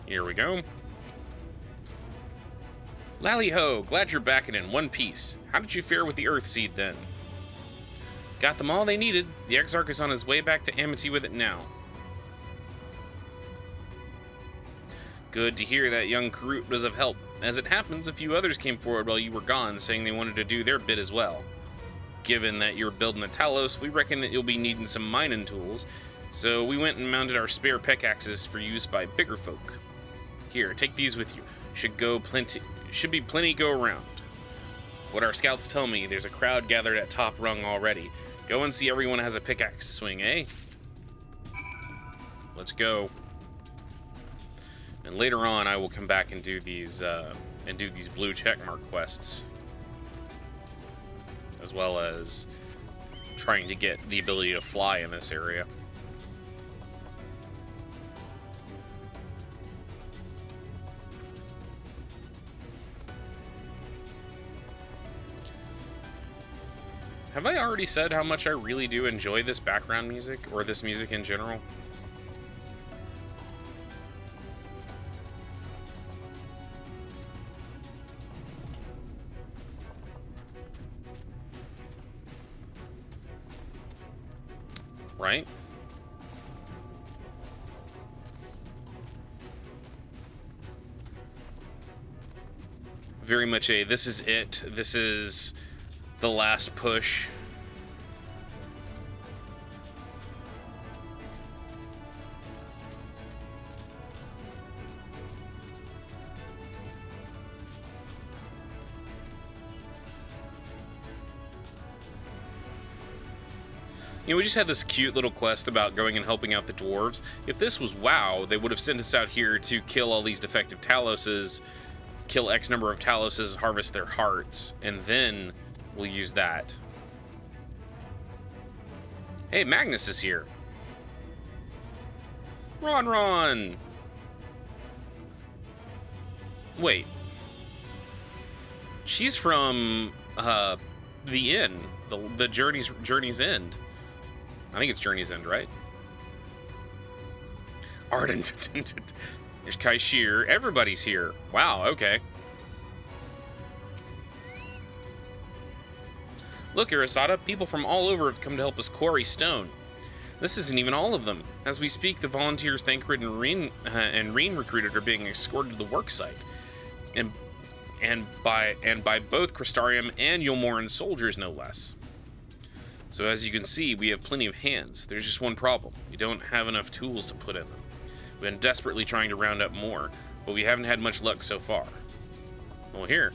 Here we go. Lally-ho, glad you're back and in one piece. How did you fare with the Earthseed then? Got them all they needed. The Exarch is on his way back to Amity with it now. Good to hear that young Karut was of help. As it happens, a few others came forward while you were gone, saying they wanted to do their bit as well. Given that you're building a Talos, we reckon that you'll be needing some mining tools, so we went and mounted our spare pickaxes for use by bigger folk. Here, take these with you. Should be plenty go around. What our scouts tell me, there's a crowd gathered at Top Rung already. Go and see everyone has a pickaxe to swing, eh? Let's go. And later on, I will come back and do these blue checkmark quests, as well as trying to get the ability to fly in this area. Have I already said how much I really do enjoy this background music, or this music in general? Right? Very much a, this is it, this is the last push. You know, we just had this cute little quest about going and helping out the dwarves. If this was WoW, they would have sent us out here to kill all these defective Taloses, kill X number of Taloses, harvest their hearts, and then we'll use that. Hey, Magnus is here. Ron! Wait. She's from, the inn. The Journey's End. I think it's Journey's End, right? Ardent. There's Kaishir. Everybody's here. Wow, okay. Look, Arasada, people from all over have come to help us quarry stone. This isn't even all of them. As we speak, the volunteers Thancred and Reen recruited are being escorted to the worksite. And by both Crystarium and Yulmoran soldiers, no less. So as you can see, we have plenty of hands. There's just one problem. We don't have enough tools to put in them. We've been desperately trying to round up more, but we haven't had much luck so far. Well, here.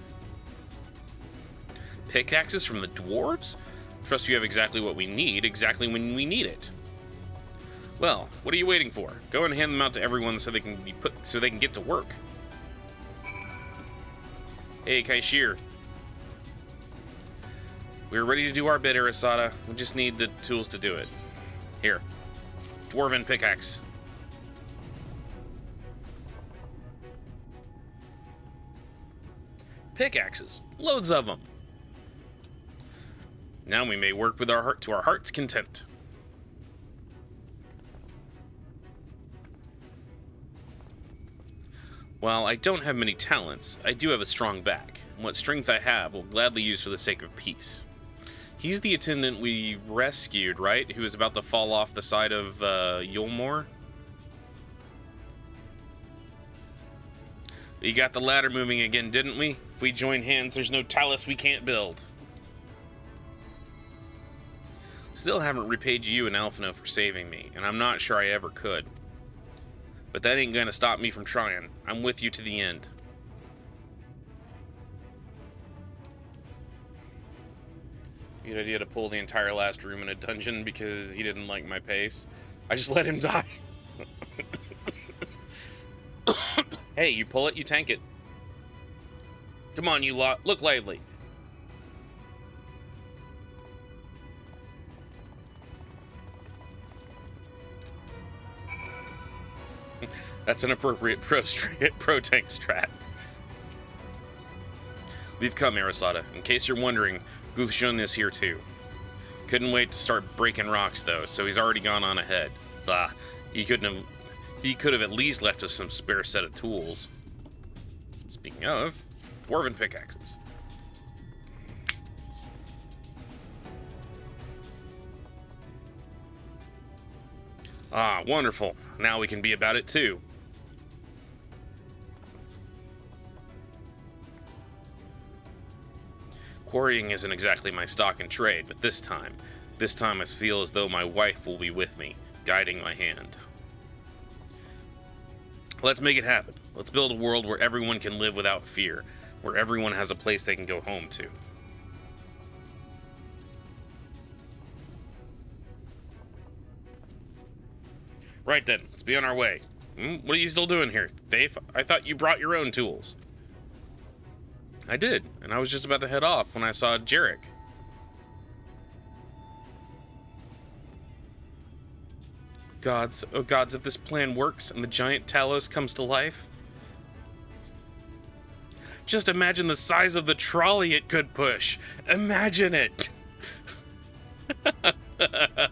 Pickaxes from the dwarves? Trust you have exactly what we need, exactly when we need it. Well, what are you waiting for? Go and hand them out to everyone so they can get to work. Hey, Kaishir. We're ready to do our bit, Arasada. We just need the tools to do it. Here. Dwarven pickaxe. Pickaxes. Loads of them. Now we may work with our heart to our heart's content. While I don't have many talents, I do have a strong back, and what strength I have will gladly use for the sake of peace. He's the attendant we rescued, right? Who was about to fall off the side of Yulmore? We got the ladder moving again, didn't we? If we join hands, there's no Talus we can't build. Still haven't repaid you and Alphino for saving me, and I'm not sure I ever could. But that ain't gonna stop me from trying. I'm with you to the end. Good idea to pull the entire last room in a dungeon because he didn't like my pace. I just let him die. Hey, you pull it, you tank it. Come on, you lot. Look lively. That's an appropriate pro tank strat. We've come, Arasada. In case you're wondering, Guthjun is here too. Couldn't wait to start breaking rocks though, so he's already gone on ahead. Bah, he could have at least left us some spare set of tools. Speaking of, dwarven pickaxes. Ah, wonderful. Now we can be about it too. Quarrying isn't exactly my stock in trade, but this time I feel as though my wife will be with me, guiding my hand. Let's make it happen. Let's build a world where everyone can live without fear, where everyone has a place they can go home to. Right then, let's be on our way. What are you still doing here, Dave? I thought you brought your own tools. I did, and I was just about to head off when I saw Jarek. Gods, oh gods, if this plan works and the giant Talos comes to life. Just imagine the size of the trolley it could push. Imagine it. Are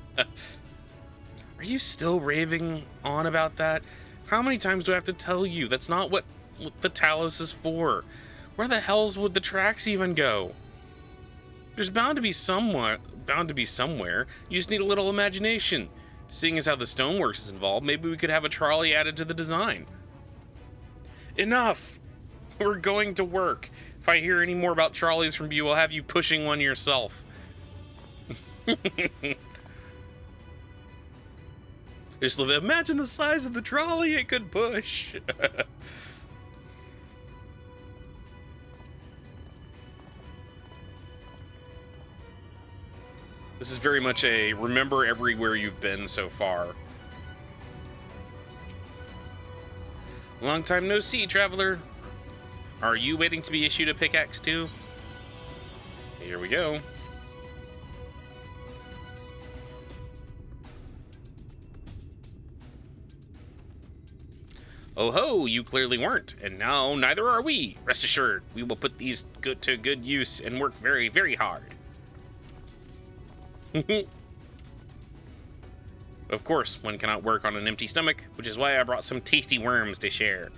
you still raving on about that? How many times do I have to tell you that's not what the Talos is for? Where the hells would the tracks even go? There's bound to be somewhere. You just need a little imagination. Seeing as how the stoneworks is involved, maybe we could have a trolley added to the design. Enough! We're going to work. If I hear any more about trolleys from you, I'll have you pushing one yourself. Just imagine the size of the trolley it could push. This is very much a remember everywhere you've been so far. Long time no see, traveler. Are you waiting to be issued a pickaxe too? Here we go. Oh ho, you clearly weren't, and now neither are we. Rest assured, we will put these to good use and work very, very hard. Of course, one cannot work on an empty stomach, which is why I brought some tasty worms to share.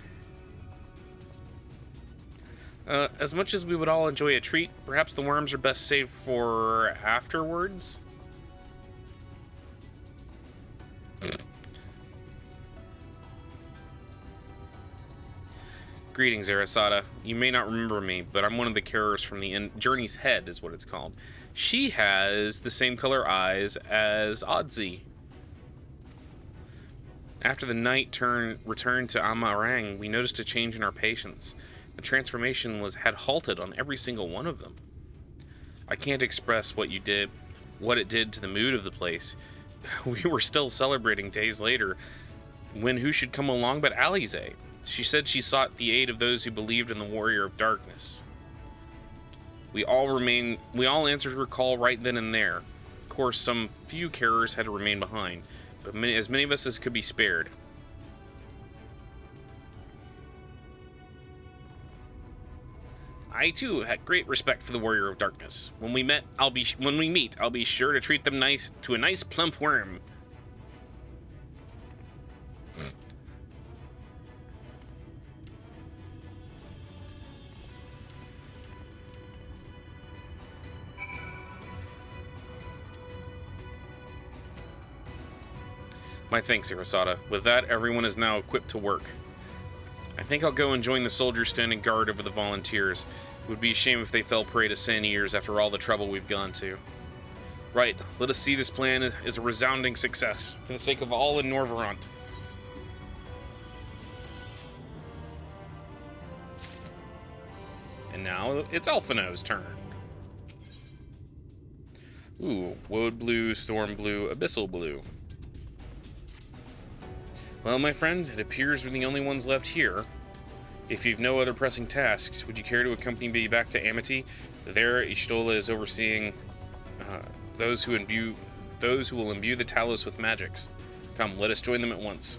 As much as we would all enjoy a treat, perhaps the worms are best saved for afterwards? Greetings, Arasada. You may not remember me, but I'm one of the carriers from the Journey's Head, is what it's called. She has the same color eyes as Odzi. After the knight returned to Amarang, we noticed a change in our patients. The transformation had halted on every single one of them. I can't express what it did to the mood of the place. We were still celebrating days later when who should come along but Alize. She said she sought the aid of those who believed in the Warrior of Darkness. We all answered her call right then and there. Of course, some few carriers had to remain behind, but as many of us as could be spared. I too had great respect for the Warrior of Darkness. When we meet, I'll be sure to treat them to a nice plump worm. My thanks, Arasada. With that, everyone is now equipped to work. I think I'll go and join the soldiers standing guard over the volunteers. It would be a shame if they fell prey to Sand-Eaters after all the trouble we've gone to. Right, let us see this plan as a resounding success, for the sake of all in Norvrant. And now, it's Alphinaud's turn. Ooh, Woad Blue, Storm Blue, Abyssal Blue. Well, my friend, it appears we're the only ones left here. If you've no other pressing tasks, would you care to accompany me back to Amity? There, Y'shtola is overseeing those who will imbue the Talos with magics. Come, let us join them at once.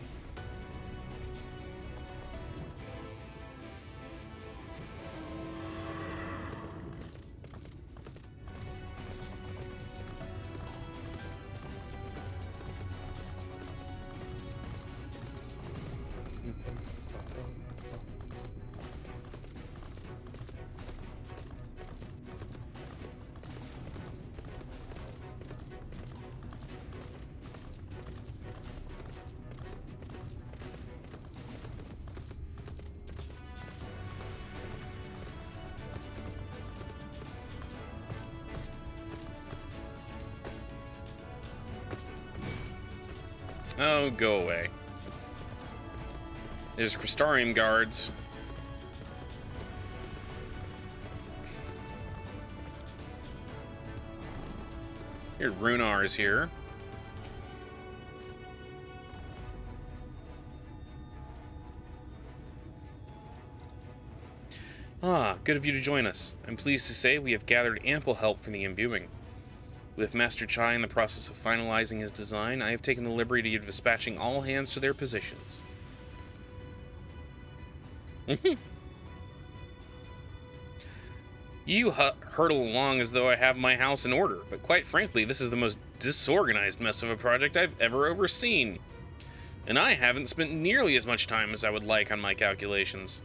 Oh, go away. There's Crystarium guards. Here, Runar is here. Ah, good of you to join us. I'm pleased to say we have gathered ample help for the imbuing. With Master Chai in the process of finalizing his design, I have taken the liberty of dispatching all hands to their positions. You hurtle along as though I have my house in order, but quite frankly, this is the most disorganized mess of a project I've ever overseen. And I haven't spent nearly as much time as I would like on my calculations.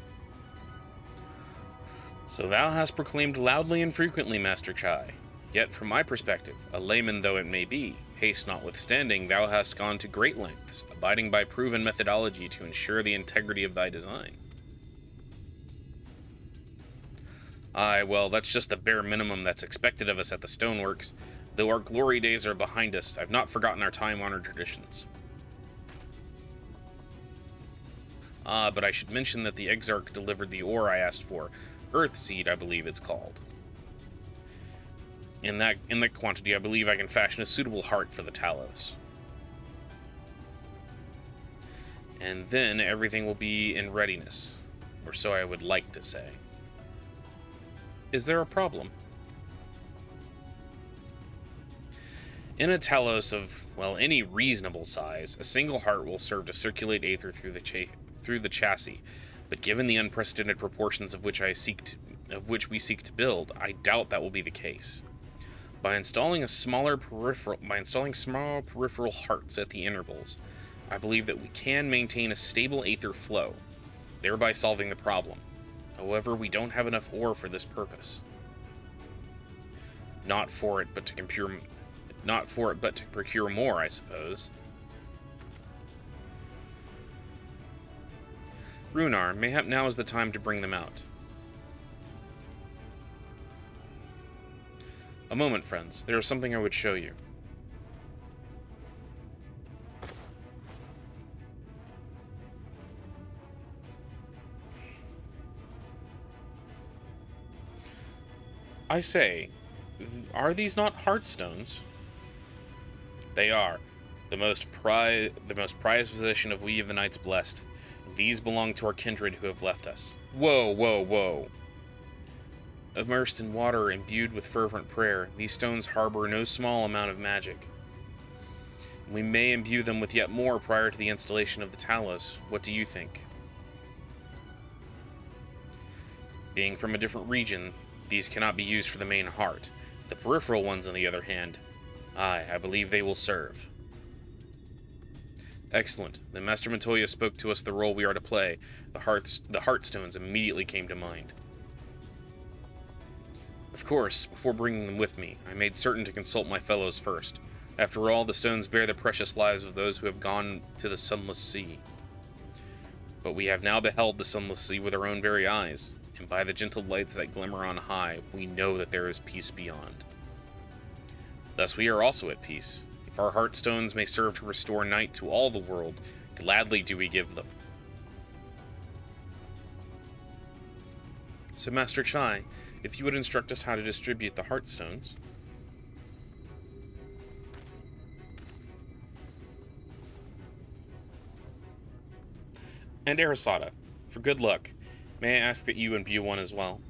So thou hast proclaimed loudly and frequently, Master Chai. Yet, from my perspective, a layman though it may be, haste notwithstanding, thou hast gone to great lengths, abiding by proven methodology to ensure the integrity of thy design. Aye, well, that's just the bare minimum that's expected of us at the Stoneworks. Though our glory days are behind us, I've not forgotten our time-honored traditions. Ah, but I should mention that the Exarch delivered the ore I asked for. Earthseed, I believe it's called. In that quantity, I believe I can fashion a suitable heart for the Talos. And then everything will be in readiness, or so I would like to say. Is there a problem? In a Talos of, well, any reasonable size, a single heart will serve to circulate aether through the chassis, but given the unprecedented proportions of which we seek to build, I doubt that will be the case. By installing small peripheral hearts at the intervals, I believe that we can maintain a stable aether flow, thereby solving the problem. However, we don't have enough ore for this purpose. Not for it, but to procure more, I suppose. Runar, mayhap now is the time to bring them out. A moment, friends. There is something I would show you. I say, are these not Heartstones? They are. The most prized possession of we of the Knights Blessed. These belong to our kindred who have left us. Whoa, whoa, whoa. Immersed in water, imbued with fervent prayer, these stones harbor no small amount of magic. We may imbue them with yet more prior to the installation of the Talos. What do you think? Being from a different region, these cannot be used for the main heart. The peripheral ones, on the other hand, I believe they will serve. Excellent. Then Master Montoya spoke to us the role we are to play. The Heartstones immediately came to mind. Of course, before bringing them with me, I made certain to consult my fellows first. After all, the stones bear the precious lives of those who have gone to the Sunless Sea. But we have now beheld the Sunless Sea with our own very eyes, and by the gentle lights that glimmer on high, we know that there is peace beyond. Thus we are also at peace. If our Heartstones may serve to restore night to all the world, gladly do we give them. So, Master Chai, if you would instruct us how to distribute the Heartstones. And Arasada, for good luck, may I ask that you imbue one as well?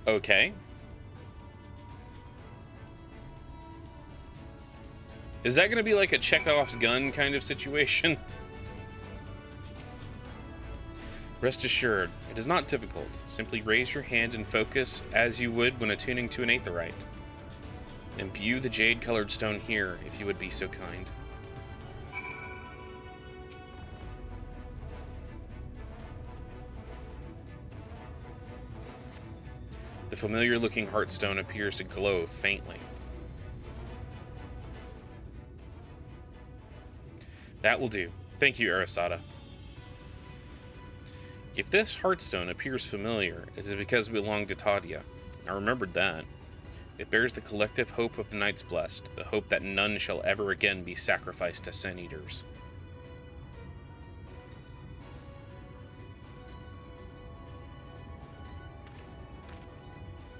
Okay. Is that going to be like a Chekhov's gun kind of situation? Rest assured, it is not difficult. Simply raise your hand and focus as you would when attuning to an aetheryte. Imbue the jade-colored stone here, if you would be so kind. The familiar-looking Heartstone appears to glow faintly. That will do. Thank you, Arasada. If this Heartstone appears familiar, it is because it belonged to Tadia. I remembered that. It bears the collective hope of the Knights Blessed, the hope that none shall ever again be sacrificed to Sin Eaters.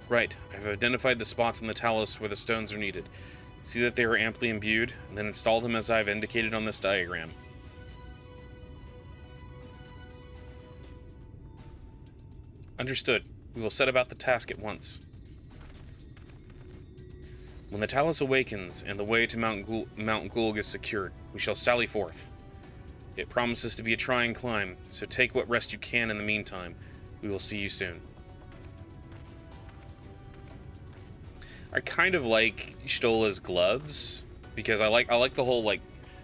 Right, I've identified the spots in the Talos where the stones are needed. See that they are amply imbued, and then install them as I've indicated on this diagram. Understood. We will set about the task at once. When the Talos awakens and the way to Mount Gulg is secured, we shall sally forth. It promises to be a trying climb, so take what rest you can in the meantime. We will see you soon. I kind of like Stola's gloves, because I like the whole, like,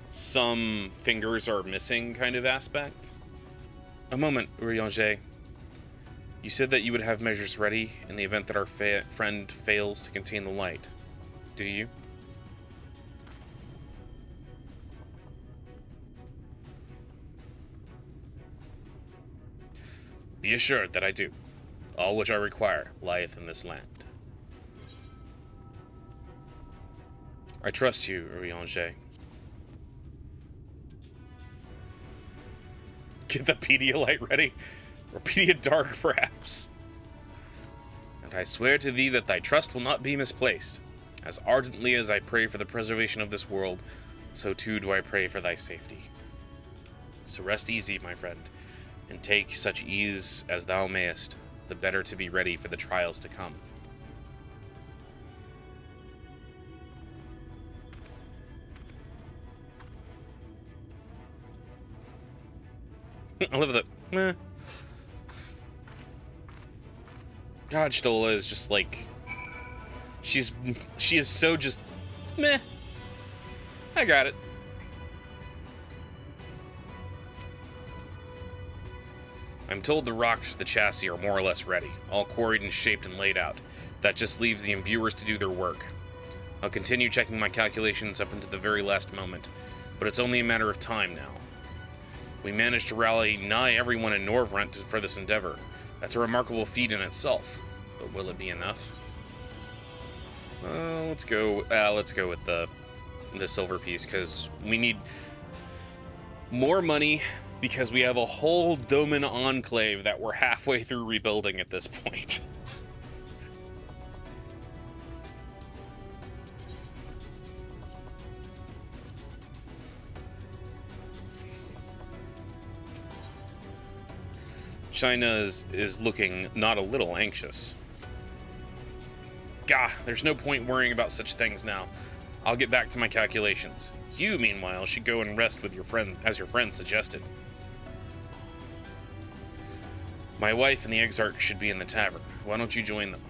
some fingers are missing kind of aspect. A moment, Urianger. You said that you would have measures ready in the event that our friend fails to contain the light. Do you? Be assured that I do. All which I require lieth in this land. I trust you, Urianger. Get the Pedialyte ready? Or Pediadark, perhaps? And I swear to thee that thy trust will not be misplaced. As ardently as I pray for the preservation of this world, so too do I pray for thy safety. So rest easy, my friend, and take such ease as thou mayest, the better to be ready for the trials to come. I love the meh. God, Stola is just like she is so just meh. I got it. I'm told the rocks for the chassis are more or less ready, all quarried and shaped and laid out. That just leaves the imbuers to do their work. I'll continue checking my calculations up until the very last moment. but it's only a matter of time now. We managed to rally nigh everyone in Norvrent for this endeavor. That's a remarkable feat in itself, but will it be enough? Let's go with the silver piece, because we need more money, because we have a whole Doman enclave that we're halfway through rebuilding at this point. China is looking not a little anxious. Gah, there's no point worrying about such things now. I'll get back to my calculations. You, meanwhile, should go and rest with your friend, as your friend suggested. My wife and the Exarch should be in the tavern. Why don't you join them?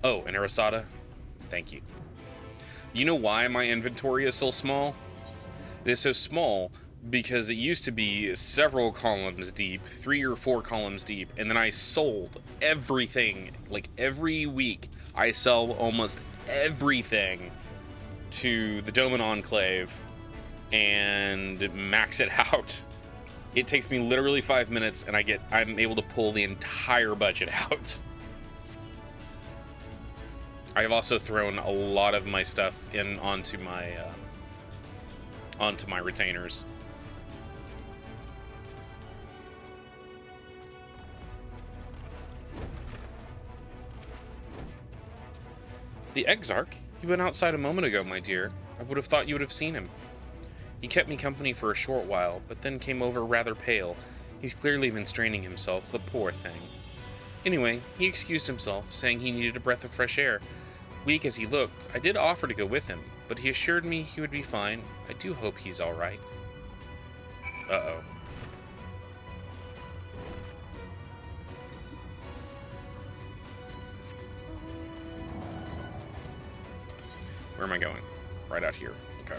Oh, and Arasada, thank you. You know why my inventory is so small? It is so small because it used to be several columns deep, 3 or 4 columns deep, and then I sold everything. Like every week, I sell almost everything to the Doman Enclave and max it out. It takes me literally 5 minutes, and I'm able to pull the entire budget out. I have also thrown a lot of my stuff in onto my retainers. The Exarch? He went outside a moment ago, my dear. I would have thought you would have seen him. He kept me company for a short while, but then came over rather pale. He's clearly been straining himself, the poor thing. Anyway, he excused himself, saying he needed a breath of fresh air. Weak as he looked, I did offer to go with him, but he assured me he would be fine. I do hope he's all right. Uh-oh. Where am I going? Right out here. Okay.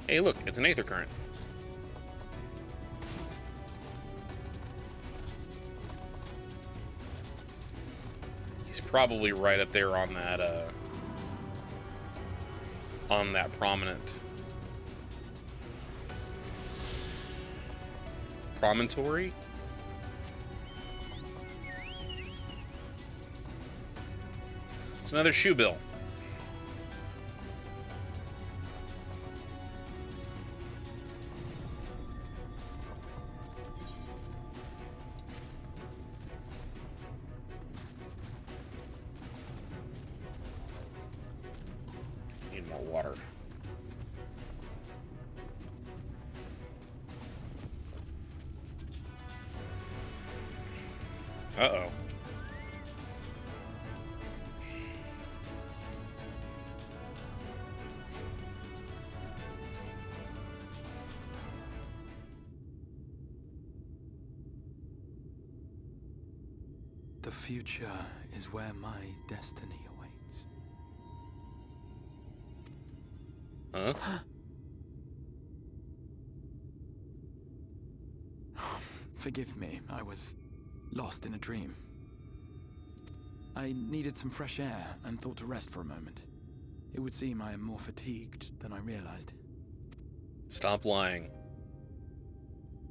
Hey, look, it's an Aether Current. He's probably right up there on that prominent promontory. It's another shoe bill. Need more water. Uh-oh. The future is where my destiny awaits. Huh? Forgive me, I was lost in a dream. I needed some fresh air and thought to rest for a moment. It would seem I am more fatigued than I realized. Stop lying.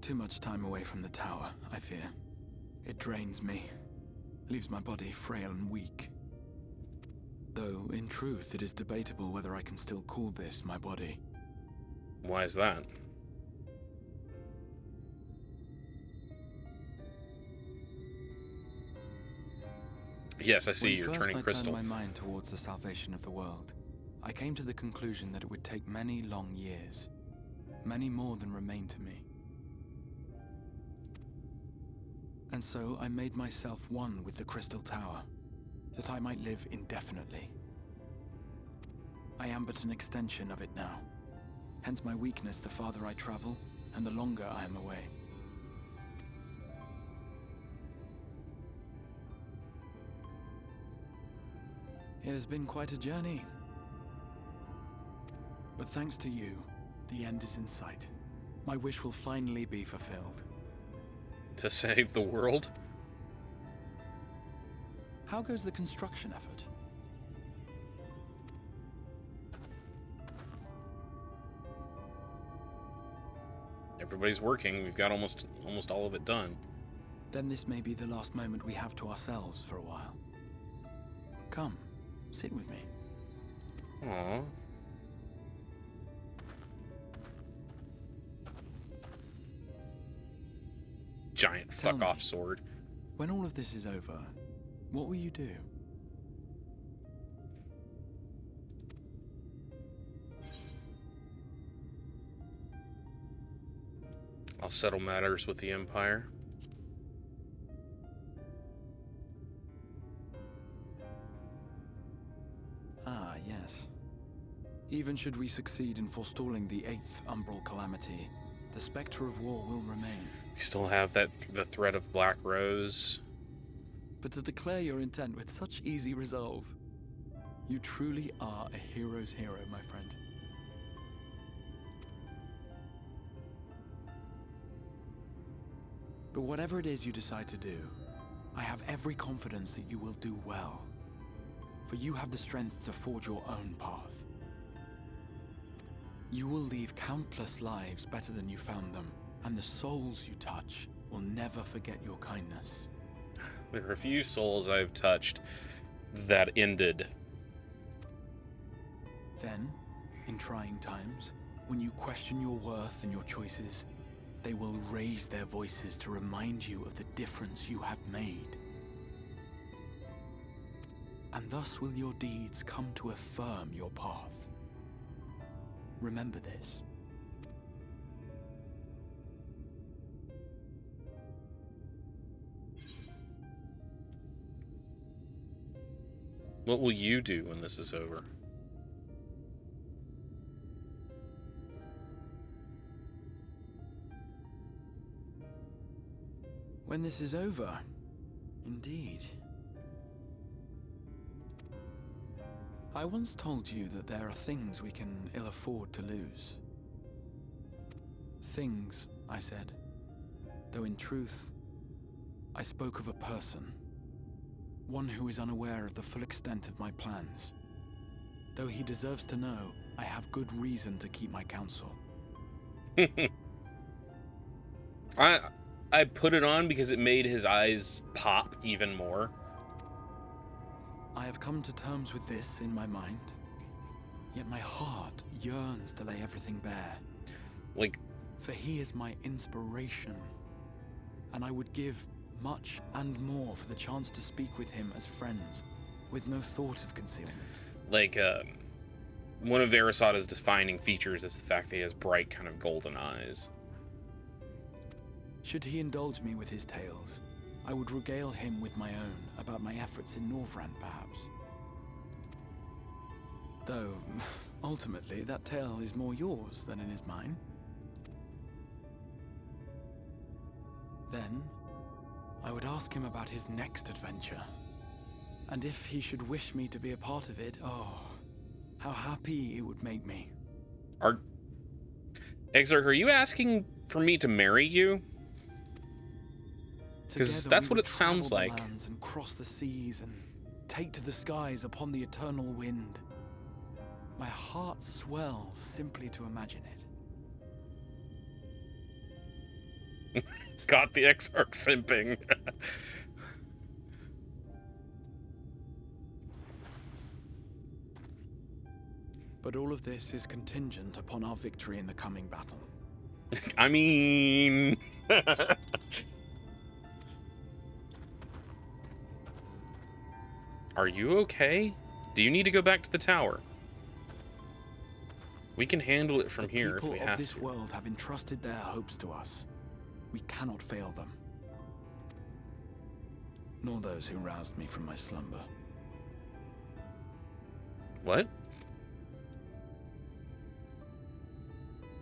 Too much time away from the tower, I fear. It drains me, leaves my body frail and weak. Though, in truth, it is debatable whether I can still call this my body. Why is that? Yes, I see you're turning crystal. When first I turned my mind towards the salvation of the world, I came to the conclusion that it would take many long years. Many more than remain to me. And so I made myself one with the Crystal Tower, that I might live indefinitely. I am but an extension of it now. Hence my weakness the farther I travel, and the longer I am away. It has been quite a journey. But thanks to you, the end is in sight. My wish will finally be fulfilled. To save the world? How goes the construction effort? Everybody's working. We've got almost all of it done. Then this may be the last moment we have to ourselves for a while. Come, sit with me. Aww. Giant fuck-off sword. When all of this is over, what will you do? I'll settle matters with the Empire. Ah, yes. Even should we succeed in forestalling the 8th Umbral Calamity, the specter of war will remain. We still have the threat of Black Rose. But to declare your intent with such easy resolve, you truly are a hero's hero, my friend. But whatever it is you decide to do, I have every confidence that you will do well. For you have the strength to forge your own path. You will leave countless lives better than you found them, and the souls you touch will never forget your kindness. There are a few souls I've touched that ended. Then, in trying times, when you question your worth and your choices, they will raise their voices to remind you of the difference you have made. And thus will your deeds come to affirm your path. Remember this. What will you do when this is over? When this is over, indeed. I once told you that there are things we can ill afford to lose. Things, I said, though in truth, I spoke of a person. One who is unaware of the full extent of my plans. Though he deserves to know, I have good reason to keep my counsel. I put it on because it made his eyes pop even more. I have come to terms with this in my mind, yet my heart yearns to lay everything bare. For he is my inspiration, and I would give much and more for the chance to speak with him as friends, with no thought of concealment. One of Arasada's defining features is the fact that he has bright, kind of golden eyes. Should he indulge me with his tales, I would regale him with my own about my efforts in Norvrand, perhaps. Though, ultimately, that tale is more yours than it is mine. Then, I would ask him about his next adventure. And if he should wish me to be a part of it, oh, how happy it would make me. Exarch, are you asking for me to marry you? Because that's what it sounds like. Lands and cross the seas and take to the skies upon the eternal wind. My heart swells simply to imagine it. Got the Exarch simping. But all of this is contingent upon our victory in the coming battle. I mean... Are you okay? Do you need to go back to the tower? We can handle it from here if we have to. People of this world have entrusted their hopes to us. We cannot fail them. Nor those who roused me from my slumber. What?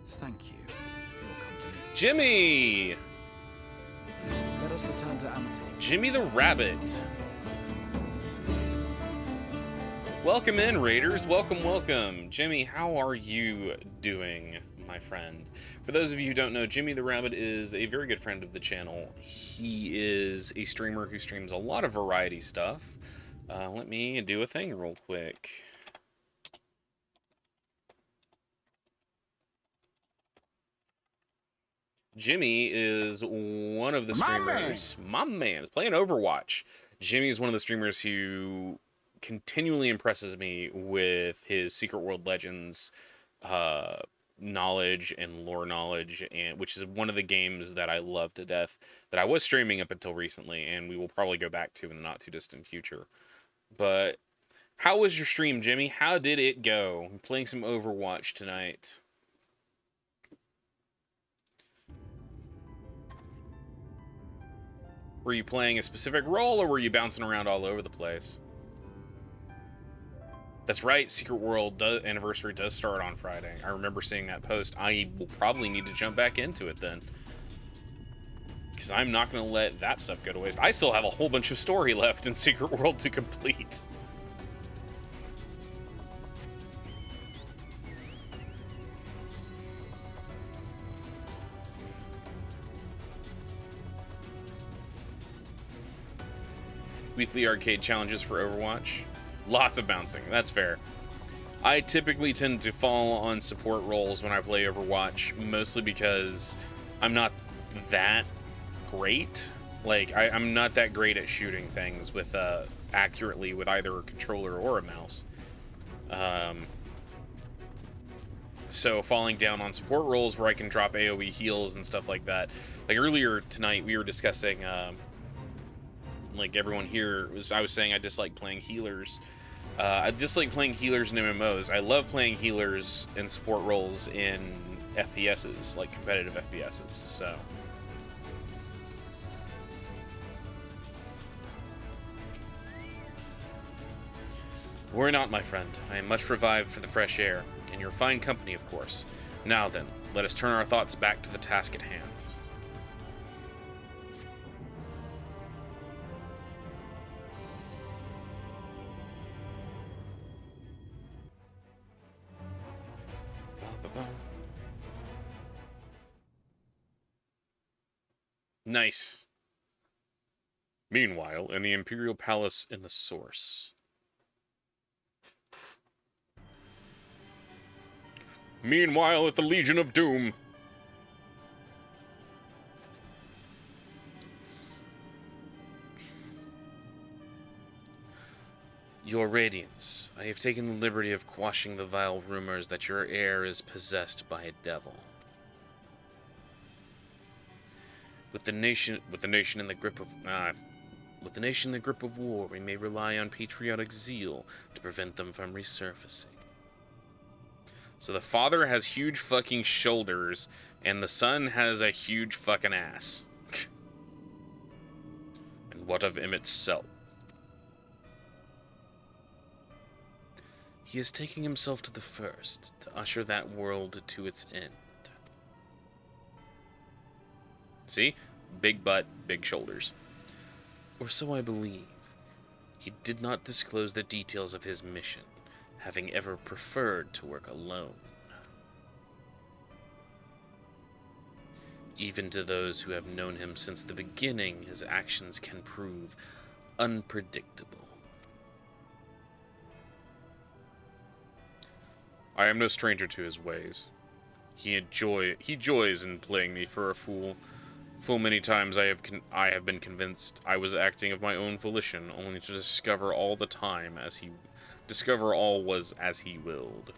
Thank you for your company. Jimmy! Let us return to Amity. Jimmy the Rabbit. Welcome in, Raiders. Welcome, welcome. Jimmy, how are you doing, my friend? For those of you who don't know, Jimmy the Rabbit is a very good friend of the channel. He is a streamer who streams a lot of variety stuff. Let me do a thing real quick. Jimmy is one of the streamers. My man, playing Overwatch. Jimmy is one of the streamers who continually impresses me with his Secret World Legends knowledge and lore knowledge, and which is one of the games that I love to death, that I was streaming up until recently, and we will probably go back to in the not too distant future. But how was your stream, Jimmy? How did it go? I'm playing some Overwatch tonight. Were you playing a specific role, or were you bouncing around all over the place? That's right, Secret World Anniversary does start on Friday. I remember seeing that post. I will probably need to jump back into it then, because I'm not going to let that stuff go to waste. I still have a whole bunch of story left in Secret World to complete. Weekly arcade challenges for Overwatch. Lots of bouncing, that's fair. I typically tend to fall on support roles when I play Overwatch, mostly because I'm not that great. Like, I'm not that great at shooting things with accurately with either a controller or a mouse. So falling down on support roles where I can drop AoE heals and stuff like that. Like earlier tonight, we were discussing, like everyone here I was saying I dislike playing healers. I dislike playing healers in MMOs. I love playing healers and support roles in FPSs, like competitive FPSs, so. Worry not, my friend. I am much revived for the fresh air, and your fine company, of course. Now then, let us turn our thoughts back to the task at hand. Nice. Meanwhile, in the Imperial Palace in the Source. Meanwhile, at the Legion of Doom. Your Radiance, I have taken the liberty of quashing the vile rumors that your heir is possessed by a devil. With the nation in the grip of war, we may rely on patriotic zeal to prevent them from resurfacing. So the father has huge fucking shoulders, and the son has a huge fucking ass. And what of Emmett Self? He is taking himself to the first, to usher that world to its end. See? Big butt, big shoulders. Or so I believe. He did not disclose the details of his mission, having ever preferred to work alone. Even to those who have known him since the beginning, his actions can prove unpredictable. I am no stranger to his ways. He joys in playing me for a fool. Full many times I have been convinced I was acting of my own volition, only to discover all was as he willed.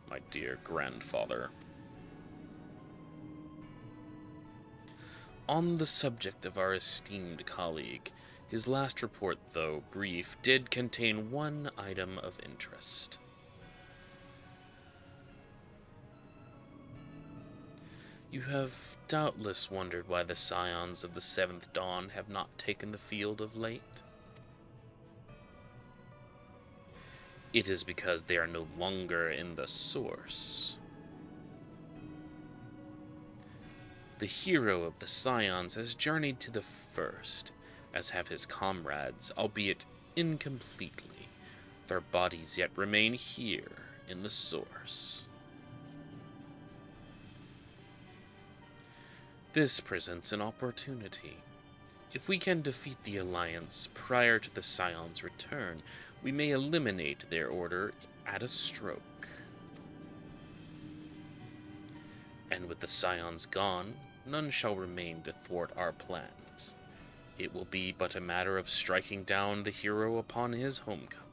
My dear grandfather. On the subject of our esteemed colleague, his last report, though brief, did contain one item of interest. You have doubtless wondered why the scions of the Seventh Dawn have not taken the field of late. It is because they are no longer in the Source. The hero of the Scions has journeyed to the First, as have his comrades, albeit incompletely. Their bodies yet remain here in the source. This presents an opportunity. If we can defeat the Alliance prior to the Scion's return, we may eliminate their order at a stroke. And with the Scions gone, none shall remain to thwart our plans. It will be but a matter of striking down the hero upon his homecoming.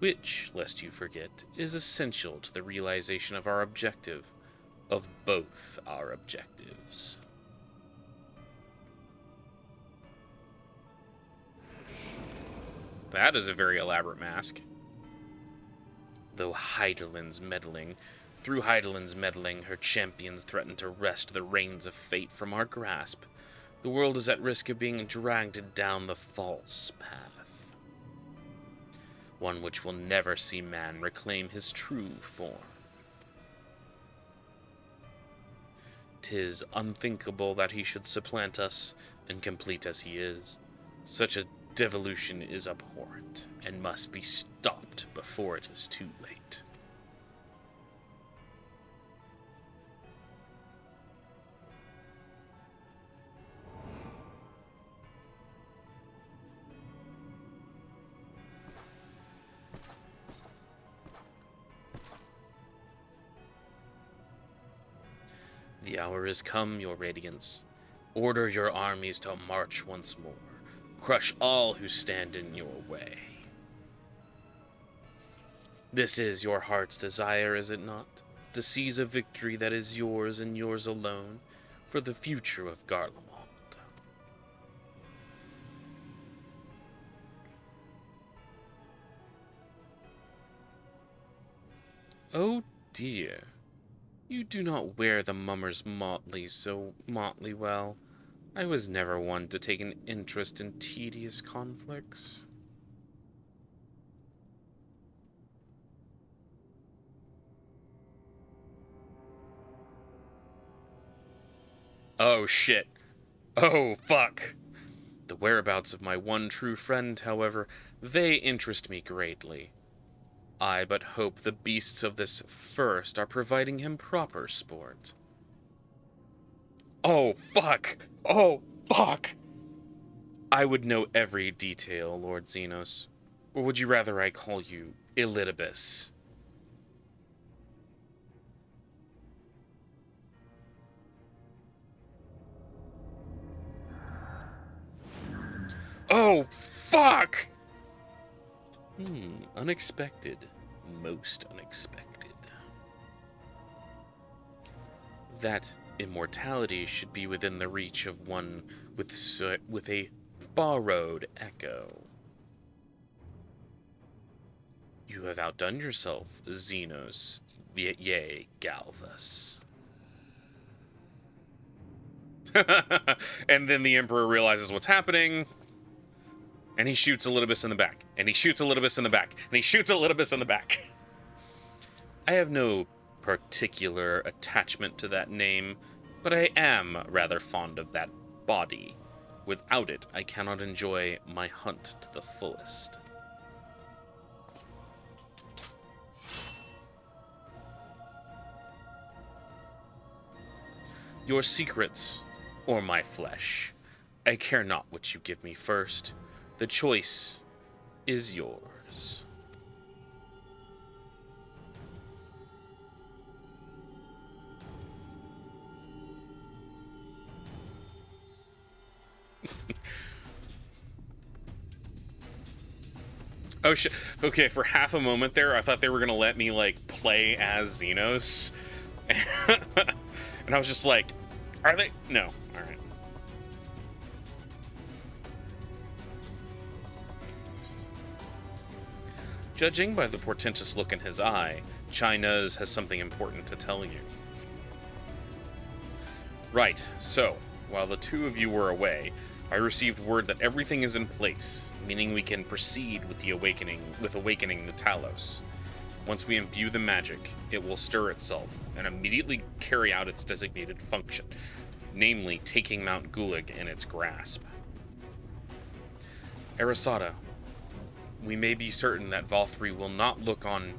Which, lest you forget, is essential to the realization of our objective, of both our objectives. That is a very elaborate mask. Through Hydaelyn's meddling, her champions threaten to wrest the reins of fate from our grasp. The world is at risk of being dragged down the false path. One which will never see man reclaim his true form. 'Tis unthinkable that he should supplant us, incomplete as he is. Such a devolution is abhorrent, and must be stopped before it is too late. The hour is come, your radiance. Order your armies to march once more. Crush all who stand in your way. This is your heart's desire, is it not? To seize a victory that is yours and yours alone, for the future of Garlemald. Oh dear. You do not wear the mummer's motley so motley well. I was never one to take an interest in tedious conflicts. Oh shit. Oh fuck. The whereabouts of my one true friend, however, they interest me greatly. I but hope the beasts of this first are providing him proper sport. Oh, fuck! Oh, fuck! I would know every detail, Lord Zenos. Or would you rather I call you Elidibus? Oh, fuck! Unexpected. Most unexpected. That immortality should be within the reach of one with a borrowed echo. You have outdone yourself, Zenos, yea, Galvus. And then the Emperor realizes what's happening, and he shoots Elidibus in the back, and he shoots Elidibus in the back, and he shoots Elidibus in the back. I have no particular attachment to that name, but I am rather fond of that body. Without it, I cannot enjoy my hunt to the fullest. Your secrets, or my flesh, I care not which you give me first. The choice is yours. Oh shit. Okay, for half a moment there, I thought they were gonna let me, like, play as Zenos. And I was just like, are they? No. Alright. Judging by the portentous look in his eye, Chynez has something important to tell you. Right, so, while the two of you were away, I received word that everything is in place, meaning we can proceed with awakening the Talos. Once we imbue the magic, it will stir itself and immediately carry out its designated function, namely taking Mount Gulag in its grasp. Arasada, we may be certain that Valkyrie will not look on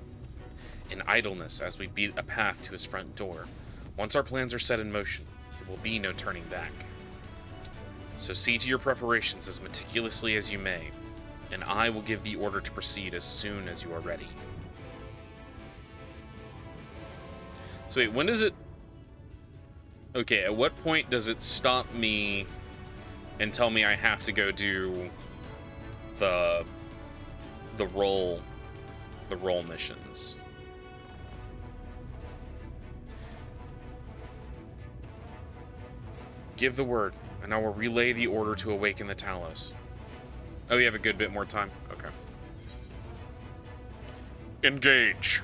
in idleness as we beat a path to his front door. Once our plans are set in motion, there will be no turning back. So see to your preparations as meticulously as you may, and I will give the order to proceed as soon as you are ready. So wait, when does it... Okay, at what point does it stop me and tell me I have to go do the role missions? Give the word, and I will relay the order to awaken the Talos. Oh, you have a good bit more time? Okay. Engage.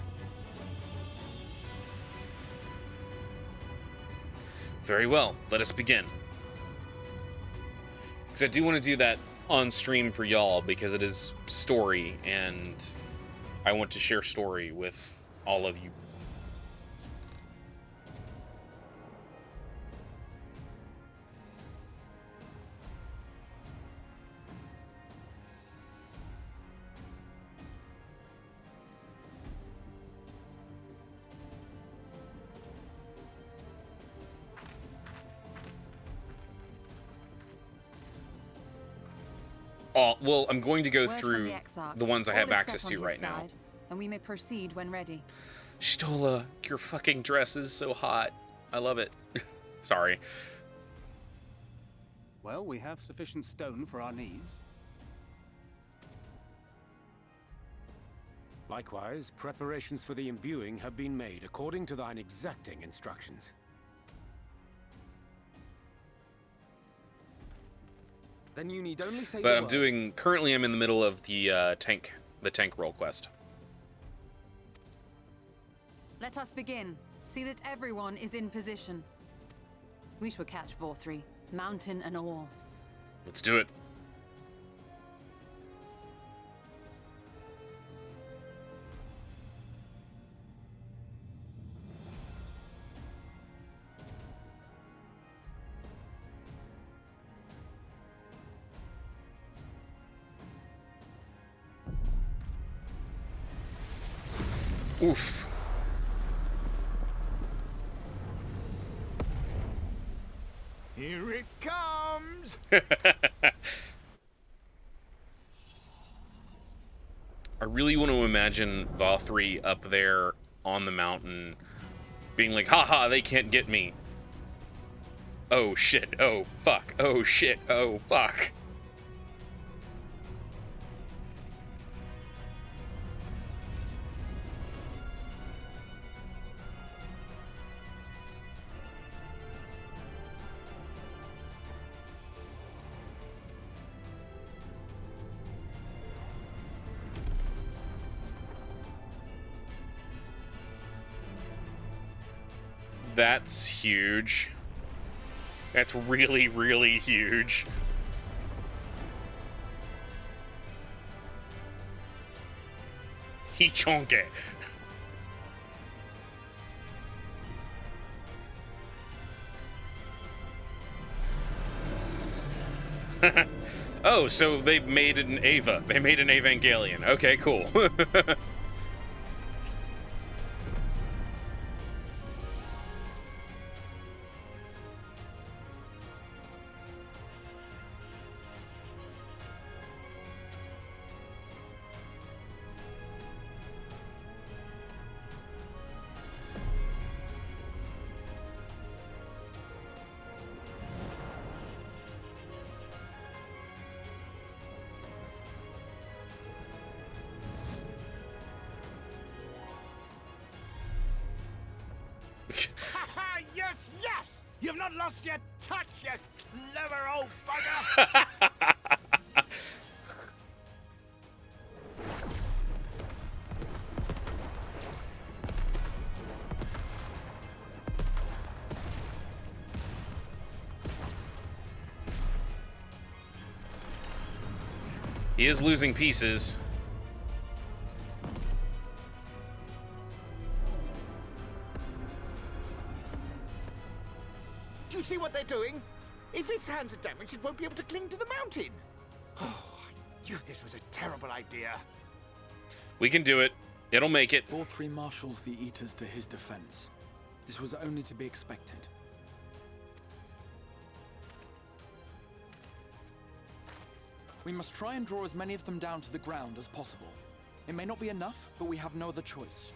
Very well, let us begin. Because I do want to do that on stream for y'all, because it is story, and I want to share story with all of you. Well, I'm going to go through the ones I have access to right now. And we may proceed when ready. Stola, your fucking dress is so hot. I love it. Sorry. Well, we have sufficient stone for our needs. Likewise, preparations for the imbuing have been made according to thine exacting instructions. Then you need only say But currently I'm in the middle of the tank role quest. Let us begin. See that everyone is in position. We shall catch Valkyrie, mountain and all. Let's do it. Oof. Here it comes! I really want to imagine Valkyrie up there on the mountain being like, haha, they can't get me. Oh shit, oh fuck, oh shit, oh fuck. That's huge. That's really, really huge. Hichonke. Oh, so they made an Ava. They made an Evangelion. Okay, cool. Yes, yes! You've not lost your touch, you clever old bugger! He is losing pieces. Do you see what they're doing? If its hands are damaged, it won't be able to cling to the mountain. Oh, I You, this was a terrible idea. We can do it. It'll make it. Vorthri marshals the Eaters to his defense. This was only to be expected. We must try and draw as many of them down to the ground as possible. It may not be enough, but we have no other choice.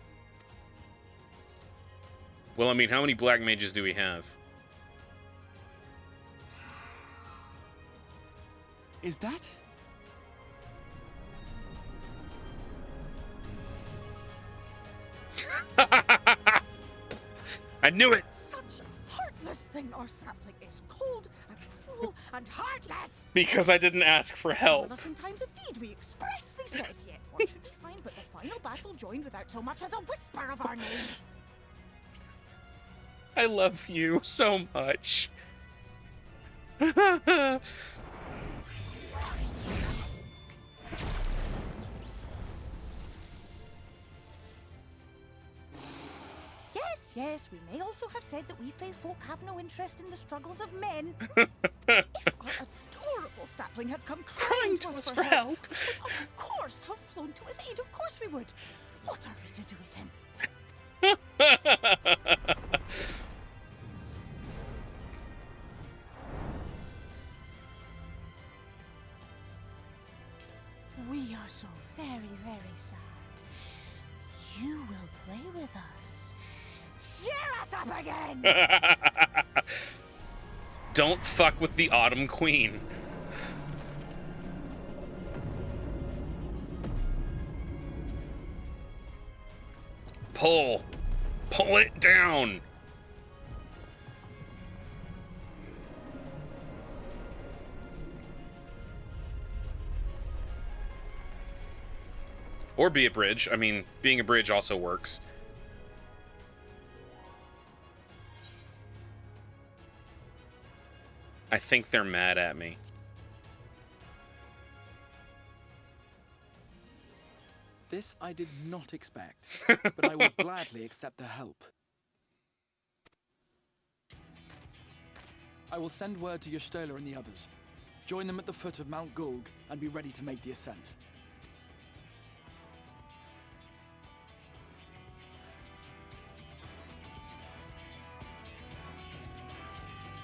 Well, I mean, how many black mages do we have? Is that? I knew it! Such a heartless thing, our sapling is cold and cruel and heartless. Because I didn't ask for help. Us in times of need, we expressly said, yet what should we find but the final battle joined without so much as a whisper of our name? I love you so much. Yes, yes, we may also have said that we Fae folk have no interest in the struggles of men. If our adorable sapling had come crying to us for help, we would of course have flown to his aid. Of course we would. What are we to do with him? We are so very, very sad. You will play with us. Cheer us up again! Don't fuck with the Autumn Queen. Pull. Pull it down. Or be a bridge. I mean, being a bridge also works. I think they're mad at me. This I did not expect, but I will gladly accept the help. I will send word to Y'shtola and the others. Join them at the foot of Mount Gulg and be ready to make the ascent.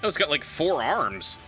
Oh, it's got like 4 arms.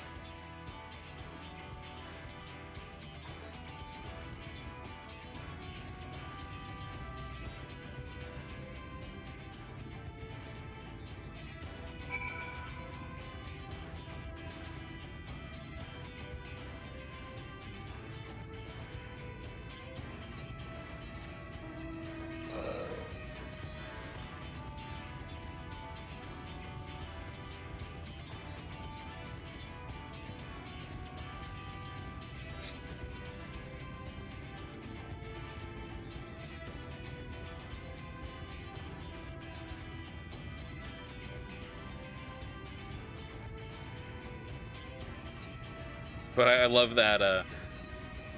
But I love that,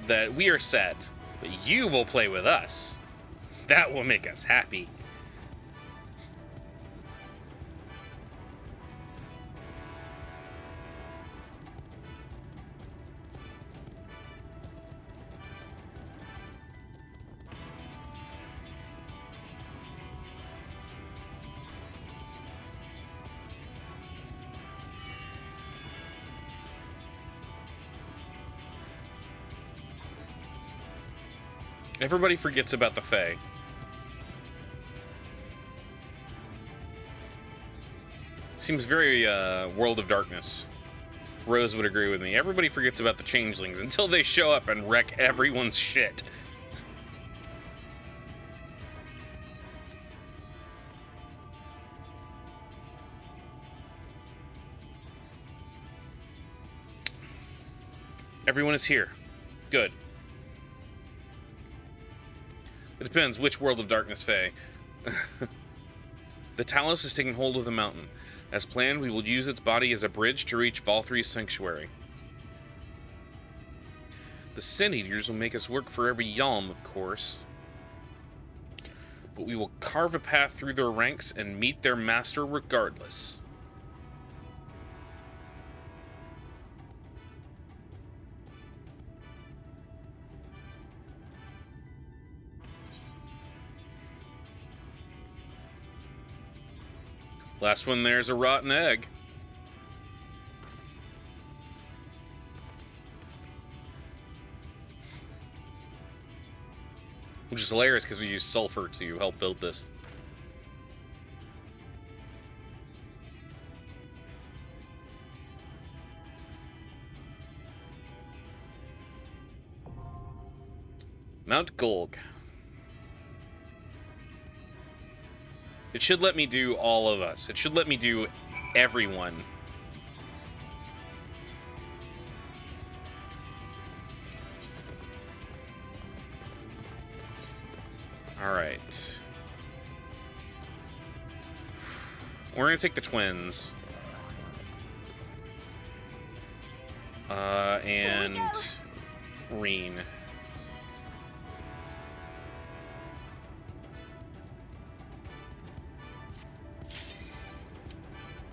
that we are sad, but you will play with us. That will make us happy. Everybody forgets about the Fae. Seems very World of Darkness. Rose would agree with me. Everybody forgets about the changelings until they show up and wreck everyone's shit. Everyone is here. Good. It depends which World of Darkness Fae. The Talos is taking hold of the mountain. As planned, we will use its body as a bridge to reach Volthri's sanctuary. The Sin Eaters will make us work for every Yalm, of course. But we will carve a path through their ranks and meet their master regardless. Last one there's a rotten egg. Which is hilarious because we use sulfur to help build this. Mount Gulg. It should let me do all of us. It should let me do everyone. Alright. We're gonna take the twins. And Reen.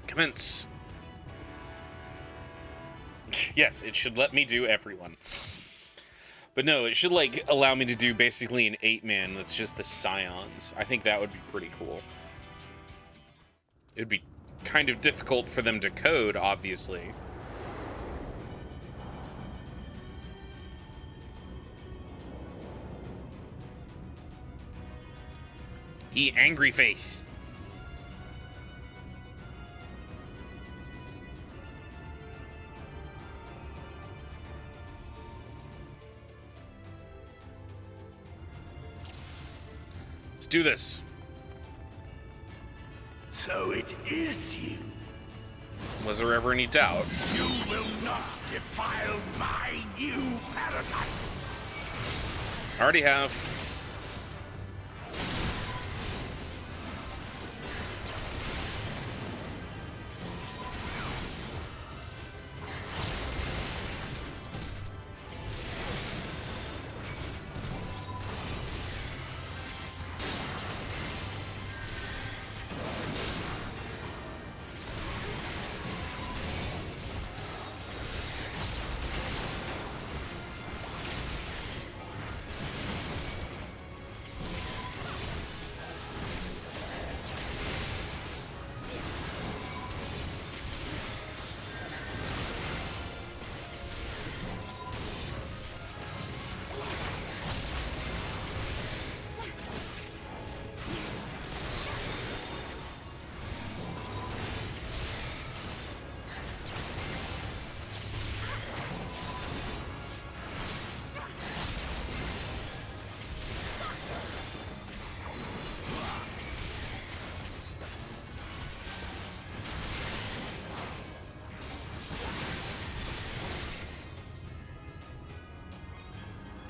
Commence. Yes, it should let me do everyone. But no, it should, like, allow me to do basically an 8-man that's just the Scions. I think that would be pretty cool. It'd be kind of difficult for them to code, obviously. He angry face. Let's do this. So it is you. Was there ever any doubt? You will not defile my new paradise. I already have.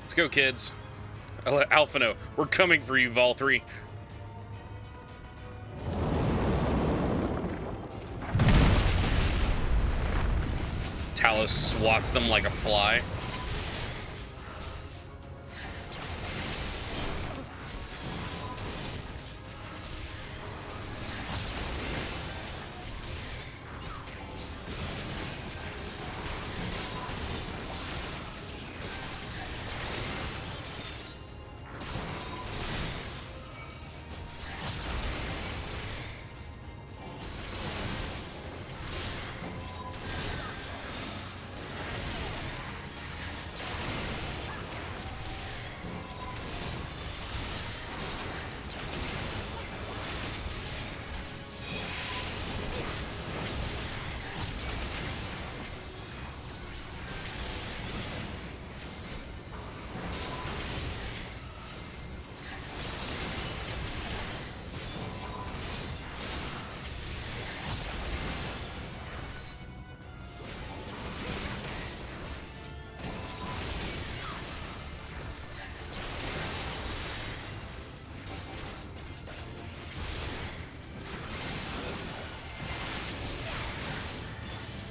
Let's go, kids. Alphino, we're coming for you, Vol 3. Talos swats them like a fly.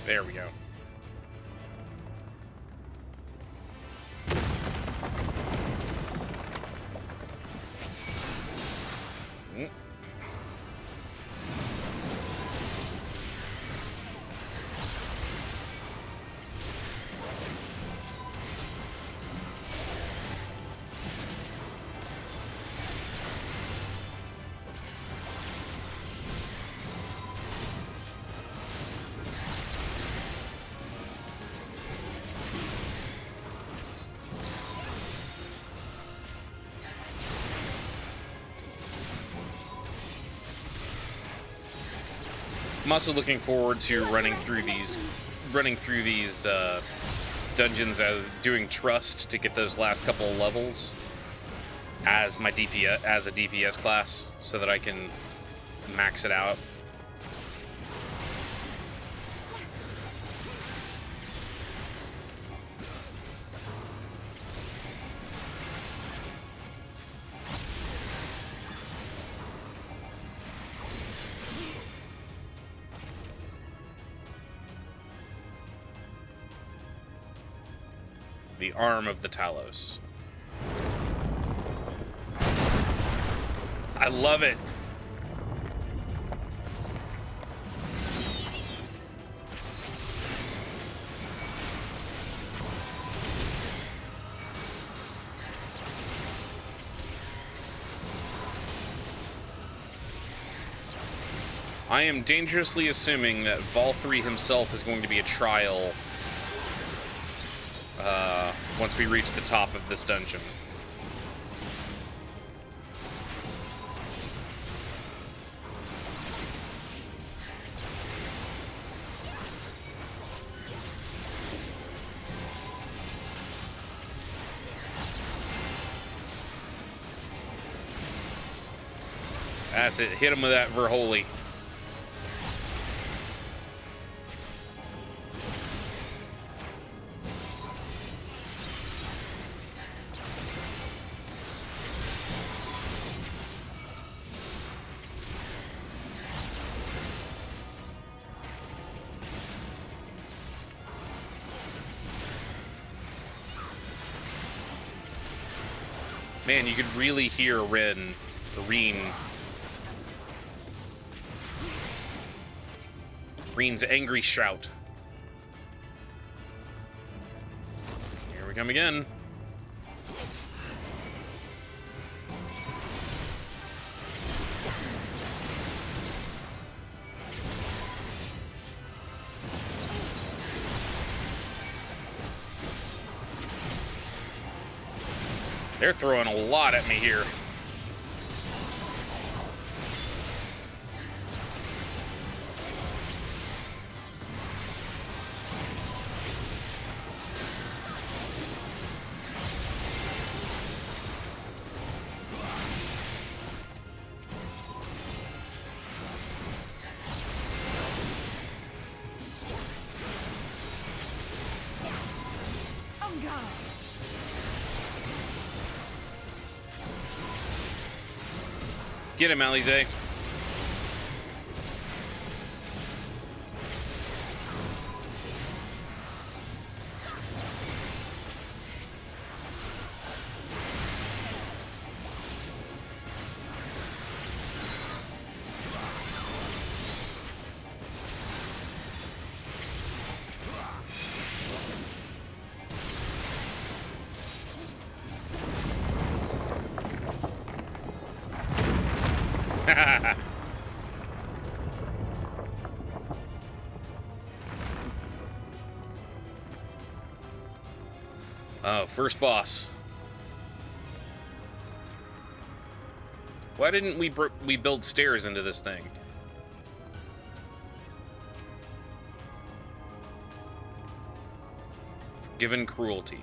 There we go. I'm also looking forward to running through these dungeons as doing trust to get those last couple of levels as my DPS, as a DPS class, so that I can max it out. The Arm of the Talos. I love it. I am dangerously assuming that Valthree himself is going to be a trial once we reach the top of this dungeon. That's it. Hit him with that Verholy. Man, you could really hear Reen's angry shout. Here we come again. They're throwing a lot at me here. Get him, Alize. Oh, first boss. Why didn't we build stairs into this thing? Forgiven cruelty.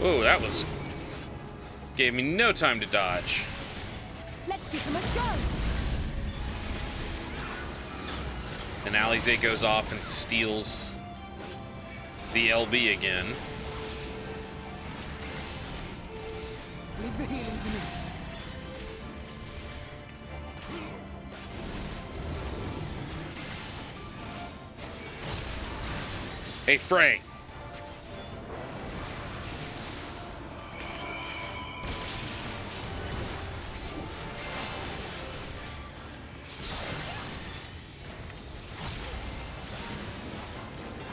Whoa, that was... gave me no time to dodge. Let's give him a go. And Alize goes off and steals the LB again. Leave the healing to me. Hey, Frey.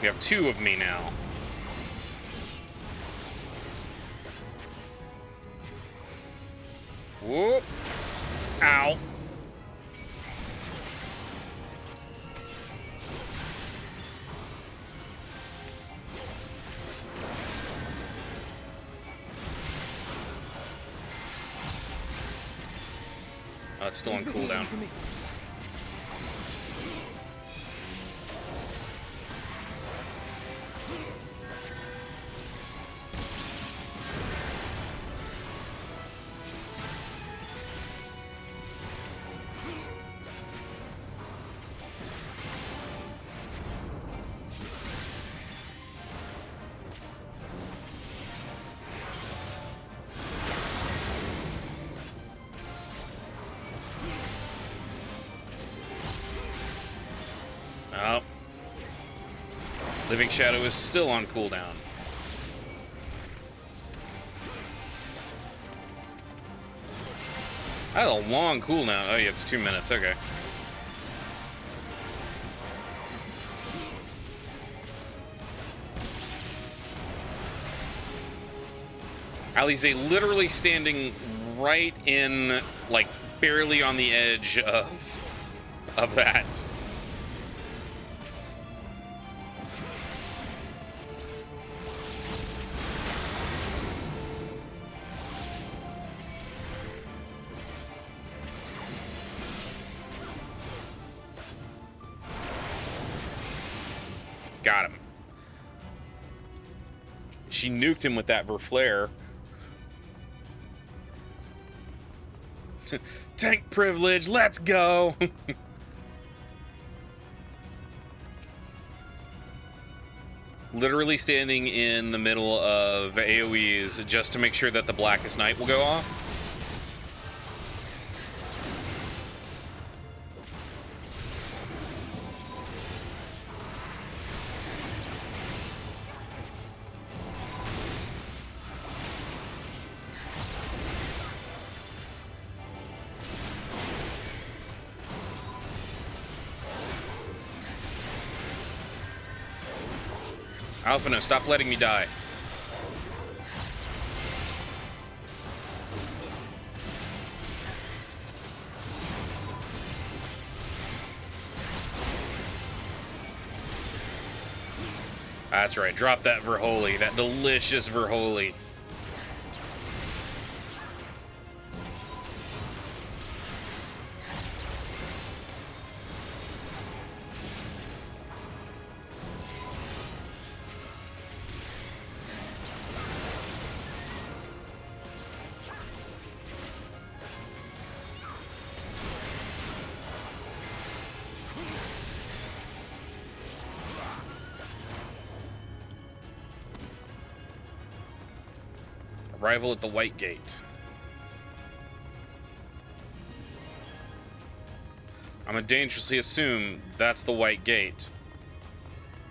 We have 2 of me now. Whoop. Ow. Oh, it's still on cooldown. Oh. Living Shadow is still on cooldown. I had a long cooldown. Oh yeah, it's 2 minutes, okay. Alize literally standing right in, like, barely on the edge of that. Got him. She nuked him with that Verflare. Tank privilege, let's go! Literally standing in the middle of AoEs just to make sure that the Blackest Night will go off. Alphino, stop letting me die. That's right, drop that Verholy, that delicious Verholy. Arrival at the White Gate. I'm gonna dangerously assume that's the White Gate.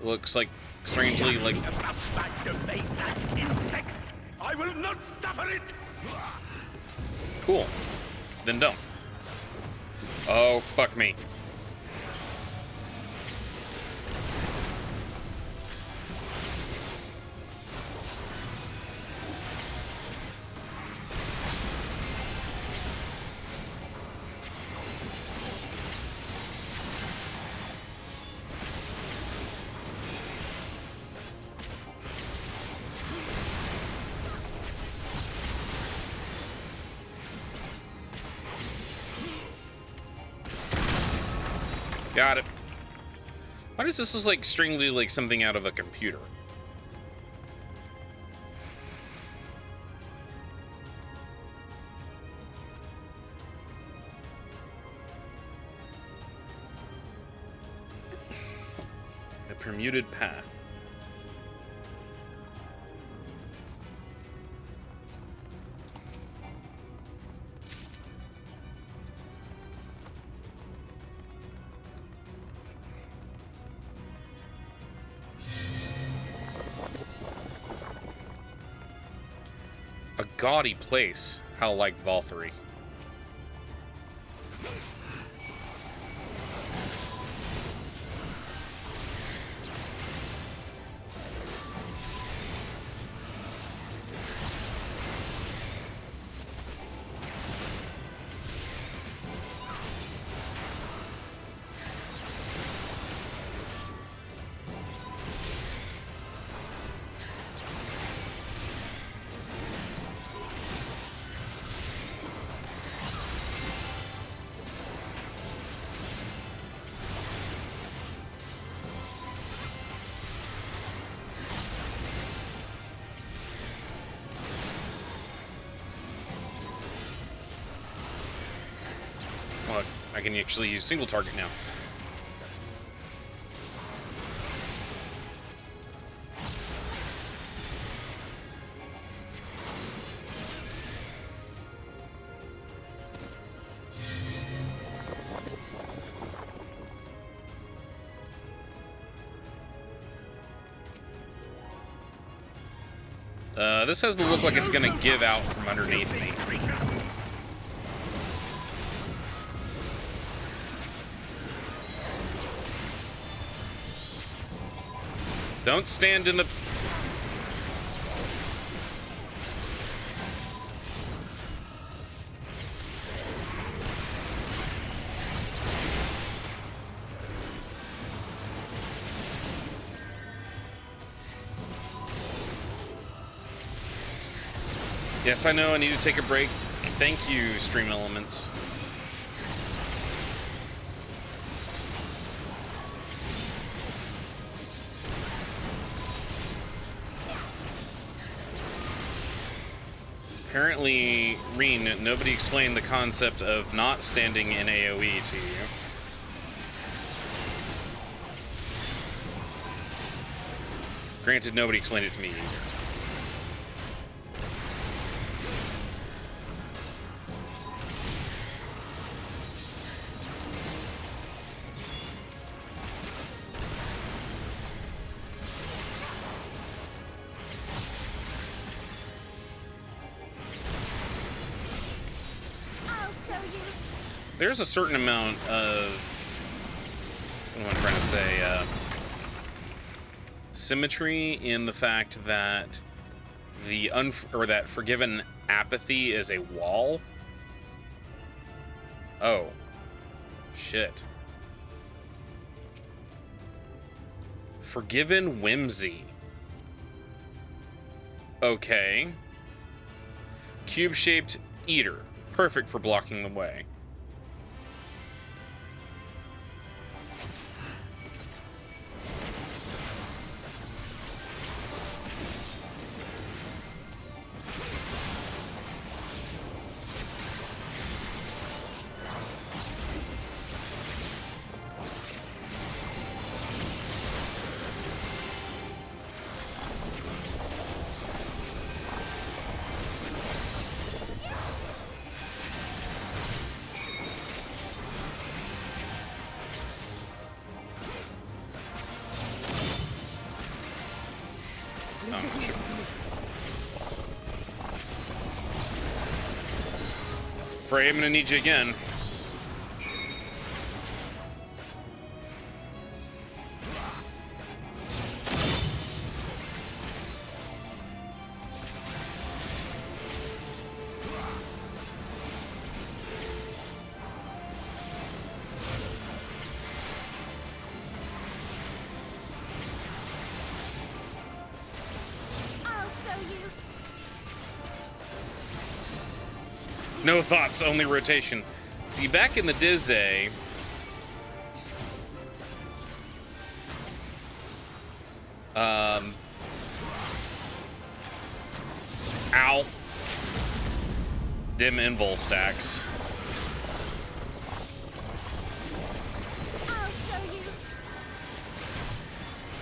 It looks like, strangely, like... Activate that insect! I will not suffer it! Cool. Then don't. Oh, fuck me. Got it. Why does this look like strangely like something out of a computer? A permuted path. A gaudy place, how like Valkyrie. Well, I can actually use single target now. This has the look like it's gonna give out from underneath me. Don't stand in the... Yes, I know I need to take a break. Thank you, Stream Elements. Apparently, Reen, nobody explained the concept of not standing in AoE to you. Granted, nobody explained it to me either. There's a certain amount of, what am I trying to say, symmetry in the fact that that Forgiven apathy is a wall. Oh, shit. Forgiven whimsy. Okay. Cube-shaped eater, perfect for blocking the way. Frey, I'm gonna need you again. No thoughts, only rotation. See, back in the Dizzy, ow. Dim invul stacks.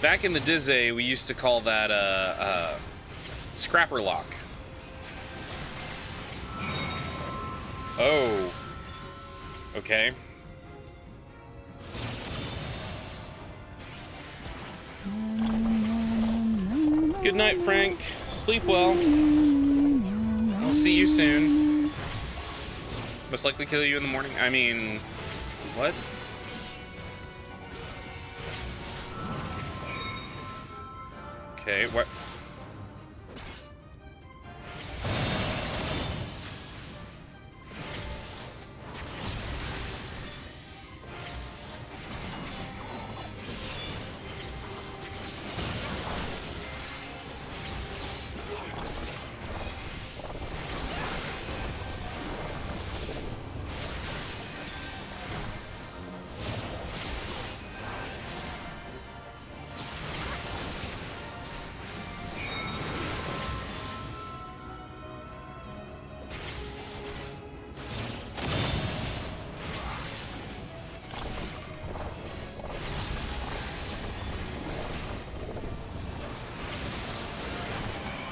Back in the Dizzy, we used to call that scrapper lock. Oh. Okay. Good night, Frank. Sleep well. I'll see you soon. Most likely kill you in the morning. I mean, what? Okay, what?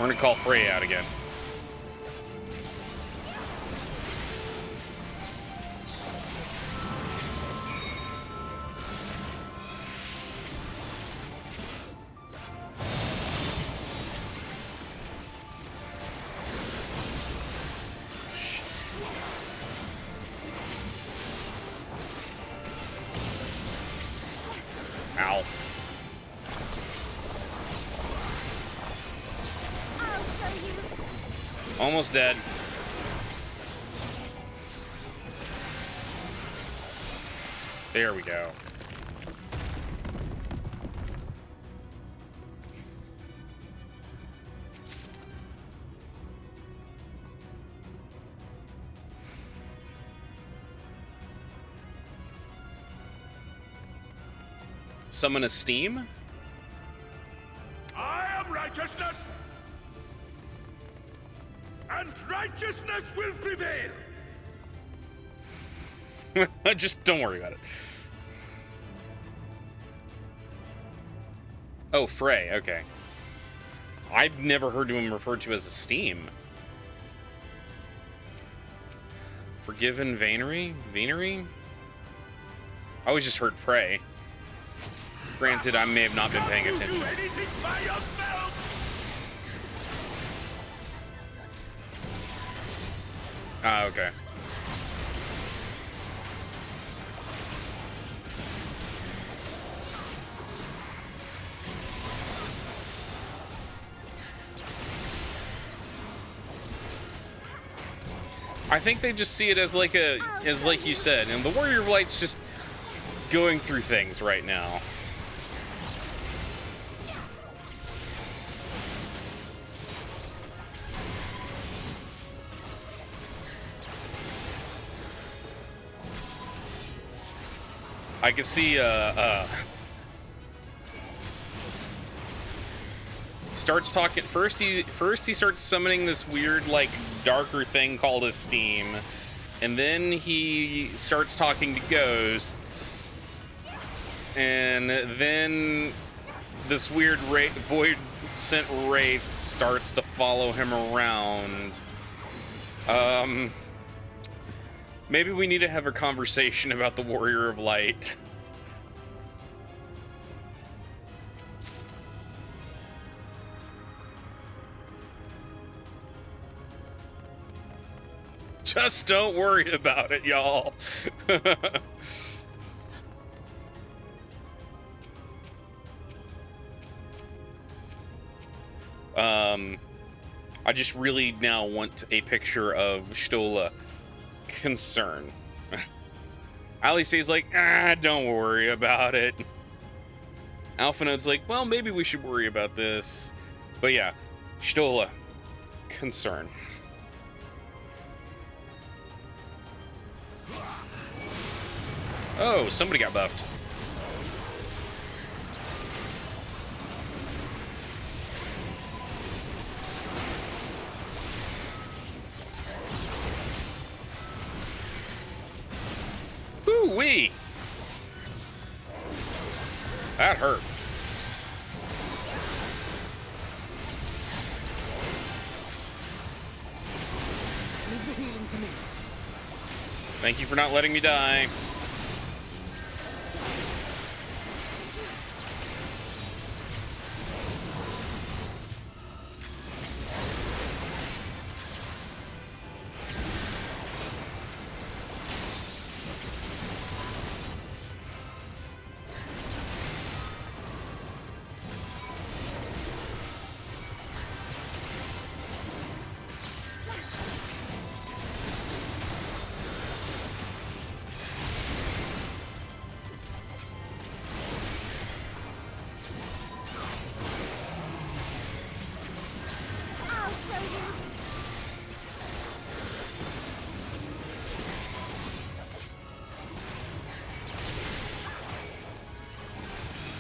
We're gonna call Frey out again. Ow. Almost dead. There we go. Summon a steam? I am righteousness, and righteousness will prevail. Just don't worry about it. Oh, Frey, okay. I've never heard him referred to as a steam. Forgiven Venery? Venery? I always just heard Frey. Granted, I may have not been paying attention. Ah, okay. I think they just see it as like like you said, and the Warrior of Light's just going through things right now. I can see starts talking first he starts summoning this weird like darker thing called a steam, and then he starts talking to ghosts, and then this weird void sent wraith starts to follow him around. Maybe we need to have a conversation about the Warrior of Light. Just don't worry about it, y'all. I just really now want a picture of Stola concern. Alice's like, don't worry about it. Alphinaud's like, well, maybe we should worry about this. But yeah, Stola concern. Oh, somebody got buffed. Ooh-wee! That hurt. Leave the healing to me. Thank you for not letting me die.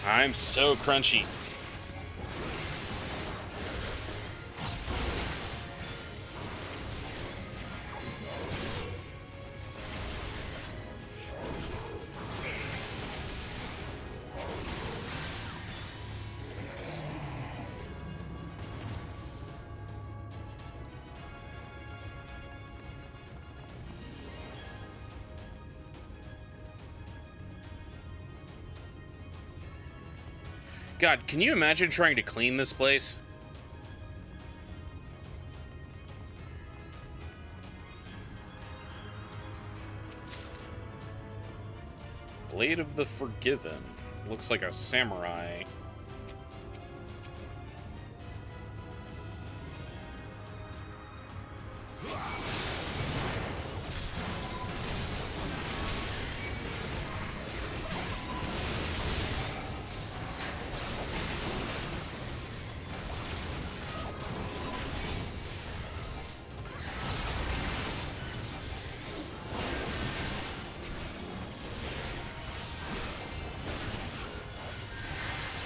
I'm so crunchy. God, can you imagine trying to clean this place? Blade of the Forgiven. Looks like a samurai.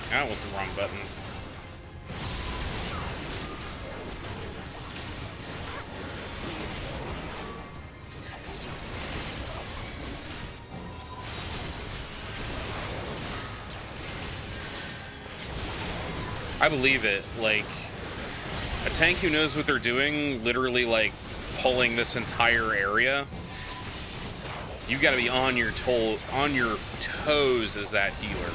That was the wrong button. I believe it. Like, a tank who knows what they're doing, literally, like, pulling this entire area. You gotta be on your toes as that healer.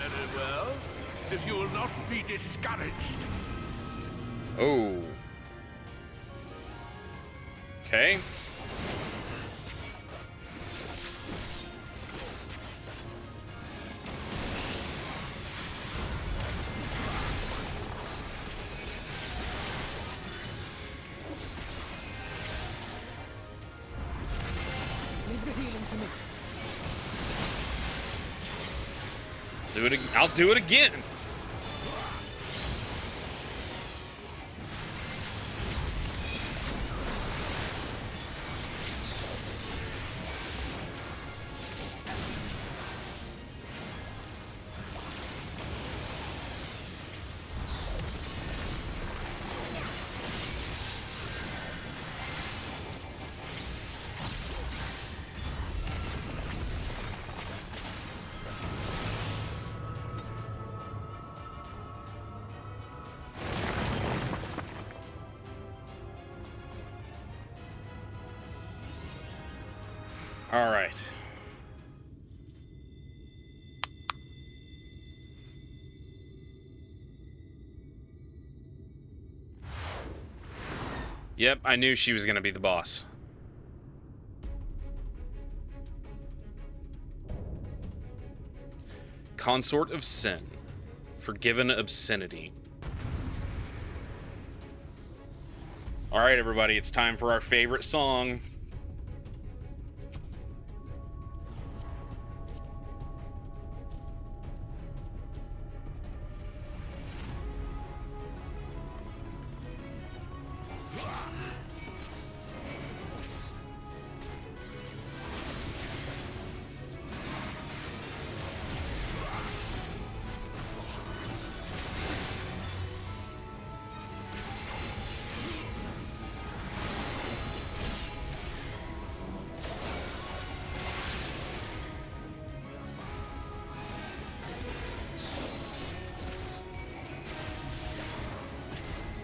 Very well. If you will not be discouraged. Oh. Okay. Leave the healing to me. I'll do it again. All right. Yep, I knew she was going to be the boss. Consort of Sin. Forgiven Obscenity. All right, everybody, it's time for our favorite song.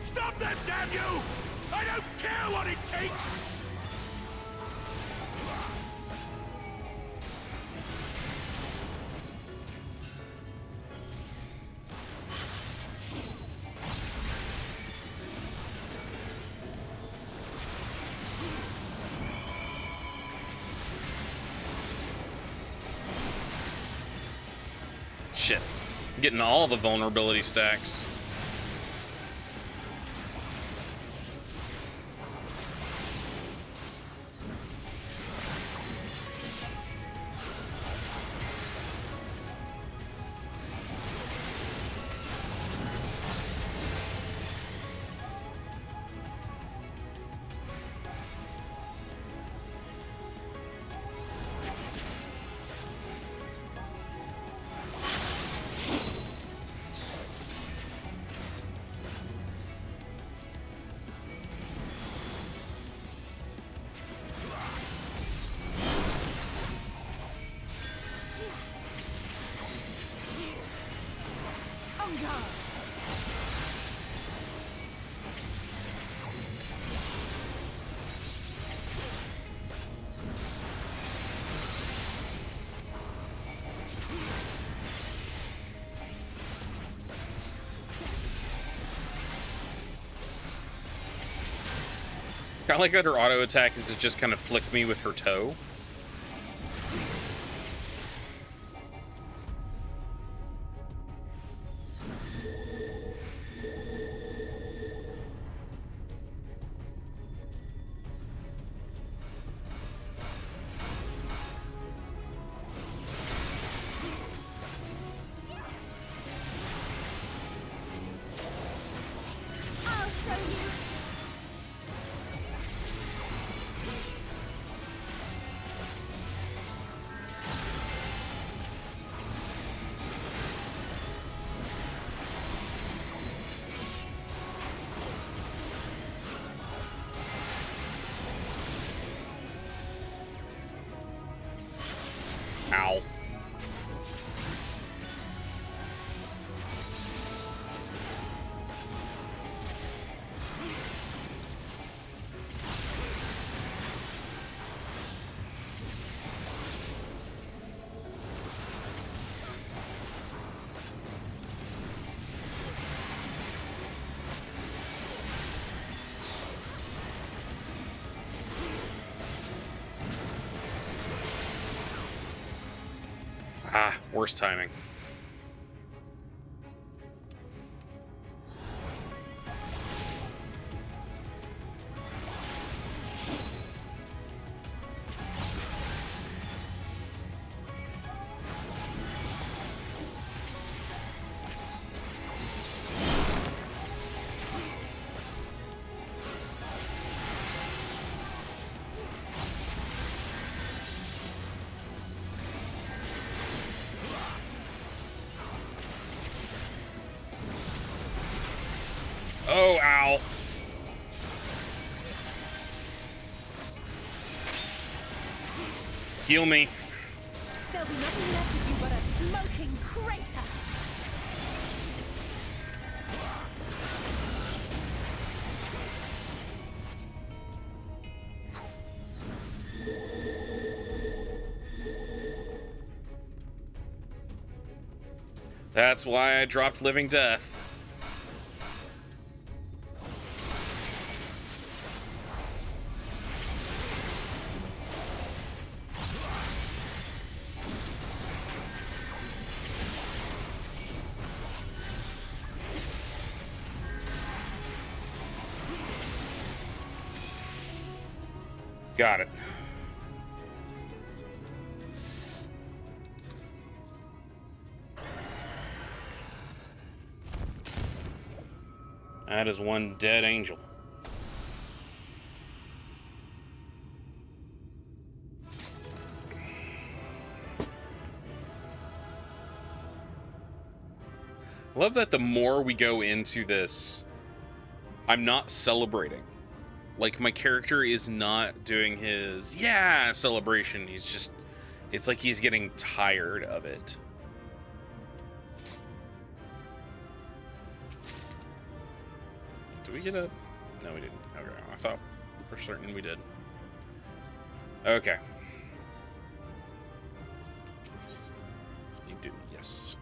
Stop them, damn you! I don't care what it takes! Shit. I'm getting all the vulnerability stacks. I like that her auto attack is to just kind of flick me with her toe. Ow. Ah, worst timing. Oh, ow. Heal me. There'll be nothing left of you but a smoking crater. That's why I dropped Living Death. Got it. That is one dead angel. Love that the more we go into this, I'm not celebrating. Like, my character is not doing his, yeah, celebration. He's just, it's like he's getting tired of it. Did we get a, no, we didn't. Okay, I thought for certain we did. Okay. You do, yes.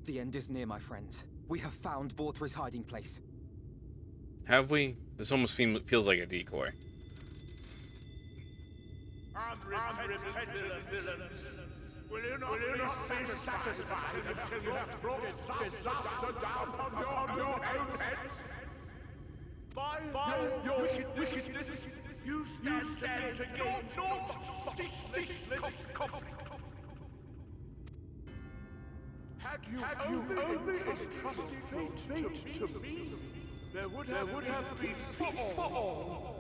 The end is near, my friends. We have found Vorthra's hiding place. Have we? This almost feels like a decoy. Unrepentant villains! Will you not be satisfied until you have brought disaster down on your own heads? By your wickedness, you stand to gain naught but ceaseless conflict. Had you only entrusted fate to me, there would have been peace for all.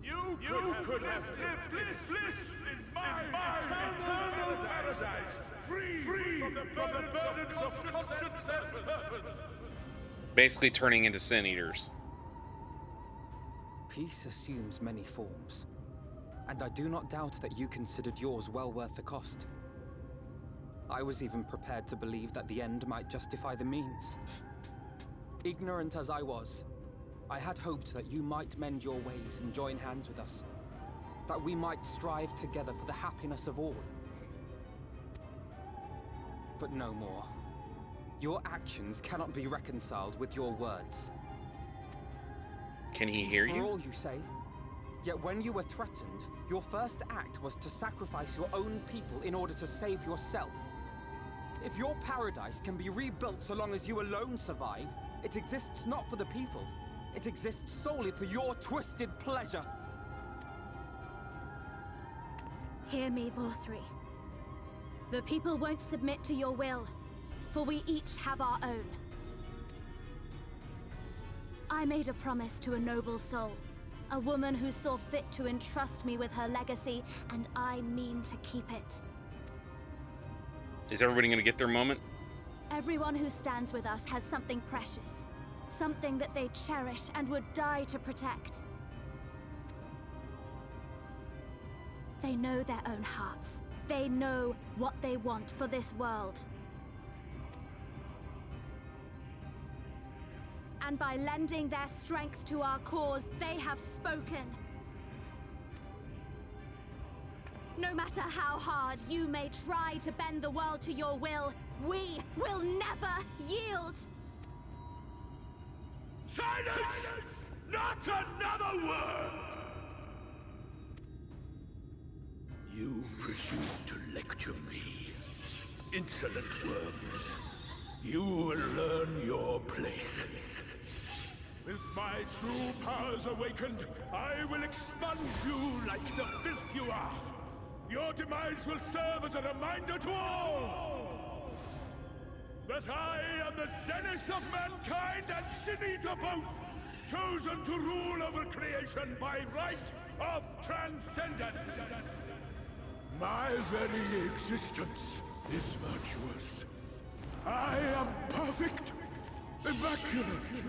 You could have lived bliss in my eternal paradise, free from the burdens of conscience and purpose. Basically turning into sin eaters. Peace assumes many forms, and I do not doubt that you considered yours well worth the cost. I was even prepared to believe that the end might justify the means. Ignorant as I was, I had hoped that you might mend your ways and join hands with us. That we might strive together for the happiness of all. But no more. Your actions cannot be reconciled with your words. Can he hear For you? all you say. Yet when you were threatened, your first act was to sacrifice your own people in order to save yourself. If your paradise can be rebuilt so long as you alone survive, it exists not for the people. It exists solely for your twisted pleasure. Hear me, Vorthri. The people won't submit to your will, for we each have our own. I made a promise to a noble soul, a woman who saw fit to entrust me with her legacy, and I mean to keep it. Is everybody going to get their moment? Everyone who stands with us has something precious, something that they cherish and would die to protect. They know their own hearts. They know what they want for this world. And by lending their strength to our cause, they have spoken. No matter how hard you may try to bend the world to your will, we will never yield! Silence! Not another word! You presume to lecture me. Insolent worms. You will learn your place. With my true powers awakened, I will expunge you like the filth you are. Your demise will serve as a reminder to all that I am the zenith of mankind and Sin Eater both, chosen to rule over creation by right of transcendence. My very existence is virtuous. I am perfect, immaculate.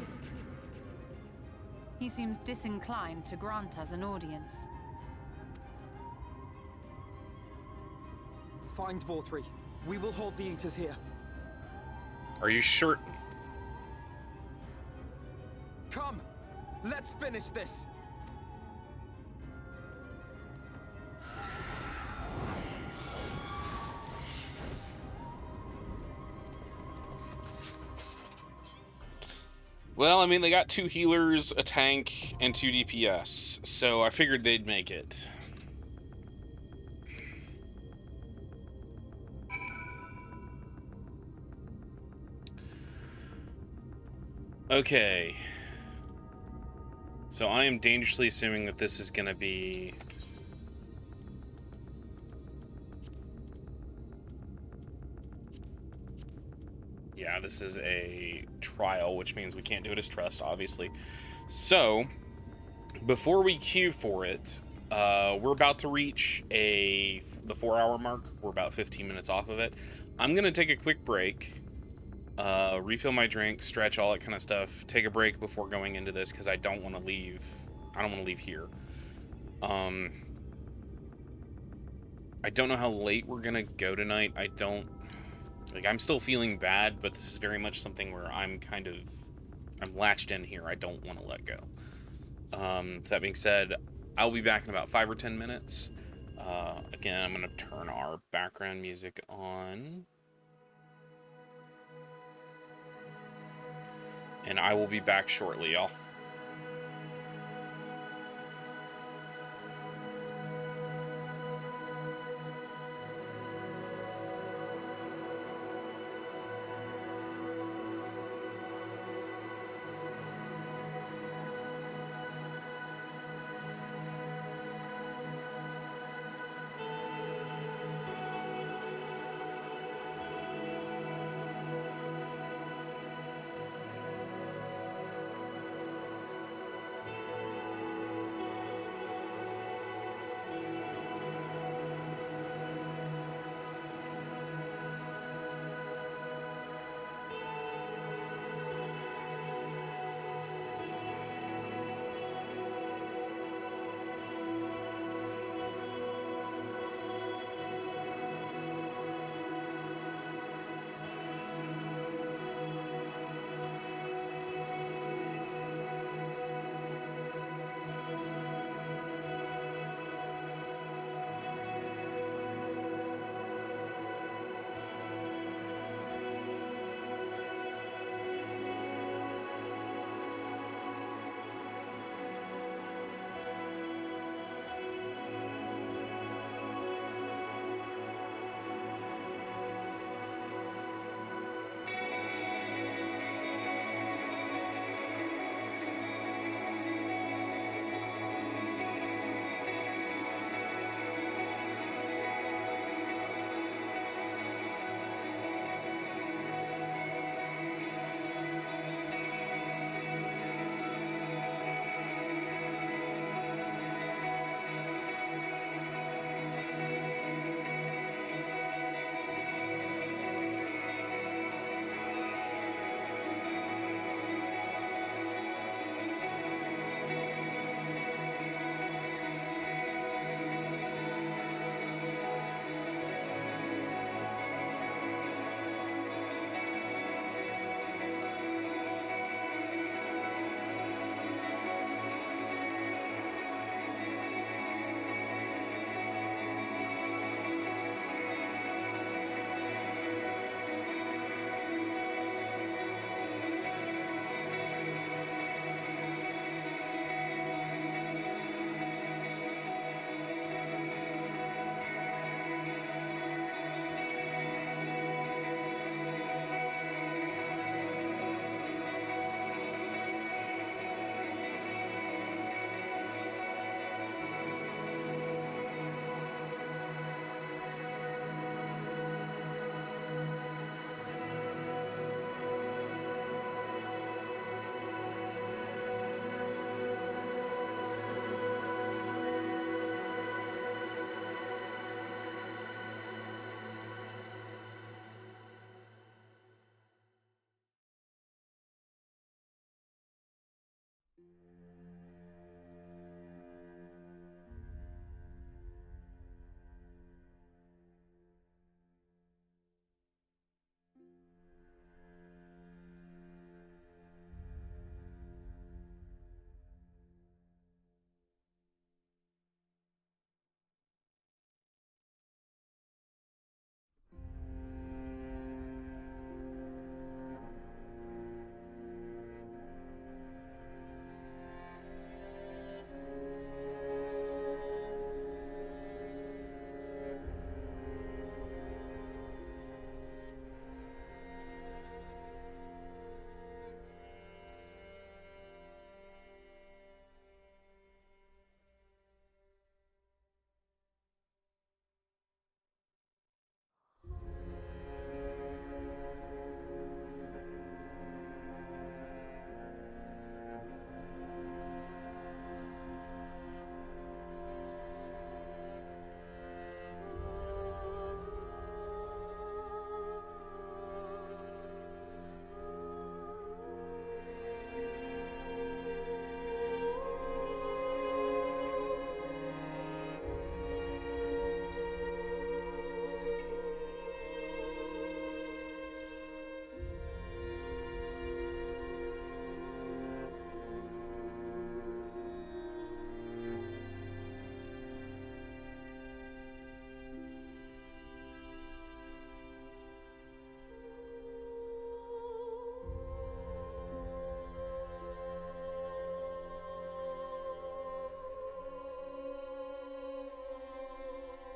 He seems disinclined to grant us an audience. Find Vorthri. We will hold the Eaters here. Are you sure? Come! Let's finish this! Well, I mean, they got 2 healers, a tank, and 2 DPS, so I figured they'd make it. Okay. So I am dangerously assuming that this is gonna be... Yeah, this is a trial, which means we can't do it as trust, obviously. So, before we queue for it, we're about to reach the 4-hour mark. We're about 15 minutes off of it. I'm gonna take a quick break, refill my drink, stretch, all that kind of stuff. Take a break before going into this because I don't want to leave. I don't want to leave here. I don't know how late we're gonna go tonight. I'm still feeling bad, but this is very much something where I'm latched in here. I don't want to let go. That being said, I'll be back in about 5 or 10 minutes. Again, I'm going to turn our background music on. And I will be back shortly, y'all.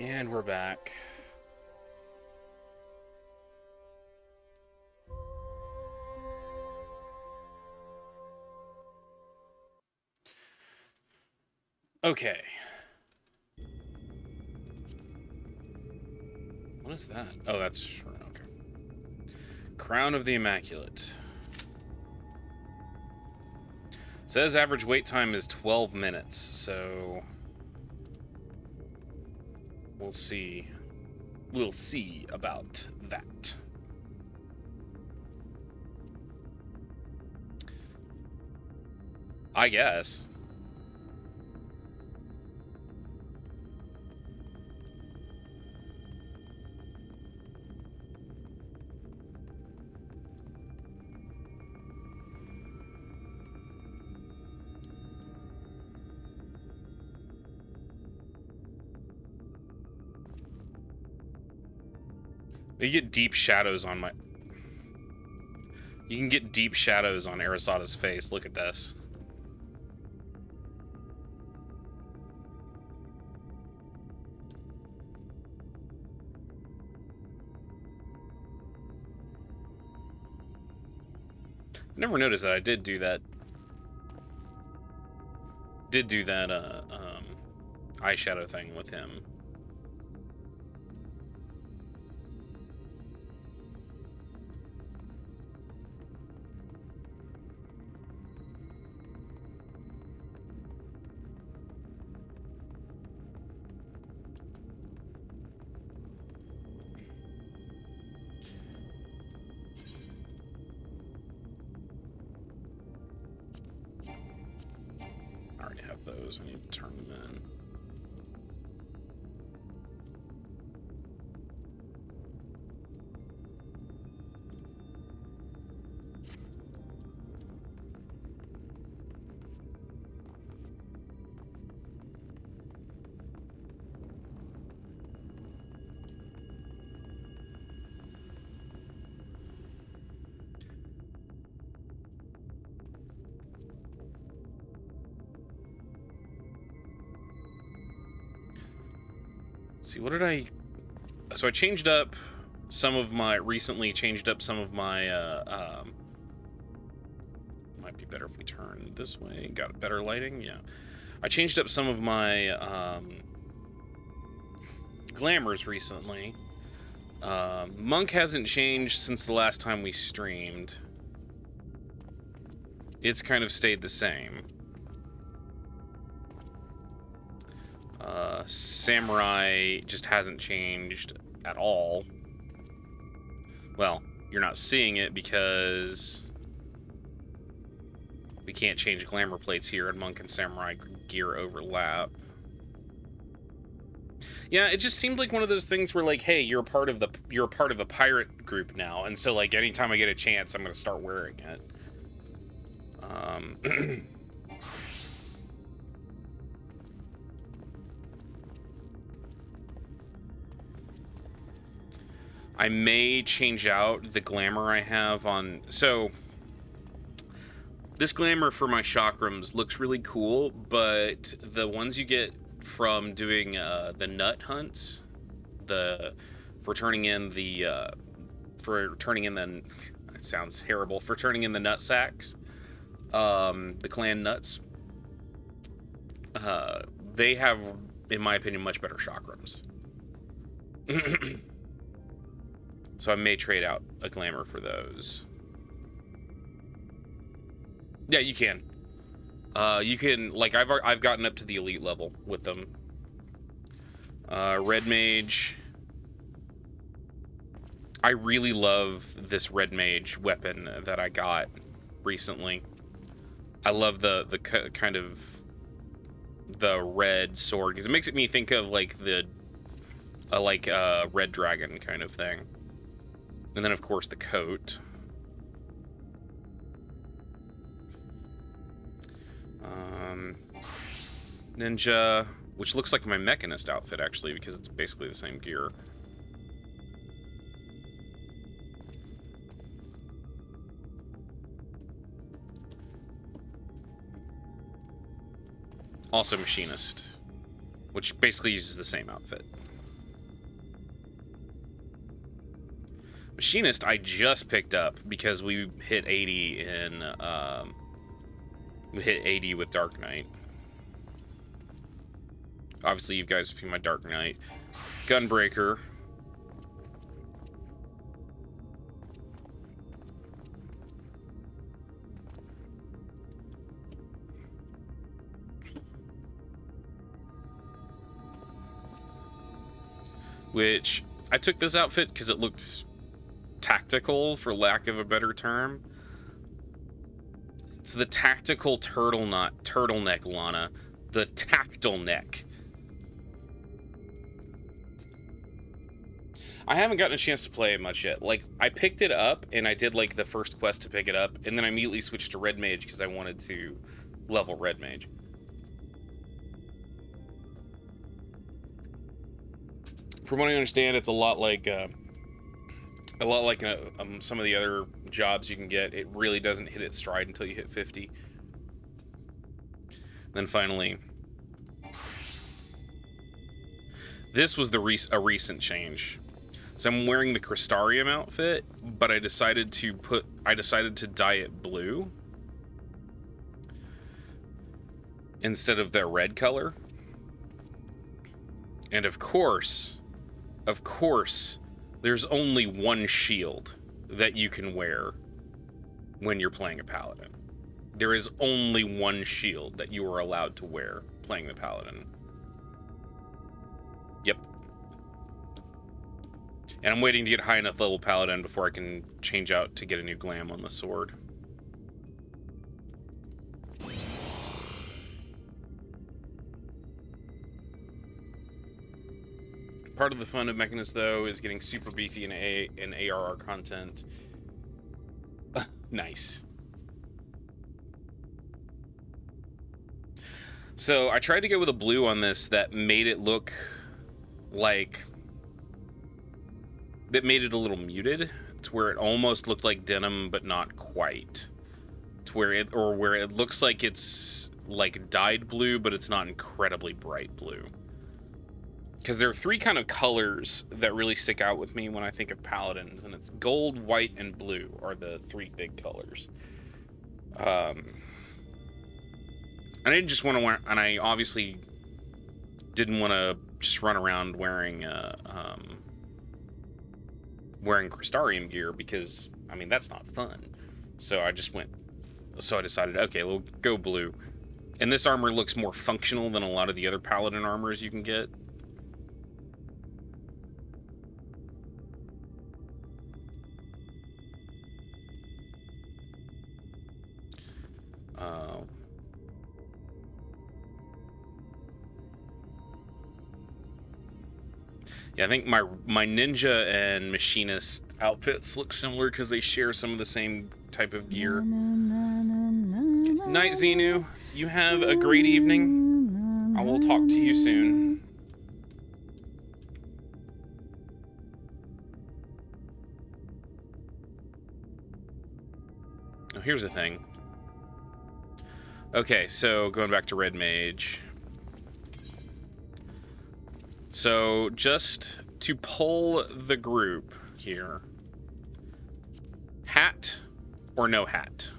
And we're back. Okay. What is that? Oh, that's... okay. Crown of the Immaculate. Says average wait time is 12 minutes, so... we'll see. We'll see about that. I guess. You get deep shadows on my... You can get deep shadows on Arasada's face. Look at this. I never noticed that. I did do that. Eyeshadow thing with him. I already have those. I need to turn them in. See, what did I... So I changed up some of my... Recently changed up some of my... might be better if we turn this way. Got better lighting? Yeah. I changed up some of my glamours recently. Monk hasn't changed since the last time we streamed. It's kind of stayed the same. Samurai just hasn't changed at all. Well, you're not seeing it because we can't change glamour plates here, and Monk and Samurai gear overlap. Yeah, it just seemed like one of those things where, like, hey, you're a part of a pirate group now, and so, like, anytime I get a chance, I'm gonna start wearing it. I may change out the glamour I have on... So, this glamour for my chakrams looks really cool, but the ones you get from doing the nut hunts, for turning in the... it sounds terrible, for turning in the nut sacks, the clan nuts, they have, in my opinion, much better chakrams. So I may trade out a glamour for those. Yeah, you can. You can, like, I've gotten up to the elite level with them. Red Mage. I really love this Red Mage weapon that I got recently. I love the kind of the red sword, because it makes me think of like the Red Dragon kind of thing. And then, of course, the coat. Ninja, which looks like my Mechanist outfit, actually, because it's basically the same gear. Also Machinist, which basically uses the same outfit. Machinist I just picked up because we hit 80 in we hit 80 with Dark Knight. Obviously, you guys have seen my Dark Knight. Gunbreaker. Which, I took this outfit because it looked tactical, for lack of a better term. It's the tactical turtleneck, Lana. The tactile neck. I haven't gotten a chance to play it much yet. Like, I picked it up, and I did, like, the first quest to pick it up, and then I immediately switched to Red Mage because I wanted to level Red Mage. From what I understand, it's a lot like some of the other jobs you can get. It really doesn't hit its stride until you hit 50. Then finally, this was a recent change. So I'm wearing the Crystarium outfit, but I decided to dye it blue instead of their red color. And of course, there's only one shield that you can wear when you're playing a paladin. There is only one shield that you are allowed to wear playing the paladin. Yep. And I'm waiting to get high enough level paladin before I can change out to get a new glam on the sword. Part of the fun of Mechanist, though, is getting super beefy in ARR content. Nice. So I tried to go with a blue on this that made it look like... that made it a little muted, to where it almost looked like denim, but not quite. To where it looks like it's like dyed blue, but it's not incredibly bright blue. Because there are three kind of colors that really stick out with me when I think of paladins, and it's gold, white, and blue are the three big colors. And I didn't just want to wear, and I obviously didn't want to just run around wearing Crystarium gear because, I mean, that's not fun. So I decided, okay, we'll go blue. And this armor looks more functional than a lot of the other paladin armors you can get. Yeah, I think my ninja and machinist outfits look similar because they share some of the same type of gear. Night, Xenu. You have a great evening. I will talk to you soon. Oh, here's the thing. Okay, so going back to Red Mage. So just to poll the group here, hat or no hat?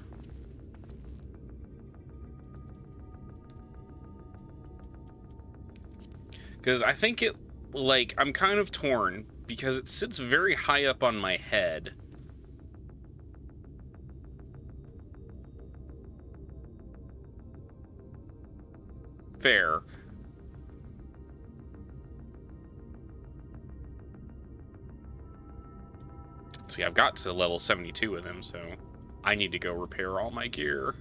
Because I think it, like, I'm kind of torn because it sits very high up on my head. Fair. See, I've got to level 72 with him, so I need to go repair all my gear.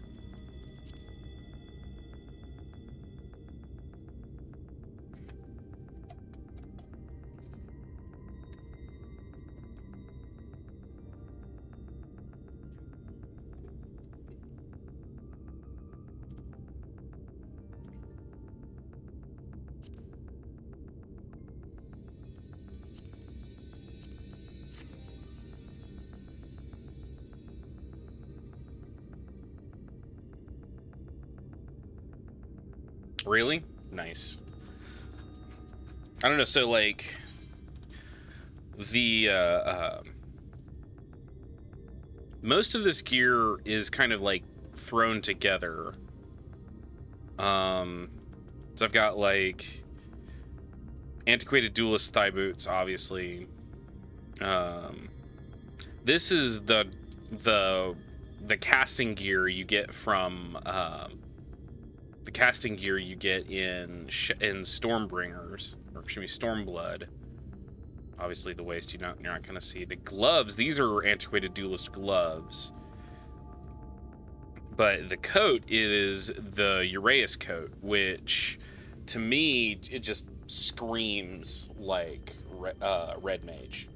Really? Nice. I don't know, so like the most of this gear is kind of like thrown together. So I've got like antiquated duelist thigh boots, obviously. This is the casting gear you get from the casting gear you get in Stormbringers, or excuse me, Stormblood. Obviously, the waist you're not going to see. The gloves, these are antiquated duelist gloves. But the coat is the Uraeus coat, which to me it just screams like Red Mage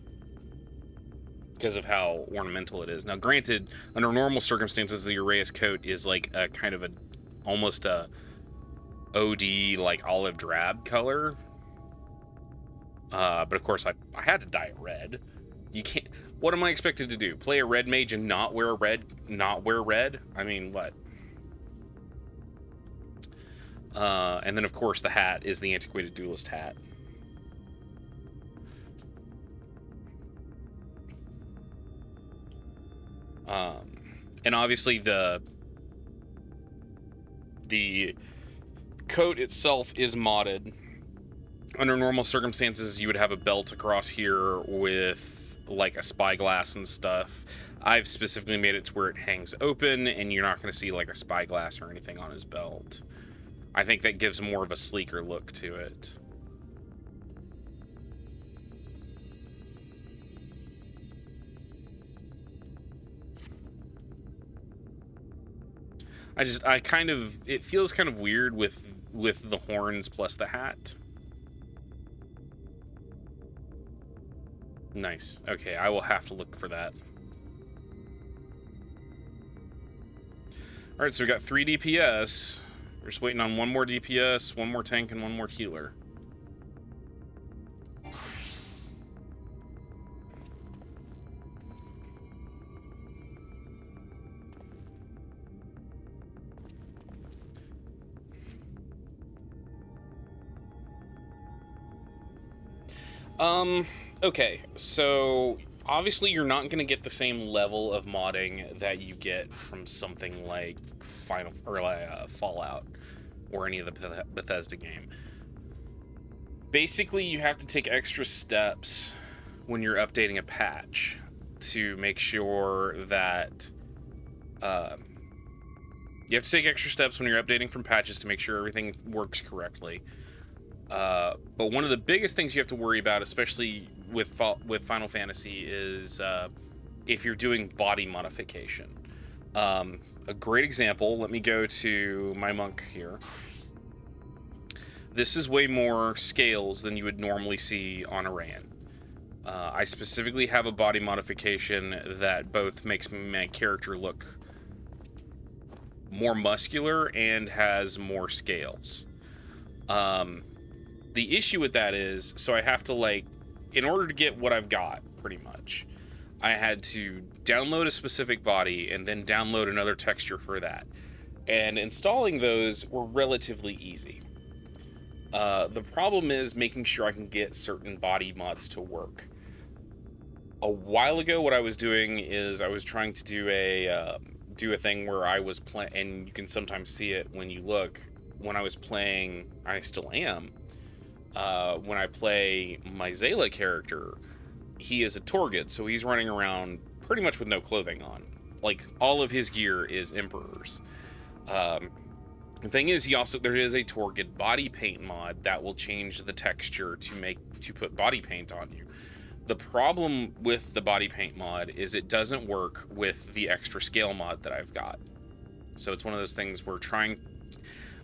because of how ornamental it is. Now, granted, under normal circumstances, the Uraeus coat is like a kind of a almost a OD like olive drab color. But of course, I had to dye it red. You can't. What am I expected to do? Play a red mage and not wear red? I mean, what? And then, of course, the hat is the antiquated duelist hat. And obviously the coat itself is modded. Under normal circumstances, you would have a belt across here with like a spyglass and stuff. I've specifically made it to where it hangs open and you're not going to see like a spyglass or anything on his belt. I think that gives more of a sleeker look to it. It feels kind of weird with the horns plus the hat. Nice. Okay, I will have to look for that. All right, so we got 3 DPS. We're just waiting on 1 more DPS, 1 more tank, and 1 more healer. Okay, so obviously you're not going to get the same level of modding that you get from something like Fallout or any of the Bethesda game. Basically, you have to take extra steps when you're updating a patch to make sure that you have to take extra steps when you're updating from patches to make sure everything works correctly. But one of the biggest things you have to worry about, especially with Final Fantasy, is if you're doing body modification. A great example, let me go to my monk here. This is way more scales than you would normally see on Arayan. I specifically have a body modification that both makes my character look more muscular and has more scales. The issue with that is, so I have to, like, in order to get what I've got, pretty much, I had to download a specific body and then download another texture for that. And installing those were relatively easy. The problem is making sure I can get certain body mods to work. A while ago, what I was doing is I was trying to do a thing where I was playing, and you can sometimes see it when you look, when I was playing, I still am, when I play my Zayla character, he is a Torgid, so he's running around pretty much with no clothing on. Like, all of his gear is Emperor's. The thing is, there is a Torgid body paint mod that will change the texture to put body paint on you. The problem with the body paint mod is it doesn't work with the extra scale mod that I've got. So it's one of those things where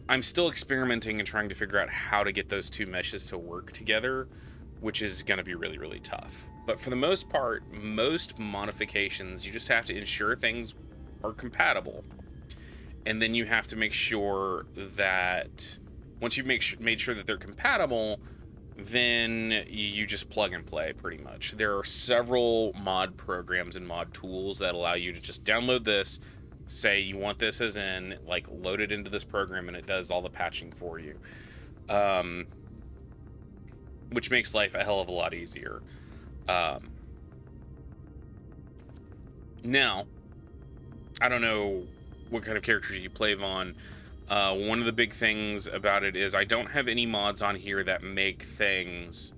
I'm still experimenting and trying to figure out how to get those two meshes to work together, which is going to be really, really tough. But for the most part, most modifications, you just have to ensure things are compatible. And then you have to make sure that once you've made sure that they're compatible, then you just plug and play pretty much. There are several mod programs and mod tools that allow you to just download this, say you want this as in, like, load it into this program and it does all the patching for you. Which makes life a hell of a lot easier. Now, I don't know what kind of characters you play, Vaughn. One of the big things about it is I don't have any mods on here that make things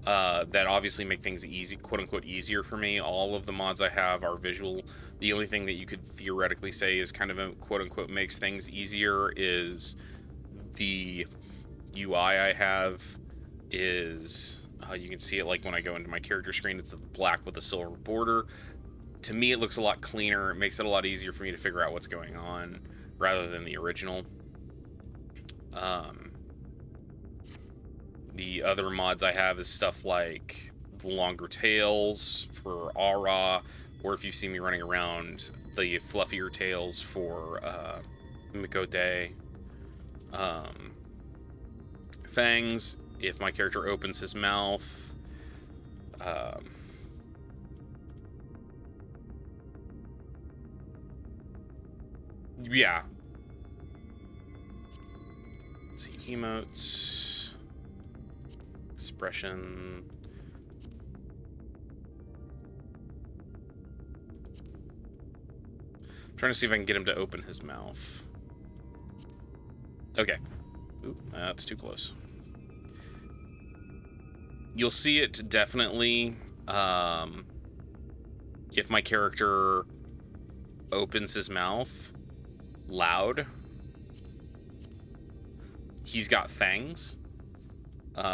that obviously make things easy, quote unquote, easier for me. All of the mods I have are visual. The only thing that you could theoretically say is kind of a quote unquote makes things easier is the UI I have is, you can see it like when I go into my character screen, it's black with a silver border. To me, it looks a lot cleaner. It makes it a lot easier for me to figure out what's going on rather than the original. The other mods I have is stuff like the longer tails for Aura, or if you see me running around, the fluffier tails for Miqo'te. Fangs, if my character opens his mouth. Yeah. Let's see, emotes, expression. I'm trying to see if I can get him to open his mouth. Okay. Ooh, that's too close. You'll see it definitely if my character opens his mouth loud. He's got fangs,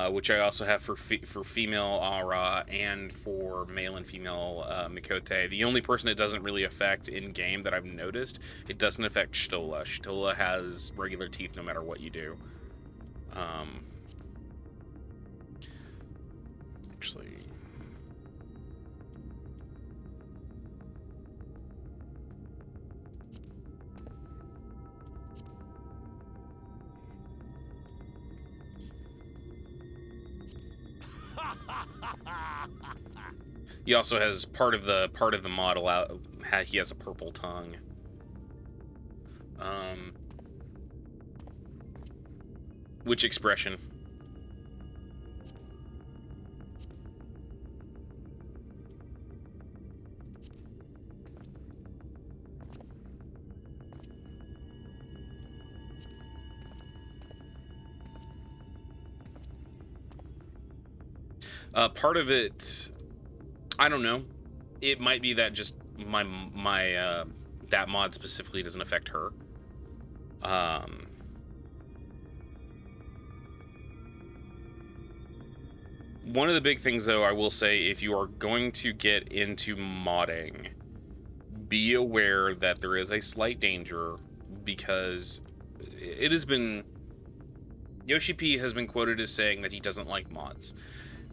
which I also have for female Aura and for male and female Miqo'te. The only person it doesn't really affect in game that I've noticed, it doesn't affect Y'shtola. Y'shtola has regular teeth no matter what you do. Actually, he also has part of the model out. He has a purple tongue. Which expression? Part of it, I don't know. It might be that just my that mod specifically doesn't affect her. One of the big things, though, I will say, if you are going to get into modding, be aware that there is a slight danger, because it has been... Yoshi P has been quoted as saying that he doesn't like mods.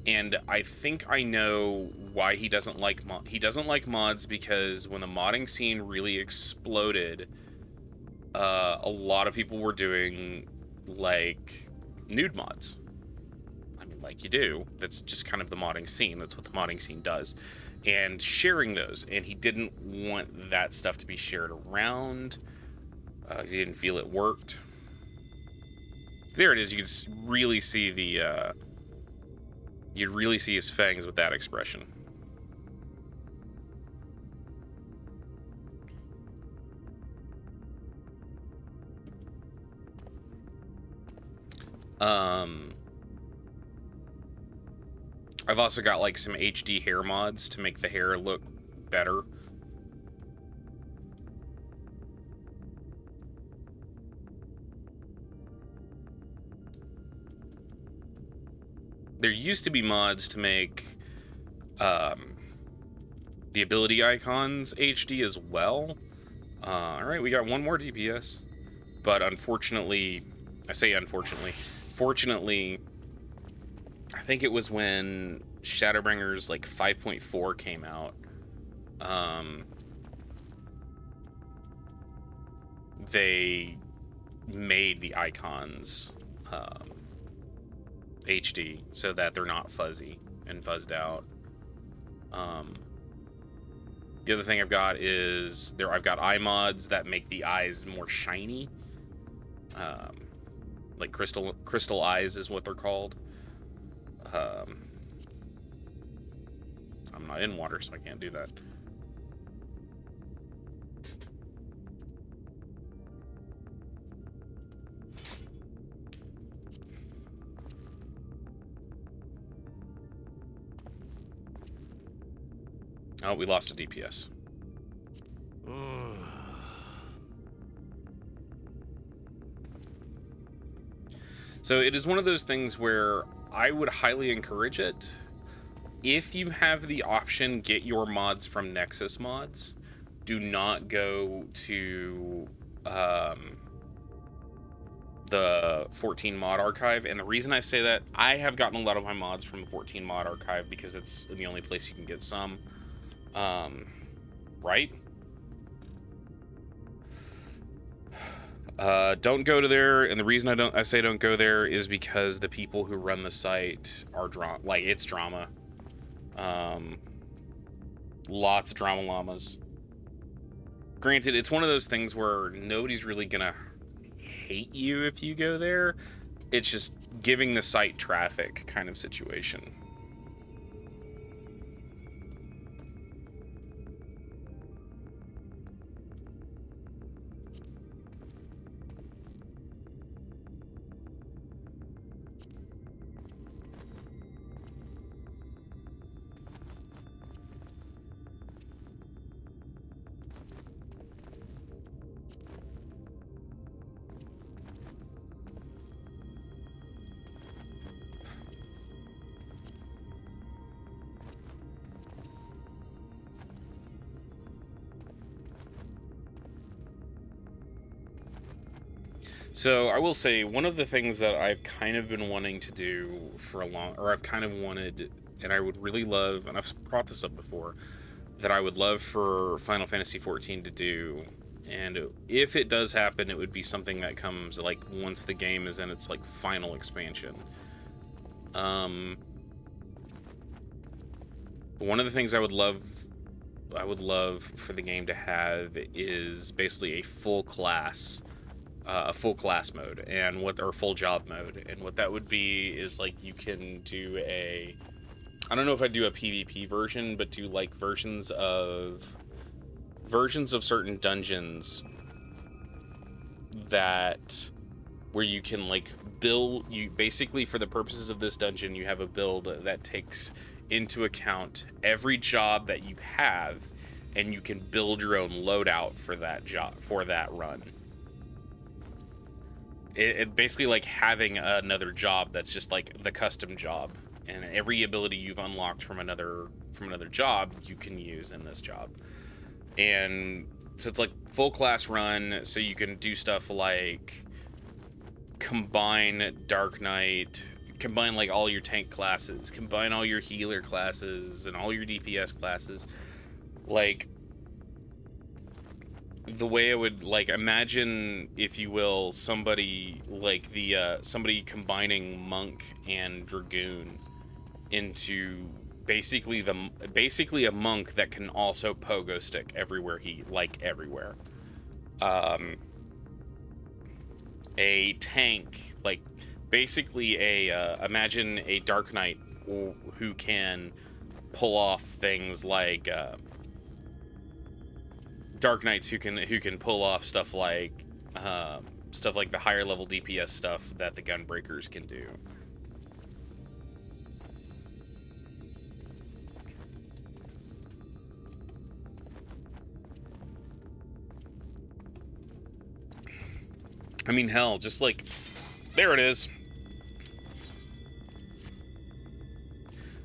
And I think I know why he doesn't like mods. He doesn't like mods because when the modding scene really exploded, a lot of people were doing, like, nude mods. I mean, like you do. That's just kind of the modding scene. That's what the modding scene does. And sharing those. And he didn't want that stuff to be shared around. He didn't feel it worked. There it is. You can really see the... you'd really see his fangs with that expression. I've also got like some HD hair mods to make the hair look better. There used to be mods to make the ability icons HD as well. Alright, we got one more DPS. But unfortunately, I say unfortunately, fortunately, I think it was when Shadowbringers like 5.4 came out. They made the icons HD so that they're not fuzzy and fuzzed out. The other thing I've got is I've got eye mods that make the eyes more shiny. Like crystal eyes is what they're called. I'm not in water, so I can't do that. Oh, we lost a DPS. So it is one of those things where I would highly encourage it. If you have the option, get your mods from Nexus Mods. Do not go to the 14 mod archive. And the reason I say that, I have gotten a lot of my mods from the 14 mod archive because it's the only place you can get some. Right? Don't go to there, and the reason I say don't go there is because the people who run the site are it's drama. Lots of drama llamas. Granted, it's one of those things where nobody's really gonna hate you if you go there. It's just giving the site traffic kind of situation. So I will say, one of the things that I've kind of been wanting to do for a long, or I've kind of wanted, and I would really love, and I've brought this up before, that I would love for Final Fantasy XIV to do, and if it does happen, it would be something that comes like once the game is in its like final expansion. One of the things I would love for the game to have is basically a full class mode, and or full job mode, and what that would be is like you can do I don't know if I'd do a PvP version, but do like versions of certain dungeons that where you can like build, you basically, for the purposes of this dungeon, you have a build that takes into account every job that you have, and you can build your own loadout for that job, for that run. It basically like having another job that's just like the custom job, and every ability you've unlocked from another job you can use in this job. And so it's like full class run, so you can do stuff like combine Dark Knight, combine like all your tank classes, combine all your healer classes and all your DPS classes. Like, the way I would, like, imagine, if you will, somebody like somebody combining Monk and Dragoon into basically a monk that can also pogo stick everywhere everywhere. A tank, like basically imagine a Dark Knight who can pull off things like Dark Knights who can pull off stuff like the higher level DPS stuff that the Gunbreakers can do. I mean, hell, just like, there it is.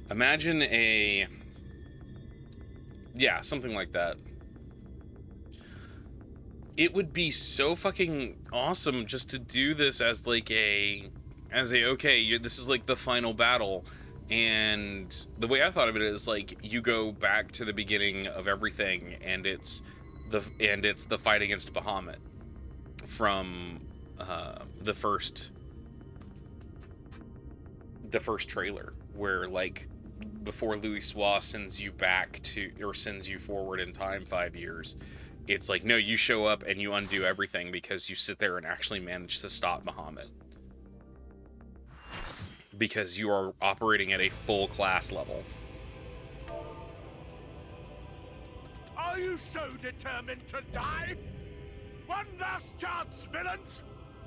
Imagine something like that. It would be so fucking awesome just to do this as like okay, this is like the final battle, and the way I thought of it is like you go back to the beginning of everything, and it's the fight against Bahamut from the first trailer, where like before Louisoix sends you sends you forward in time 5 years. It's like, no, you show up and you undo everything because you sit there and actually manage to stop Bahamut. Because you are operating at a full class level. Are you so determined to die? One last chance, villains!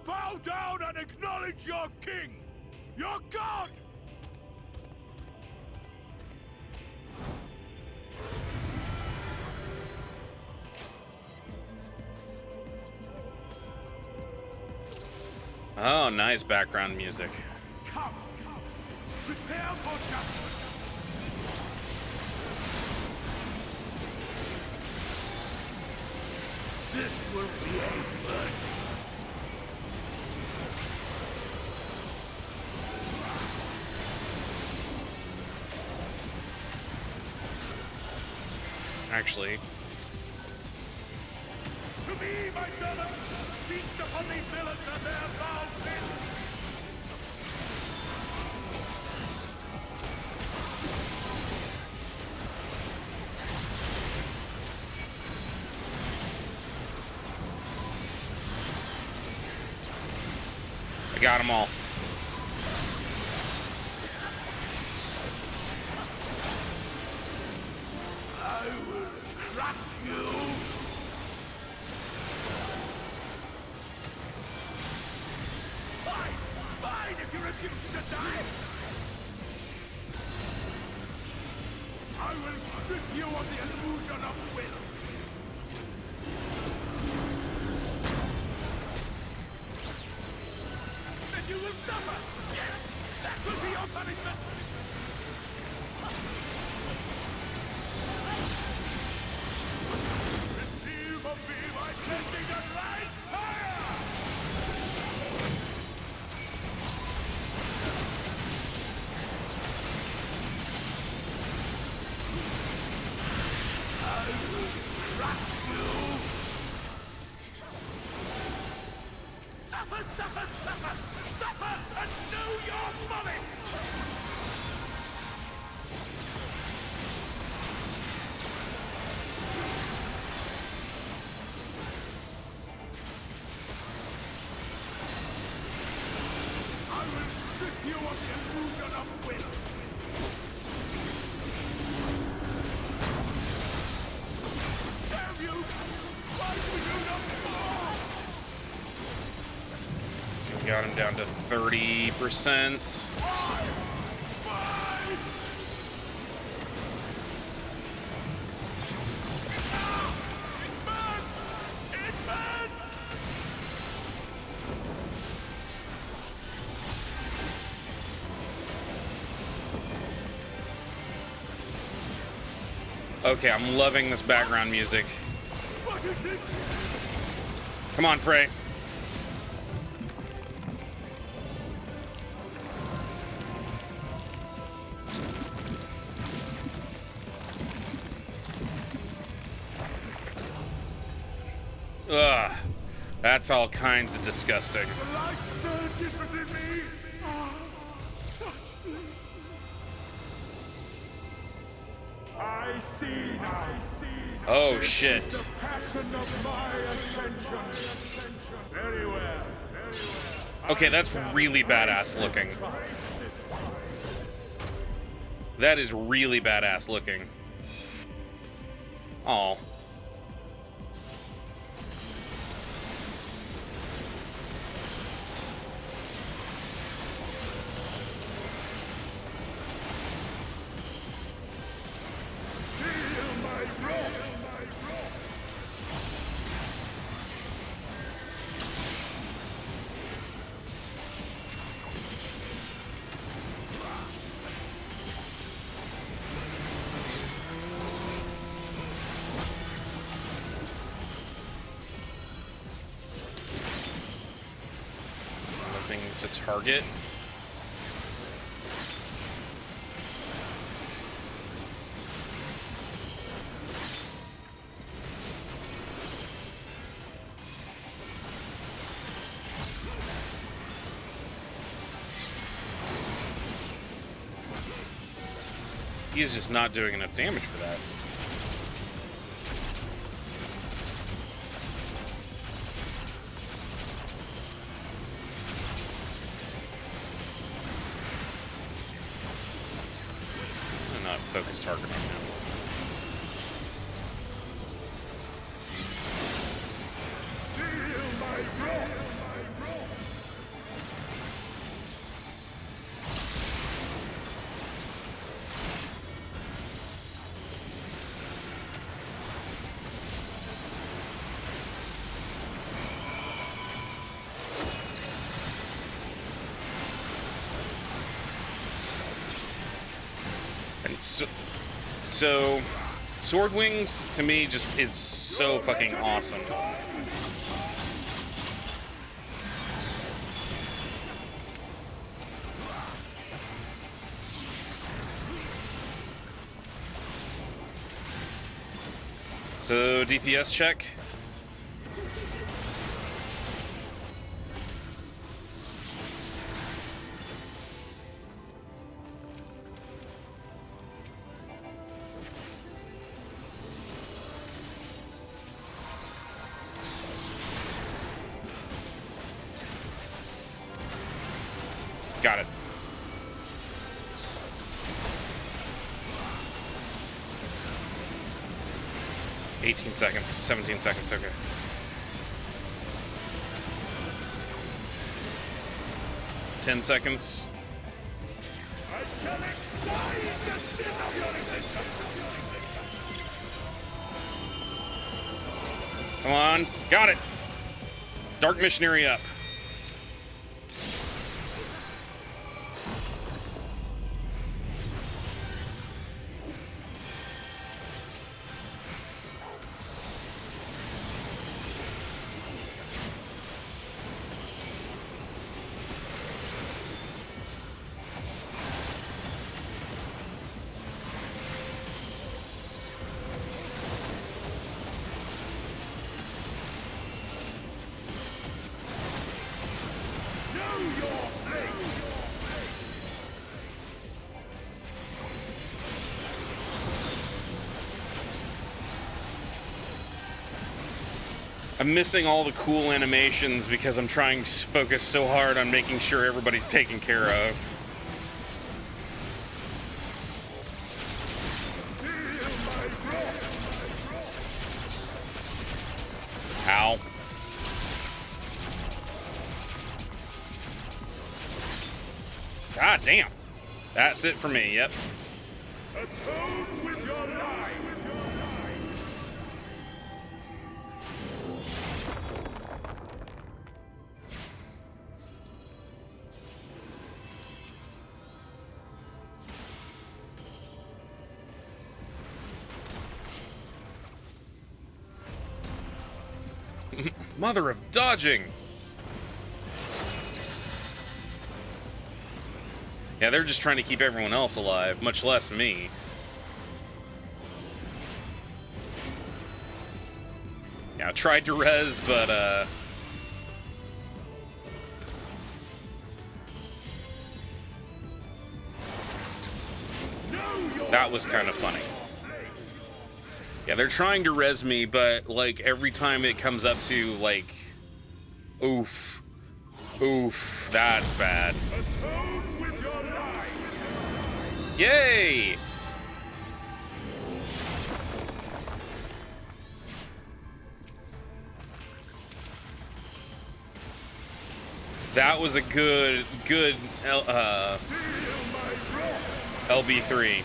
Bow down and acknowledge your king! Your god! Oh, nice background music. Come. Prepare for justice. This will be a first. Actually, To me, my servants, feast upon these villains and their foul sins. I got them all. I will crush you. Fine, if you refuse to die. I will strip you of the illusion of will. Then you will suffer. Yes, that will be your punishment. Receive of me my cleansing and light fire! I will crush you! Suffer, suffer, suffer! Suffer and know your folly! I will strip you of the illusion of will! Damn you! Why do you not fall? So we got him down to 30%. Okay, I'm loving this background music. Come on, Frey. Ugh, that's all kinds of disgusting. The light surges within me! Ah, such bliss! I see now. Oh shit. The passion of my ascension. Very well. Okay, that's really badass looking. That is really badass looking. Aw. Nothing to target. He is just not doing enough damage for that. I'm not focus target on him. And so Sword Wings to me just is so fucking awesome. So DPS check. Got it. $18 seconds, 17 seconds, okay. $10 seconds. Come on, got it. Dark Missionary up. I'm missing all the cool animations because I'm trying to focus so hard on making sure everybody's taken care of. Ow. God damn. That's it for me, yep. Atone with your life. Mother of dodging! Yeah, they're just trying to keep everyone else alive, much less me. Yeah, I tried to res, but, that was kind of funny. Yeah, they're trying to res me, but, like, every time it comes up to, like, oof. Oof, that's bad. Yay! That was a good LB3.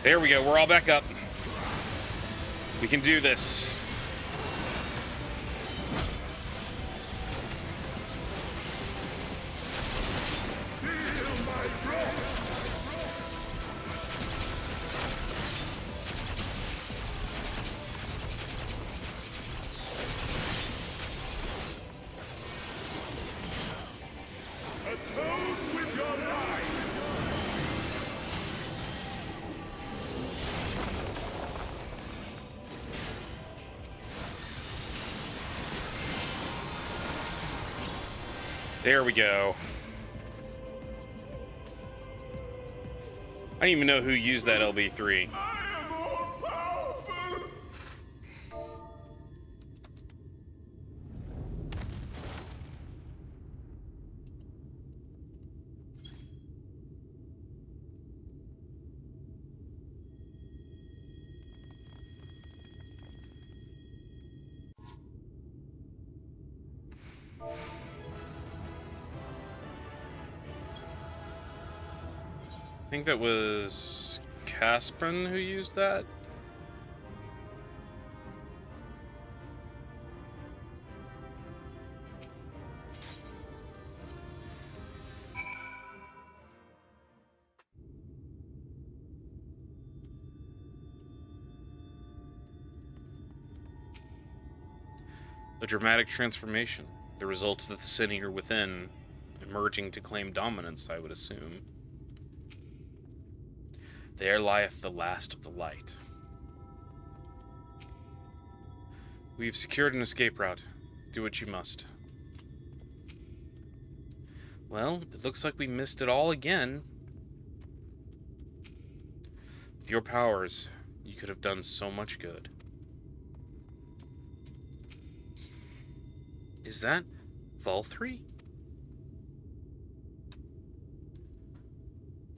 There we go, we're all back up. We can do this. Atone with your life. There we go. I don't even know who used that LB3. think that was Casprin who used that. A dramatic transformation, the result of the Sinier within emerging to claim dominance, I would assume. There lieth the last of the light. We've secured an escape route. Do what you must. Well, it looks like we missed it all again. With your powers, you could have done so much good. Is that Valthree?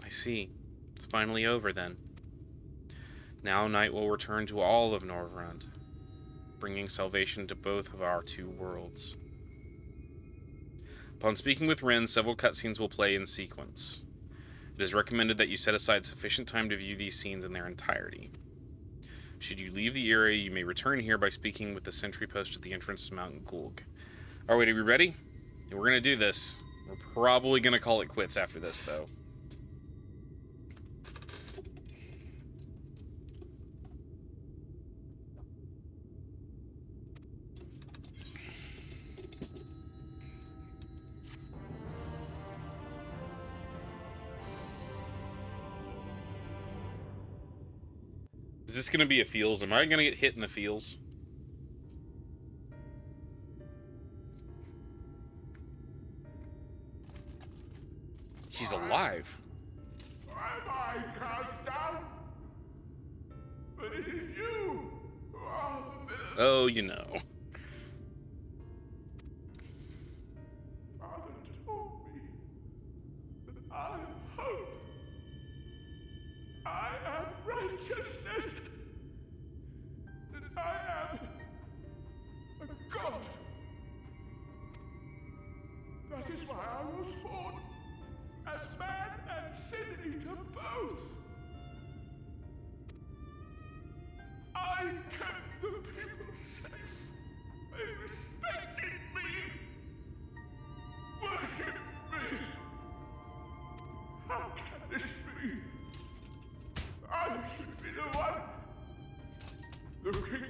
I see. It's finally over then. Now night will return to all of Norvrand, bringing salvation to both of our two worlds. Upon speaking with Ren, several cutscenes will play in sequence. It is recommended that you set aside sufficient time to view these scenes in their entirety. Should you leave the area, you may return here by speaking with the sentry post at the entrance to Mount Gulg. Alright, are we ready? We're going to do this. We're probably going to call it quits after this, though. Is this going to be a feels? Am I going to get hit in the feels? He's alive. Am I cast down? But it is you who are the villain. Oh, you know. Father told me that I am hope. I am righteousness. That I am a god. That is why I was born. As man and sin eater both. I kept the people safe. They respected me. Worshipped me. How can this be? I should be the one looking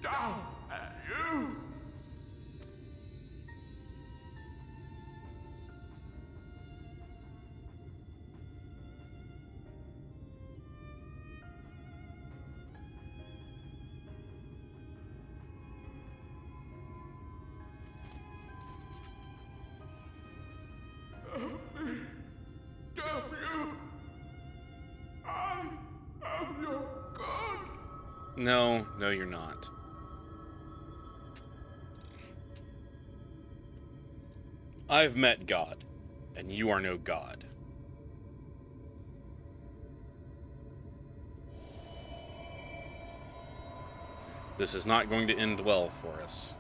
down at you. Damn you! I am your god! No, you're not. I've met God, and you are no god. This is not going to end well for us.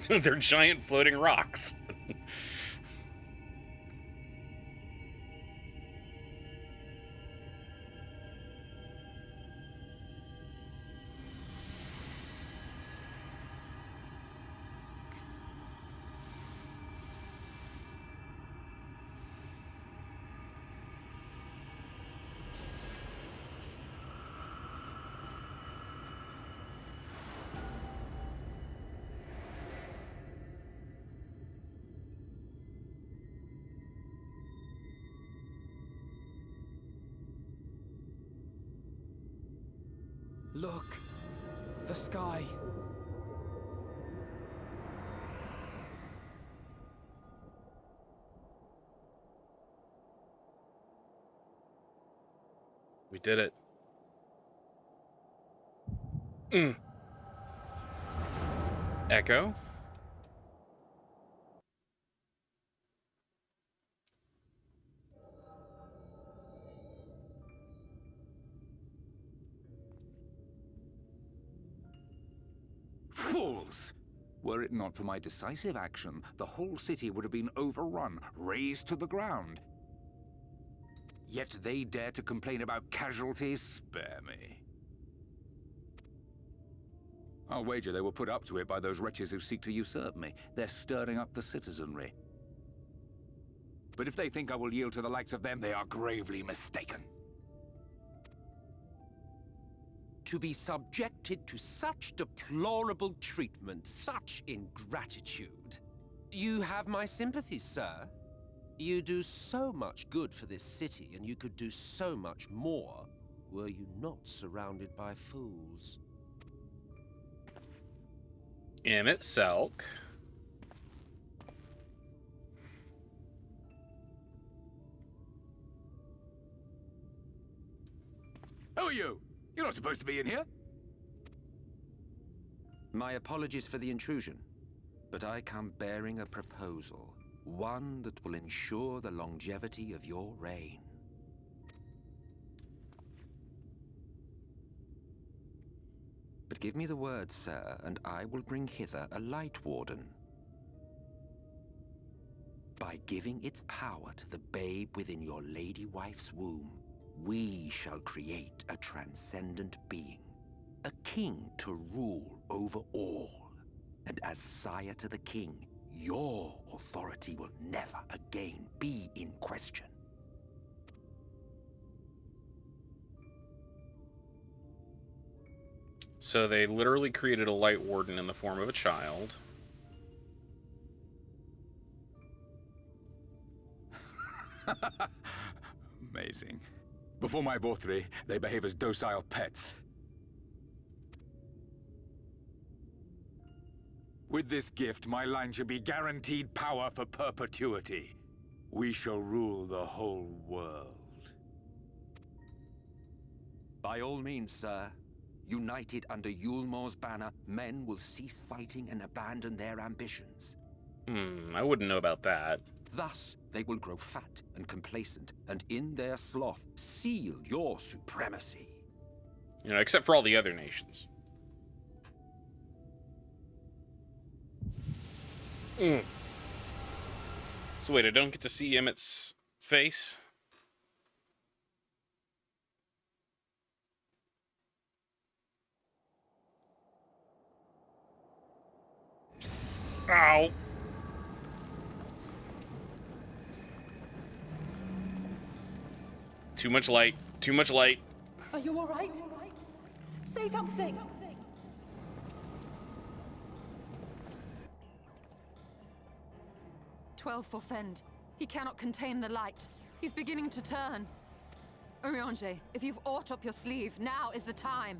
They're giant floating rocks. Look, the sky. We did it. Echo? Fools! Were it not for my decisive action, the whole city would have been overrun, razed to the ground. Yet they dare to complain about casualties? Spare me. I'll wager they were put up to it by those wretches who seek to usurp me. They're stirring up the citizenry. But if they think I will yield to the likes of them, they are gravely mistaken. To be subjected to such deplorable treatment, such ingratitude. You have my sympathies, sir. You do so much good for this city, and you could do so much more were you not surrounded by fools. Emmett Selk. Who are you? You're not supposed to be in here. My apologies for the intrusion, but I come bearing a proposal. One that will ensure the longevity of your reign. But give me the word, sir, and I will bring hither a Light Warden. By giving its power to the babe within your lady wife's womb, we shall create a transcendent being, a king to rule over all. And as sire to the king, your authority will never again be in question. So they literally created a Light Warden in the form of a child. Amazing. Before my Vothri, they behave as docile pets. With this gift, my line shall be guaranteed power for perpetuity. We shall rule the whole world. By all means, sir. United under Yulmor's banner, men will cease fighting and abandon their ambitions. I wouldn't know about that. Thus, they will grow fat and complacent, and in their sloth, seal your supremacy. You know, except for all the other nations. So wait, I don't get to see Emmett's face? Ow! Too much light. Too much light. Are you all right? Say something. 12 Forfend. He cannot contain the light. He's beginning to turn. Urianger, if you've aught up your sleeve, now is the time.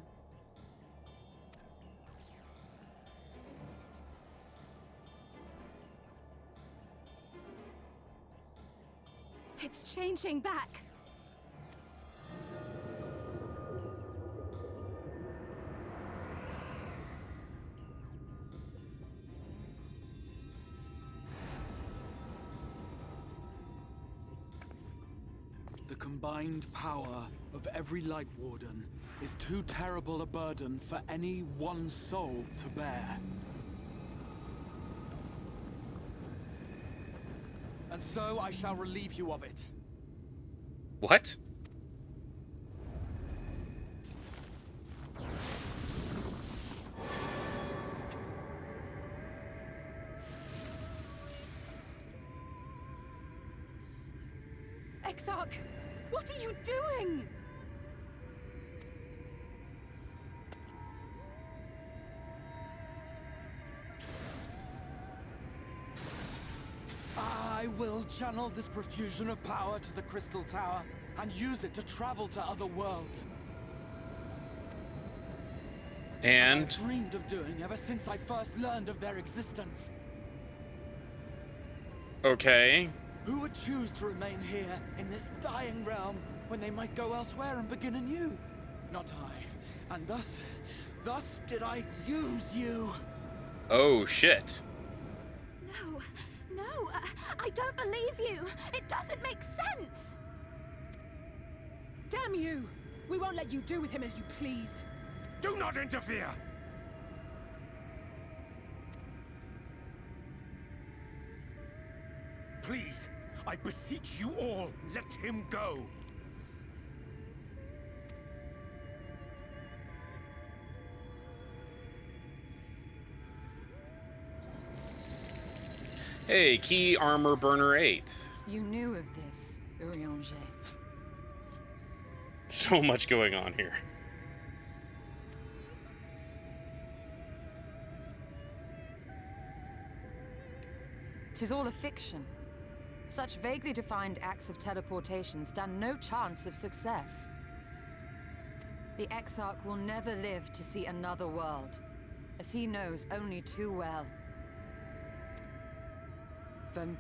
It's changing back. The combined power of every Light Warden is too terrible a burden for any one soul to bear. And so I shall relieve you of it. What? Exarch, what are you doing? I will channel this profusion of power to the Crystal Tower and use it to travel to other worlds. And I've dreamed of doing ever since I first learned of their existence. Okay. Who would choose to remain here in this dying realm when they might go elsewhere and begin anew? Not I. And thus did I use you. Oh shit. No, I don't believe you. It doesn't make sense. Damn you! We won't let you do with him as you please. Do not interfere! Please, I beseech you all, let him go. Hey, key armor burner 8. You knew of this, Urianger. So much going on here. Tis all a fiction. Such vaguely defined acts of teleportation stand no chance of success. The Exarch will never live to see another world, as he knows only too well. Then,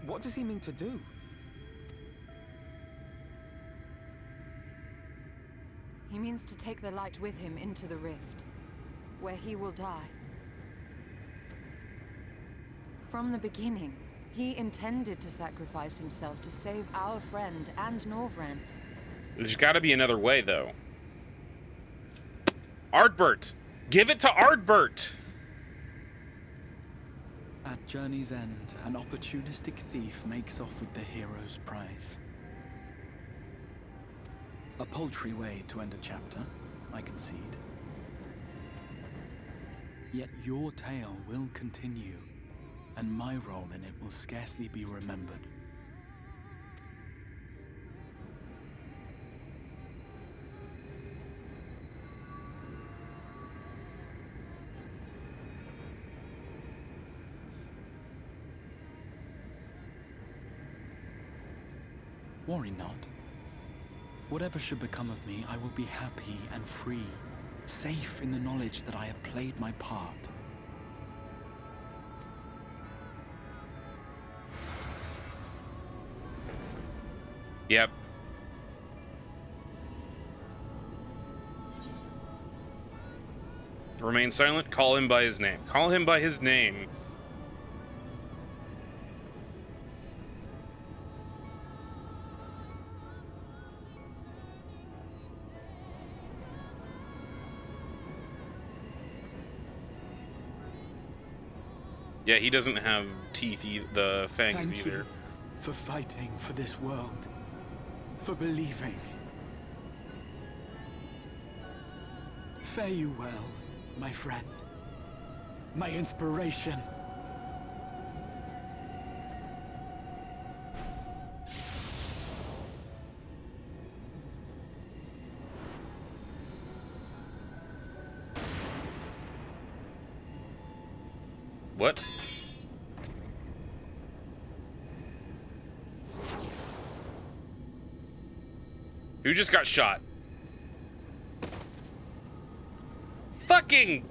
what does he mean to do? He means to take the light with him into the rift, where he will die. From the beginning, he intended to sacrifice himself to save our friend and Norvrend. There's got to be another way, though. Ardbert! Give it to Ardbert! At journey's end, an opportunistic thief makes off with the hero's prize. A paltry way to end a chapter, I concede. Yet your tale will continue, and my role in it will scarcely be remembered. Worry not. Whatever should become of me, I will be happy and free, safe in the knowledge that I have played my part. Yep. Remain silent, call him by his name. Call him by his name. Yeah, he doesn't have teeth, the fangs Thank either. you for fighting for this world, for believing. Fare you well, my friend, my inspiration. What? Who just got shot? Fucking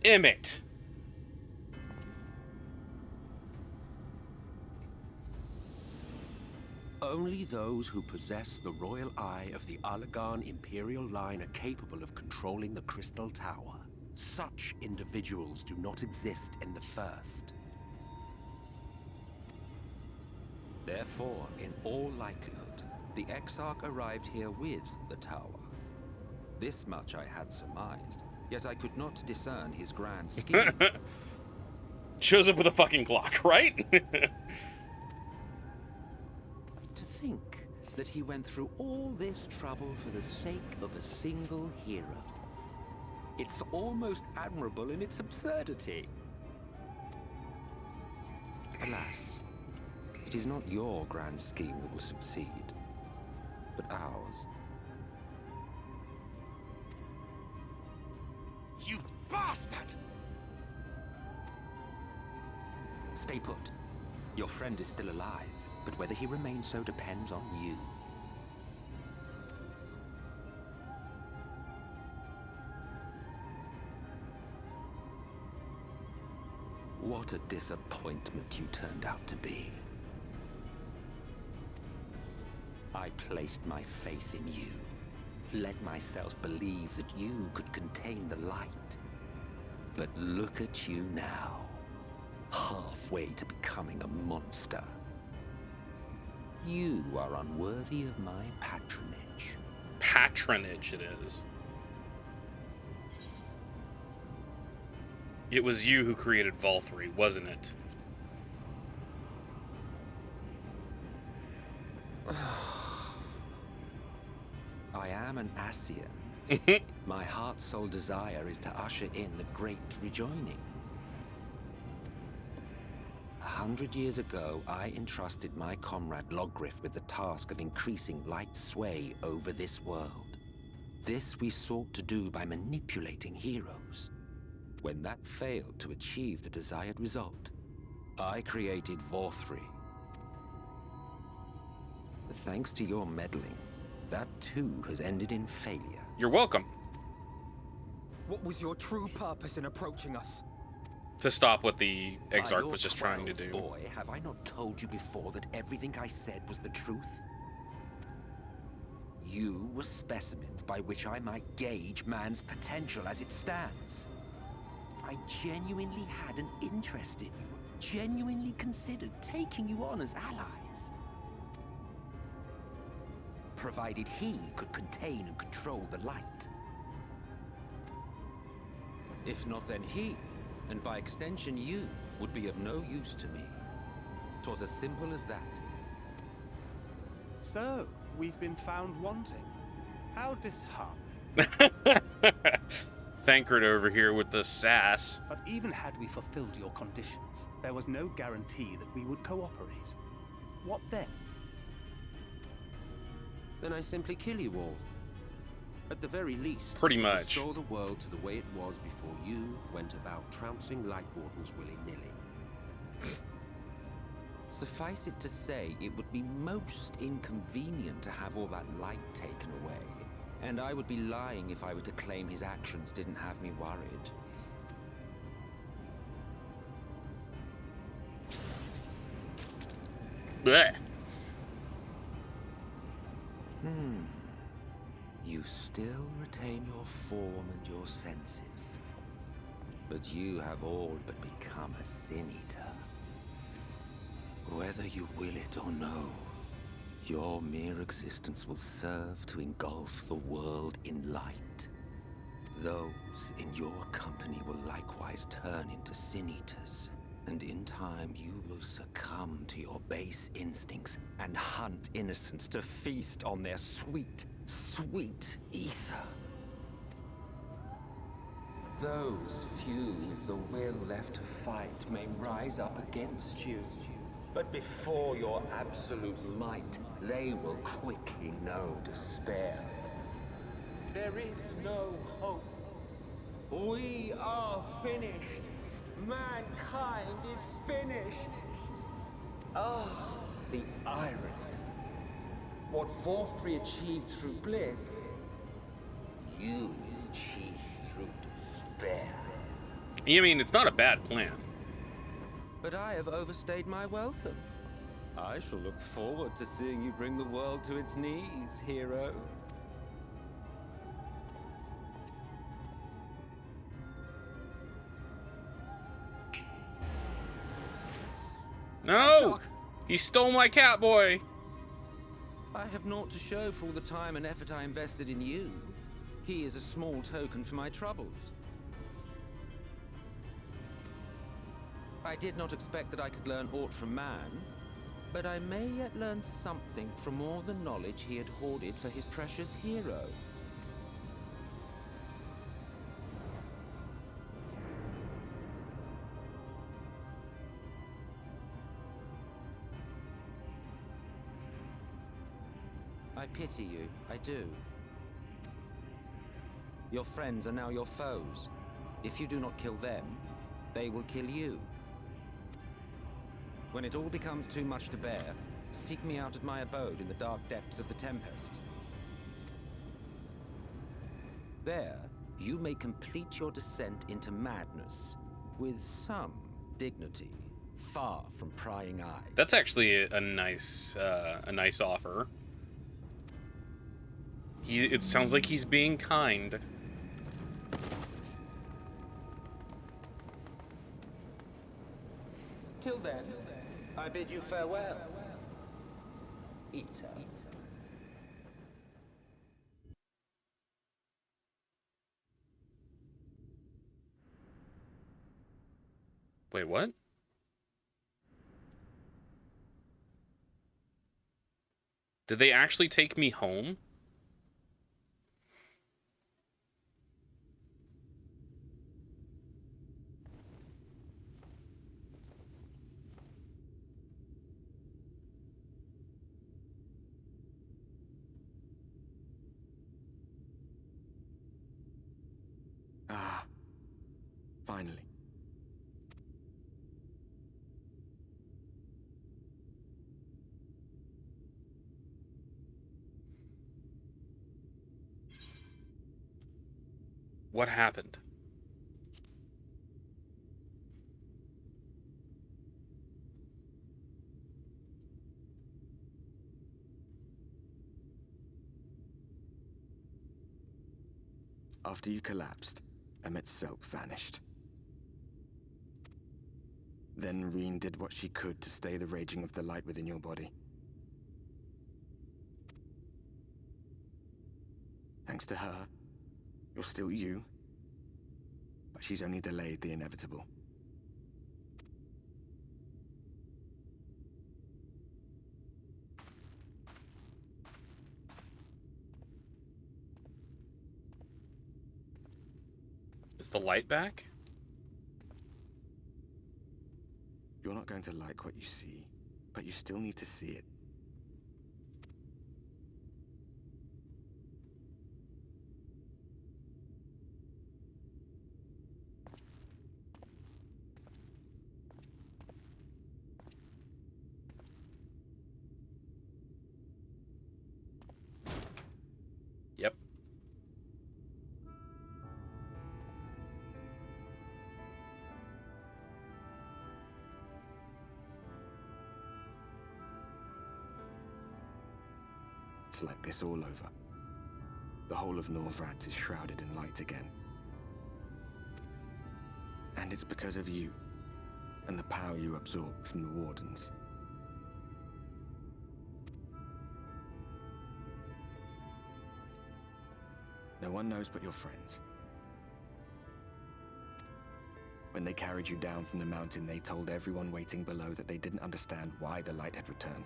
Emmett. Only those who possess the royal eye of the Allagan Imperial line are capable of controlling the Crystal Tower. Such individuals do not exist in the First. Therefore, in all likelihood, the Exarch arrived here with the tower. This much I had surmised, yet I could not discern his grand scheme. Shows up with a fucking Glock, right? To think that he went through all this trouble for the sake of a single hero. It's almost admirable in its absurdity. Alas, it is not your grand scheme that will succeed, but ours. You bastard! Stay put. Your friend is still alive, but whether he remains so depends on you. What a disappointment you turned out to be. I placed my faith in you, let myself believe that you could contain the light. But look at you now, halfway to becoming a monster. You are unworthy of my patronage. Patronage it is. It was you who created Volthree, wasn't it? I am an Ascian. My heart's sole desire is to usher in the great rejoining. 100 years ago, I entrusted my comrade Logriff with the task of increasing light's sway over this world. This we sought to do by manipulating heroes. When that failed to achieve the desired result, I created Volthree. Thanks to your meddling, that too has ended in failure. You're welcome. What was your true purpose in approaching us? To stop what the By Exarch your was just trying to 12, do. Boy, have I not told you before that everything I said was the truth? You were specimens by which I might gauge man's potential as it stands. I genuinely had an interest in you, genuinely considered taking you on as allies. Provided he could contain and control the light. If not, then he, and by extension you, would be of no use to me. 'Twas as simple as that. So, we've been found wanting. How disheartening. Thancred over here with the sass. But even had we fulfilled your conditions, there was no guarantee that we would cooperate. What then? Then I simply kill you all. At the very least, Pretty much. restore the world to the way it was before you went about trouncing Light Wardens willy-nilly. Suffice it to say, it would be most inconvenient to have all that light taken away. And I would be lying if I were to claim his actions didn't have me worried. Blech. You still retain your form and your senses. But you have all but become a Sin Eater. Whether you will it or no, your mere existence will serve to engulf the world in light. Those in your company will likewise turn into Sin Eaters, and in time you will succumb to your base instincts and hunt innocents to feast on their sweet, sweet ether. Those few with the will left to fight may rise up against you. But before your absolute might, they will quickly know despair. There is no hope. We are finished. Mankind is finished. Ah, the irony. What Volthree achieved through bliss, you achieved through despair. I mean, it's not a bad plan. But I have overstayed my welcome. I shall look forward to seeing you bring the world to its knees, hero. No! He stole my cat boy! I have naught to show for all the time and effort I invested in you. He is a small token for my troubles. I did not expect that I could learn aught from man, but I may yet learn something from all the knowledge he had hoarded for his precious hero. I pity you, I do. Your friends are now your foes. If you do not kill them, they will kill you. When it all becomes too much to bear, seek me out at my abode in the dark depths of the Tempest. There, you may complete your descent into madness with some dignity, far from prying eyes. That's actually a nice offer. It sounds like he's being kind. Till then, I bid you farewell, Eater. Wait, what? Did they actually take me home? Ah, finally. What happened? After you collapsed, Emet-Selch vanished. Then Reen did what she could to stay the raging of the light within your body. Thanks to her, you're still you, but she's only delayed the inevitable. Is the light back? You're not going to like what you see, but you still need to see it. Yep. It's like this all over. The whole of Norvrandt is shrouded in light again. And it's because of you, and the power you absorb from the Wardens. No one knows but your friends. When they carried you down from the mountain, they told everyone waiting below that they didn't understand why the light had returned.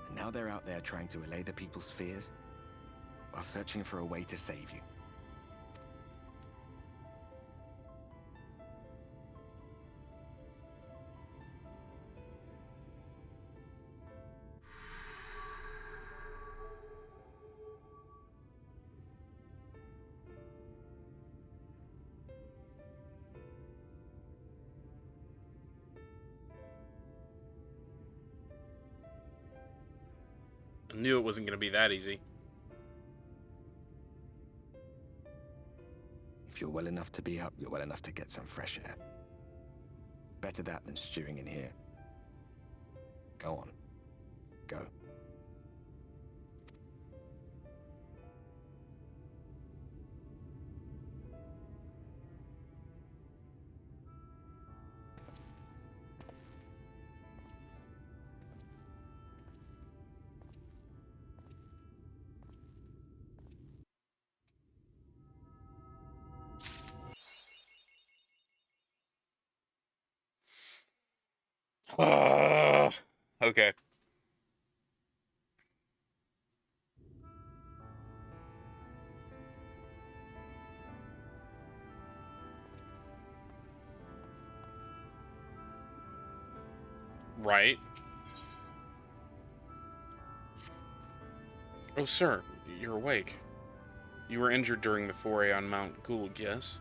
And now they're out there trying to allay the people's fears, while searching for a way to save you. I knew it wasn't going to be that easy. If you're well enough to be up, you're well enough to get some fresh air. Better that than stewing in here. Go on. Go. Okay. Right. Oh, sir, you're awake. You were injured during the foray on Mount Gulg, yes?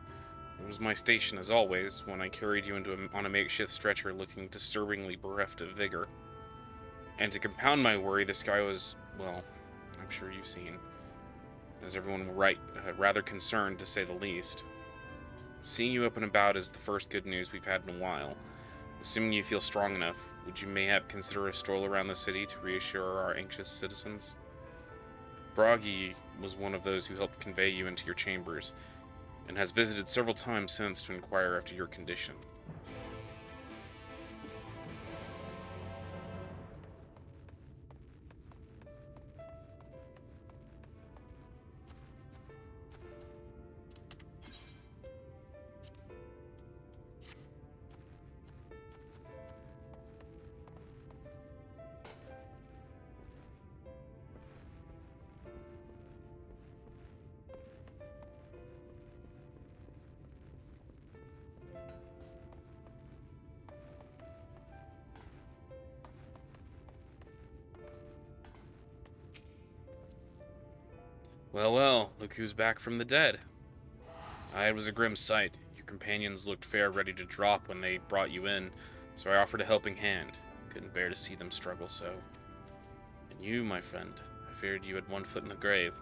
It was my station as always when I carried you on a makeshift stretcher looking disturbingly bereft of vigor. And to compound my worry, this guy was, well, I'm sure you've seen. As everyone will write, rather concerned to say the least. Seeing you up and about is the first good news we've had in a while. Assuming you feel strong enough, would you mayhap consider a stroll around the city to reassure our anxious citizens? Bragi was one of those who helped convey you into your chambers, and has visited several times since to inquire after your condition. Well, well, look who's back from the dead. It was a grim sight. Your companions looked fair ready to drop when they brought you in, so I offered a helping hand. Couldn't bear to see them struggle so. And you, my friend, I feared you had one foot in the grave.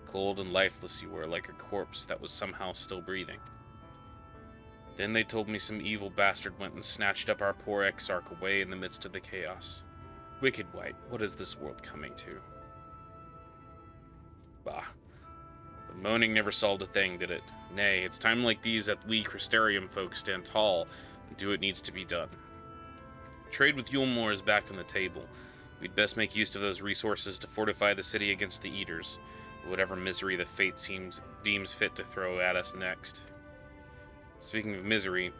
Cold and lifeless you were, like a corpse that was somehow still breathing. Then they told me some evil bastard went and snatched up our poor Exarch away in the midst of the chaos. Wicked White, what is this world coming to? Bah. But moaning never solved a thing, did it? Nay, it's time like these that we Crystarium folk stand tall and do what needs to be done. Trade with Yulmore is back on the table. We'd best make use of those resources to fortify the city against the Eaters, whatever misery the fate deems fit to throw at us next. Speaking of misery,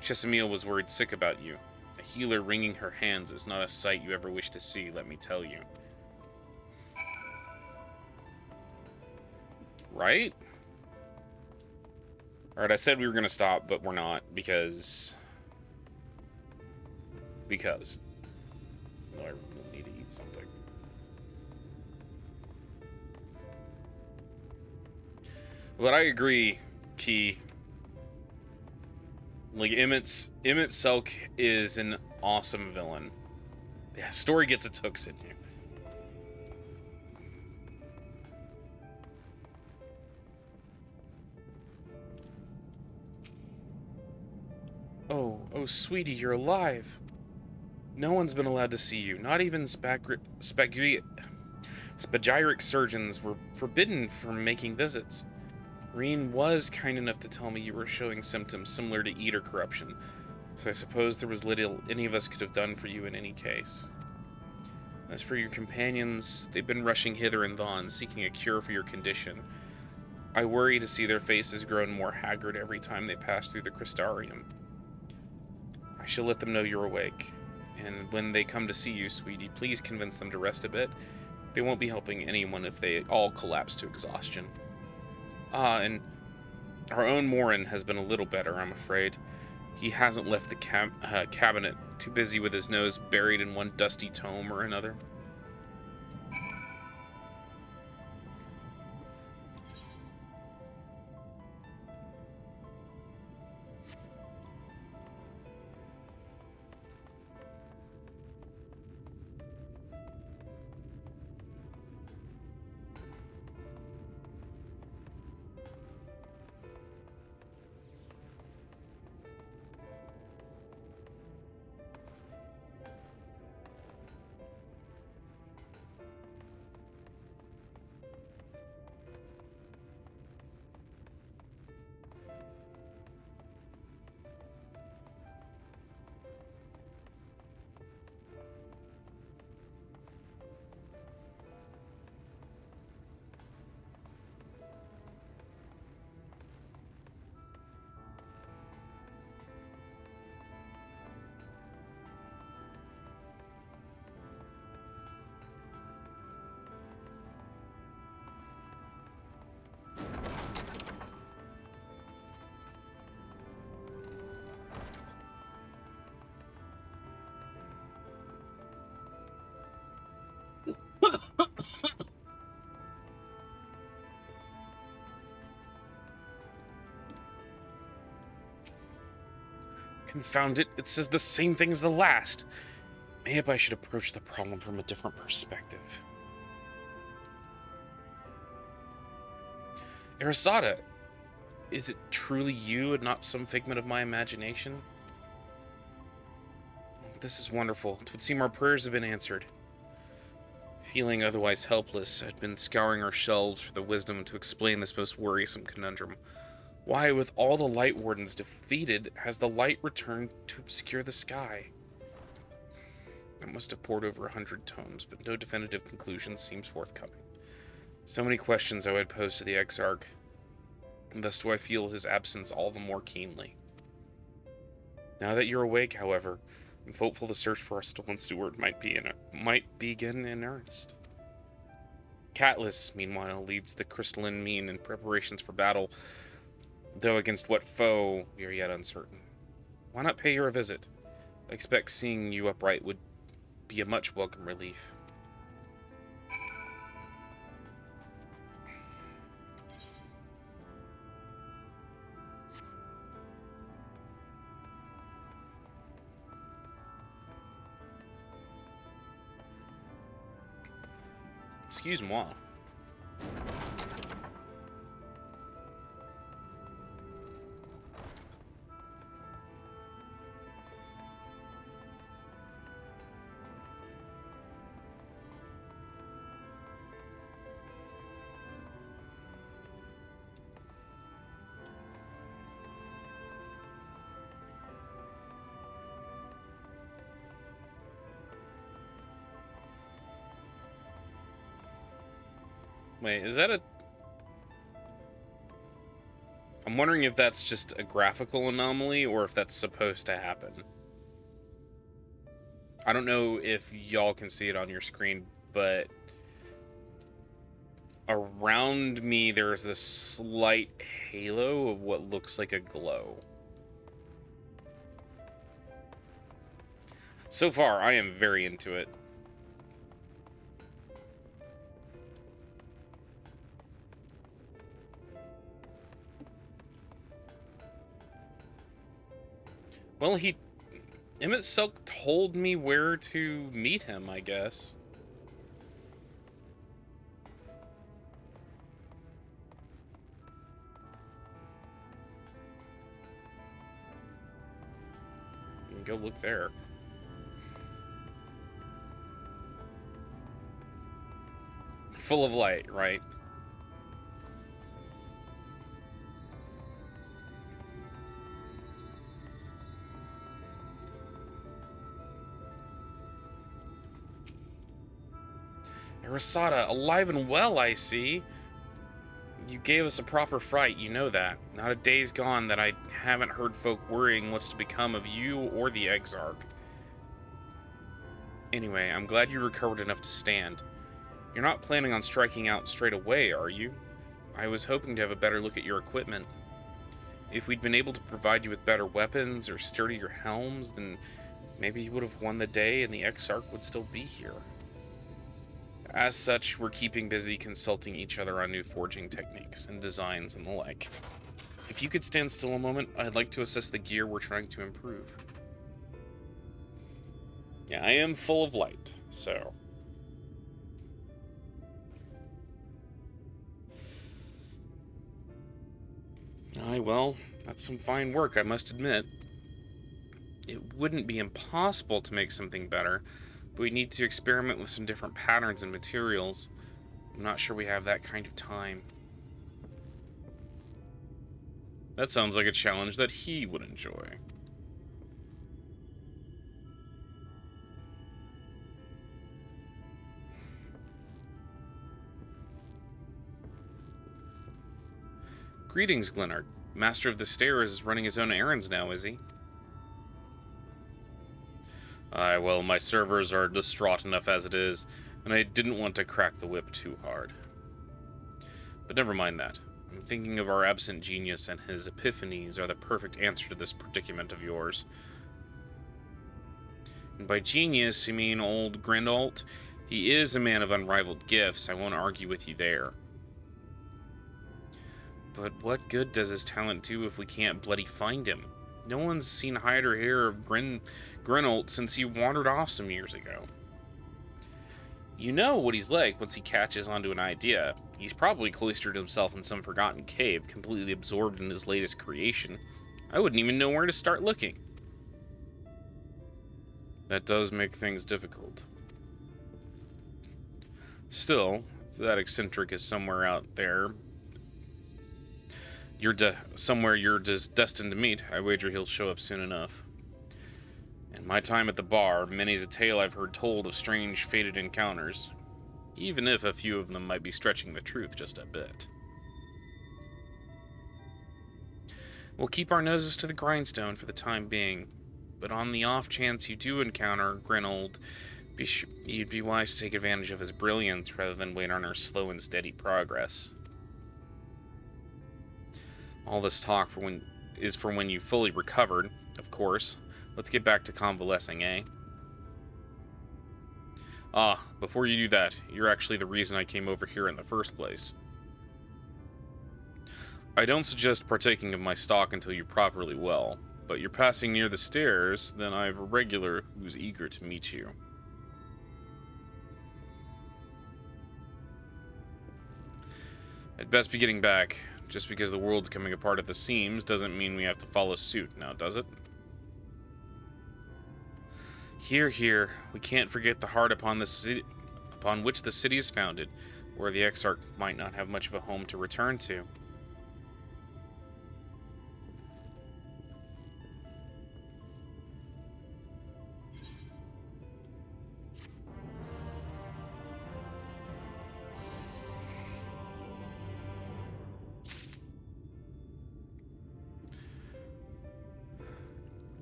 Chesamil was worried sick about you. A healer wringing her hands is not a sight you ever wish to see, let me tell you. Right? Alright, I said we were going to stop, but we're not, because... No, I really need to eat something. But I agree, Key. Like, Emmett Selk is an awesome villain. Yeah, story gets its hooks in you. Oh, sweetie, you're alive. No one's been allowed to see you. Not even spagyric surgeons were forbidden from making visits. Reen was kind enough to tell me you were showing symptoms similar to Eater corruption, so I suppose there was little any of us could have done for you in any case. As for your companions, they've been rushing hither and thon, seeking a cure for your condition. I worry to see their faces grown more haggard every time they pass through the Crystarium. I shall let them know you're awake, and when they come to see you, sweetie, please convince them to rest a bit. They won't be helping anyone if they all collapse to exhaustion. And our own Morin has been a little better, I'm afraid. He hasn't left the cabinet, too busy with his nose buried in one dusty tome or another. Confound it, it says the same thing as the last. Maybe I should approach the problem from a different perspective. Arasada, is it truly you and not some figment of my imagination? This is wonderful. It would seem our prayers have been answered. Feeling otherwise helpless, I'd been scouring our shelves for the wisdom to explain this most worrisome conundrum. Why, with all the Light Wardens defeated, has the light returned to obscure the sky? I must have pored over 100 tomes, but no definitive conclusion seems forthcoming. So many questions I would pose to the Exarch, and thus do I feel his absence all the more keenly. Now that you're awake, however, I'm hopeful the search for our stolen steward might begin in earnest. Catelys, meanwhile, leads the crystalline mean in preparations for battle, though against what foe we are yet uncertain. Why not pay her a visit? I expect seeing you upright would be a much welcome relief. Excuse-moi. Wait, is that a... I'm wondering if that's just a graphical anomaly or if that's supposed to happen. I don't know if y'all can see it on your screen, but around me there's this slight halo of what looks like a glow. So far, I am very into it. Well, Emmett Silk told me where to meet him, I guess. You can go look there. Full of light, right? Arasada, alive and well, I see. You gave us a proper fright, you know that. Not a day's gone that I haven't heard folk worrying what's to become of you or the Exarch. Anyway, I'm glad you recovered enough to stand. You're not planning on striking out straight away, are you? I was hoping to have a better look at your equipment. If we'd been able to provide you with better weapons or sturdier helms, then maybe you would have won the day and the Exarch would still be here. As such, we're keeping busy consulting each other on new forging techniques and designs and the like. If you could stand still a moment, I'd like to assess the gear we're trying to improve. Yeah, I am full of light, so... Aye, well, that's some fine work, I must admit. It wouldn't be impossible to make something better, but we need to experiment with some different patterns and materials. I'm not sure we have that kind of time. That sounds like a challenge that he would enjoy. Greetings, Glenard. Master of the Stairs is running his own errands now, is he? Aye, well, my servers are distraught enough as it is, and I didn't want to crack the whip too hard. But never mind that. I'm thinking of our absent genius, and his epiphanies are the perfect answer to this predicament of yours. And by genius, you mean old Grinold? He is a man of unrivaled gifts, I won't argue with you there. But what good does his talent do if we can't bloody find him? No one's seen hide or hair of Grinold since he wandered off some years ago. You know what he's like once he catches onto an idea. He's probably cloistered himself in some forgotten cave, completely absorbed in his latest creation. I wouldn't even know where to start looking. That does make things difficult. Still, if that eccentric is somewhere out there, somewhere you're destined to meet, I wager he'll show up soon enough. In my time at the bar, many's a tale I've heard told of strange, fated encounters, even if a few of them might be stretching the truth just a bit. We'll keep our noses to the grindstone for the time being, but on the off chance you do encounter Grinold, you'd be wise to take advantage of his brilliance rather than wait on our slow and steady progress. All this talk is for when you fully recovered, of course. Let's get back to convalescing, eh? Ah, before you do that, you're actually the reason I came over here in the first place. I don't suggest partaking of my stock until you're properly well, but you're passing near the stairs, then I have a regular who's eager to meet you. I'd best be getting back. Just because the world's coming apart at the seams doesn't mean we have to follow suit, now does it? Hear, hear. We can't forget the heart upon which the city is founded, where the Exarch might not have much of a home to return to.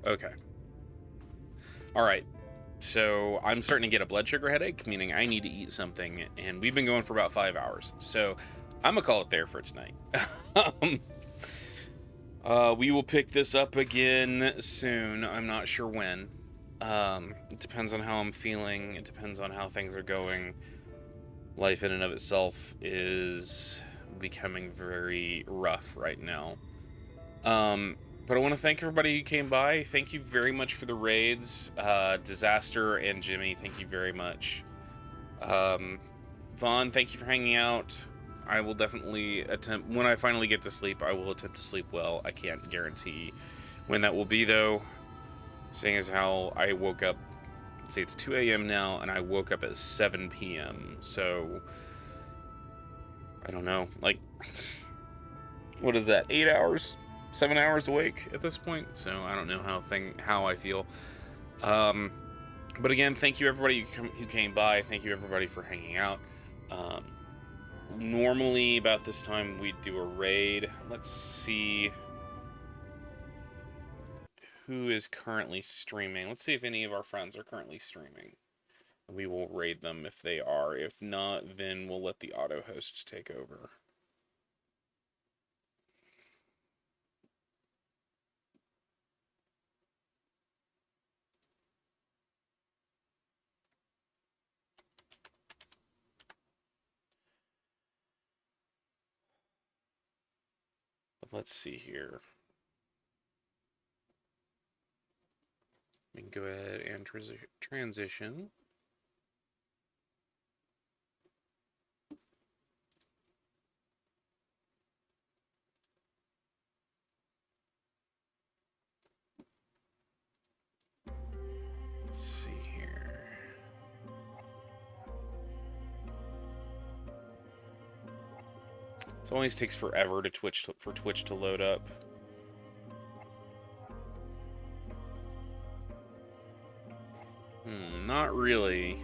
Okay. Alright. So, I'm starting to get a blood sugar headache, meaning I need to eat something, and we've been going for about 5 hours. So, I'm gonna call it there for tonight. We will pick this up again soon. I'm not sure when. It depends on how I'm feeling. It depends on how things are going. Life in and of itself is becoming very rough right now. But I want to thank everybody who came by. Thank you very much for the raids. Disaster and Jimmy, thank you very much. Vaughn, thank you for hanging out. I will definitely attempt, when I finally get to sleep, I will attempt to sleep well. I can't guarantee when that will be, though. Seeing as how I woke up, let's see, it's 2 a.m. now, and I woke up at 7 p.m. So, I don't know. Like, what is that, 8 hours? 7 hours awake at this point, so I don't know how I feel. But again, thank you everybody who came by. Thank you everybody for hanging out. Normally about this time we do a raid. Let's see who is currently streaming. Let's see if any of our friends are currently streaming. We will raid them if they are. If not, then we'll let the auto host take over. Let's see here. We can go ahead and transition. Let's see here. It always takes forever for Twitch to load up. Not really.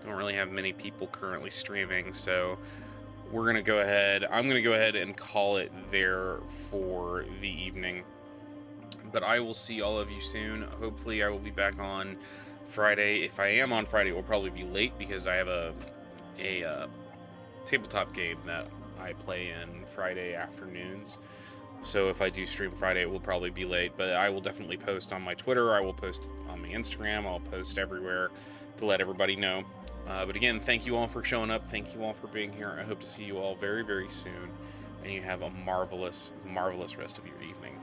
Don't really have many people currently streaming, so we're gonna go ahead. I'm gonna go ahead and call it there for the evening. But I will see all of you soon. Hopefully, I will be back on Friday. If I am on Friday, it will probably be late because I have a tabletop game that I play in Friday afternoons. So if I do stream Friday, it will probably be late, but I will definitely post on my Twitter. I will post on my Instagram. I'll post everywhere to let everybody know. But again, thank you all for showing up. Thank you all for being here. I hope to see you all very, very soon. And you have a marvelous, marvelous rest of your evening.